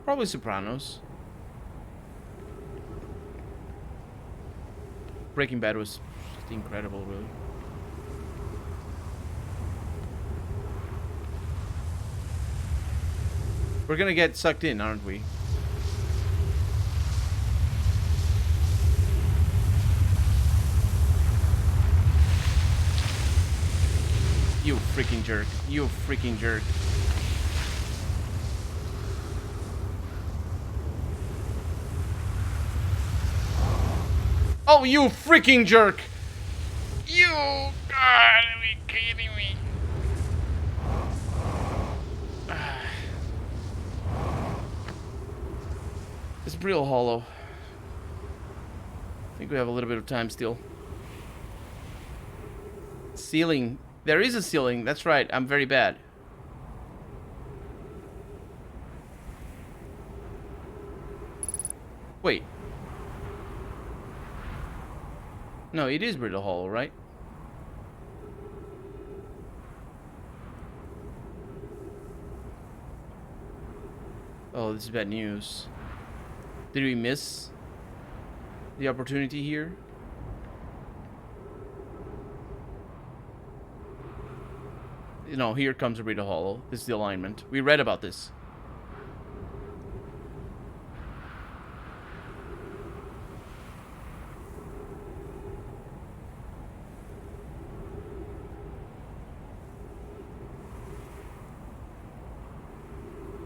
Probably Sopranos. Breaking Bad was incredible, really. We're gonna get sucked in, aren't we? You freaking jerk. You freaking jerk. Oh, you freaking jerk! You gotta be kidding me. It's Brittle Hollow. I think we have a little bit of time still. Ceiling. There is a ceiling. That's right. I'm very bad. Wait. No, it is Brittle Hollow, right? Oh, this is bad news. Did we miss the opportunity here? No, here comes a Brittle Hollow. This is the alignment. We read about this.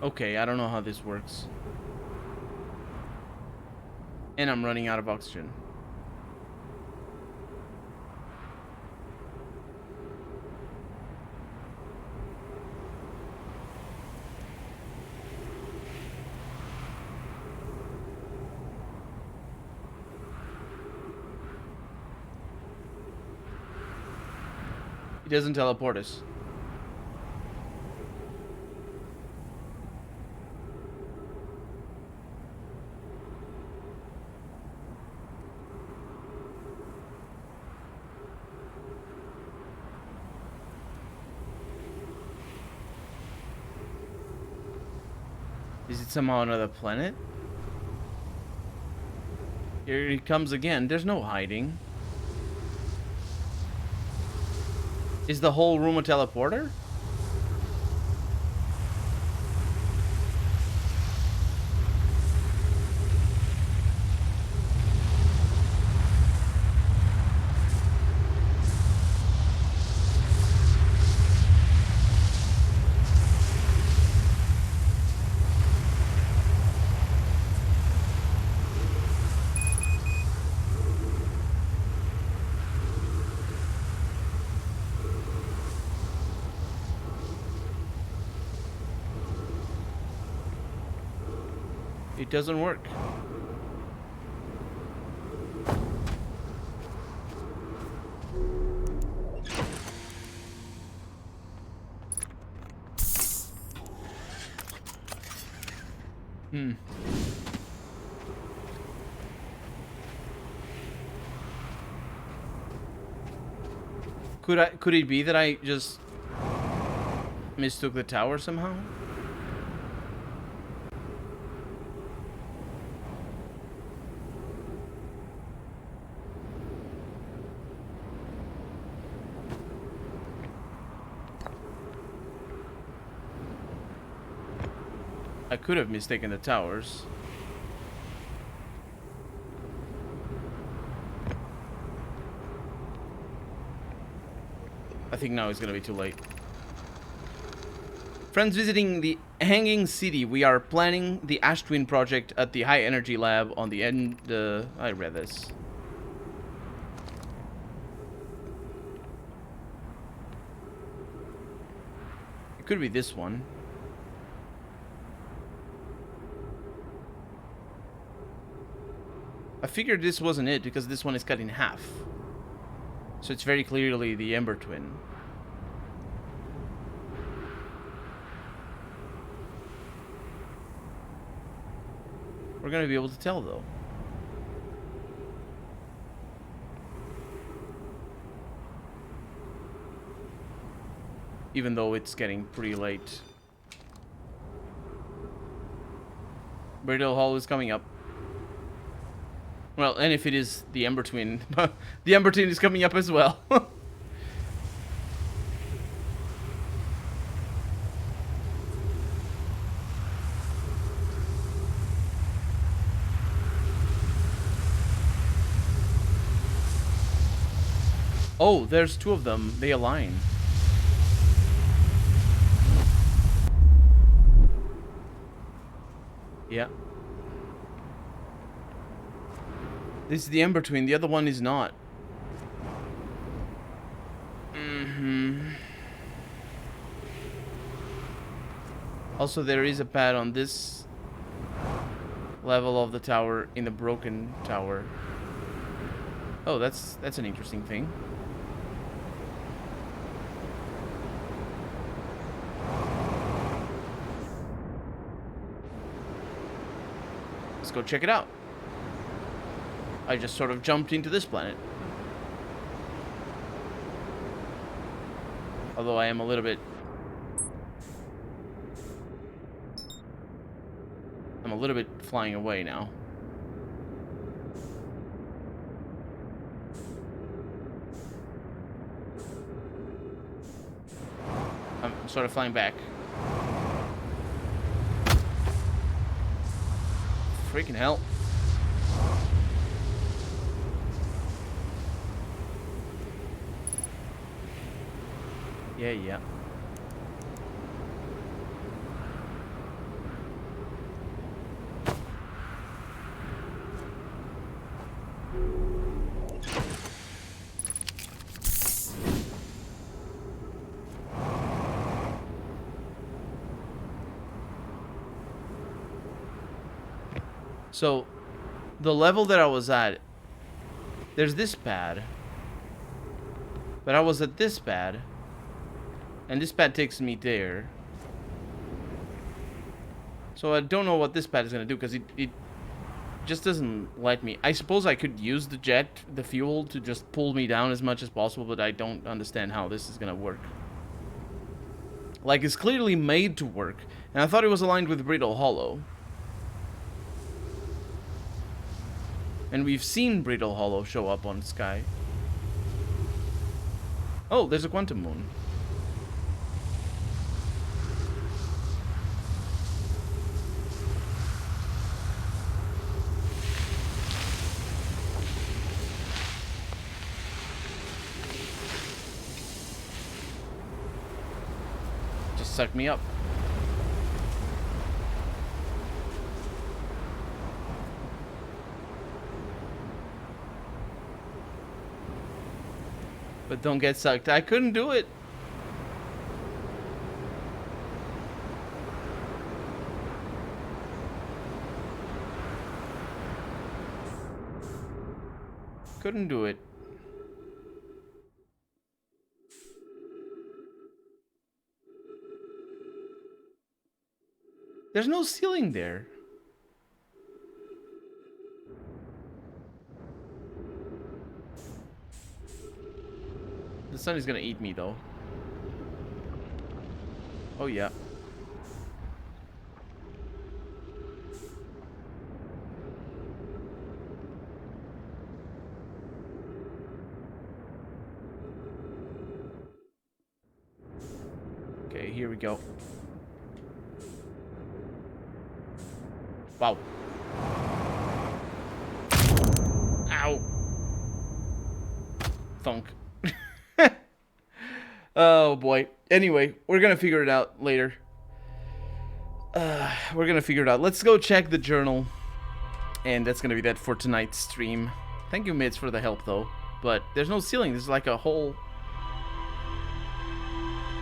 Okay, I don't know how this works. And I'm running out of oxygen. He doesn't teleport us. Is it somehow another planet? Here he comes again. There's no hiding. Is the whole room a teleporter? It doesn't work. Could it be that I just mistook the tower somehow? I could have mistaken the towers. I think now it's gonna be too late. Friends visiting the Hanging City. We are planning the Ash Twin project at the High Energy Lab on the end. I read this. It could be this one. I figured this wasn't it because this one is cut in half. So it's very clearly the Ember Twin. We're gonna be able to tell though. Even though it's getting pretty late. Brittle Hollow is coming up. Well, and if it is the Ember Twin, the Ember Twin is coming up as well. Oh, there's two of them. They align. Yeah. This is the Ember Twin. The other one is not. Also, there is a pad on this level of the tower in the broken tower. Oh, that's an interesting thing. Let's go check it out. I just sort of jumped into this planet. Although I am a little bit... I'm a little bit flying away now. I'm sort of flying back. Freaking hell. Yeah. So, the level that I was at, there's this pad. But I was at this pad. And this pad takes me there. So I don't know what this pad is going to do, because it just doesn't let me. I suppose I could use the fuel, to just pull me down as much as possible, but I don't understand how this is going to work. Like, it's clearly made to work. And I thought it was aligned with Brittle Hollow. And we've seen Brittle Hollow show up on Sky. Oh, there's a quantum moon. Just suck me up. But don't get sucked. I couldn't do it. Couldn't do it. There's no ceiling there. The sun is gonna eat me, though. Oh, yeah. Okay, here we go. Wow. Ow. Thunk. Oh boy. Anyway, we're gonna figure it out later. We're gonna figure it out. Let's go check the journal. And that's gonna be that for tonight's stream. Thank you, Mids, for the help, though. But there's no ceiling. There's like a whole...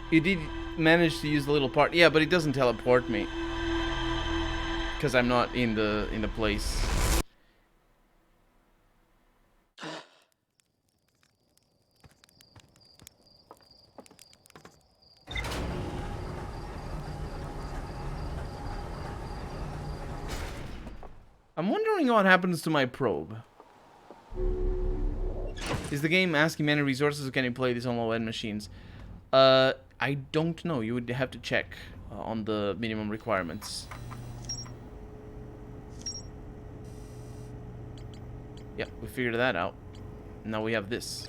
You did manage to use the little part. Yeah, but it doesn't teleport me. Because I'm not in the place. I'm wondering what happens to my probe. Is the game asking many resources, or can you play this on low-end machines? I don't know. You would have to check on the minimum requirements. Yep, we figured that out. Now we have this.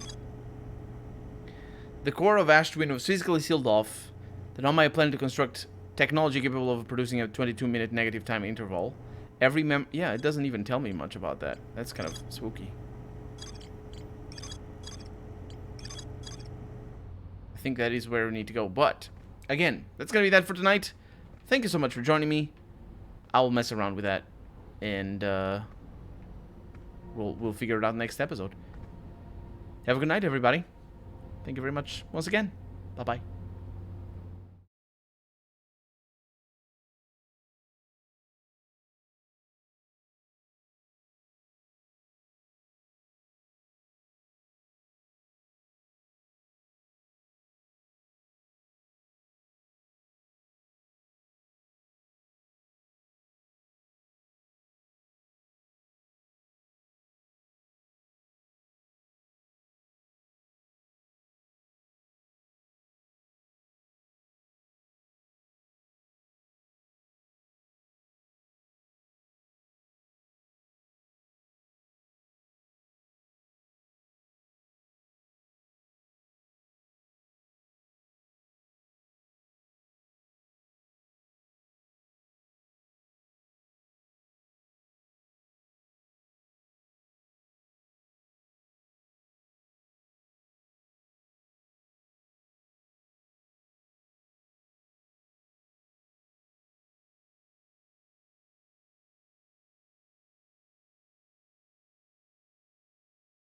The core of Ash Twin was physically sealed off. Then on my plan to construct technology capable of producing a 22-minute negative time interval. Every yeah, it doesn't even tell me much about that. That's kind of spooky. I think that is where we need to go. But, again, that's going to be that for tonight. Thank you so much for joining me. I'll mess around with that. And, we'll figure it out next episode. Have a good night, everybody. Thank you very much once again. Bye-bye.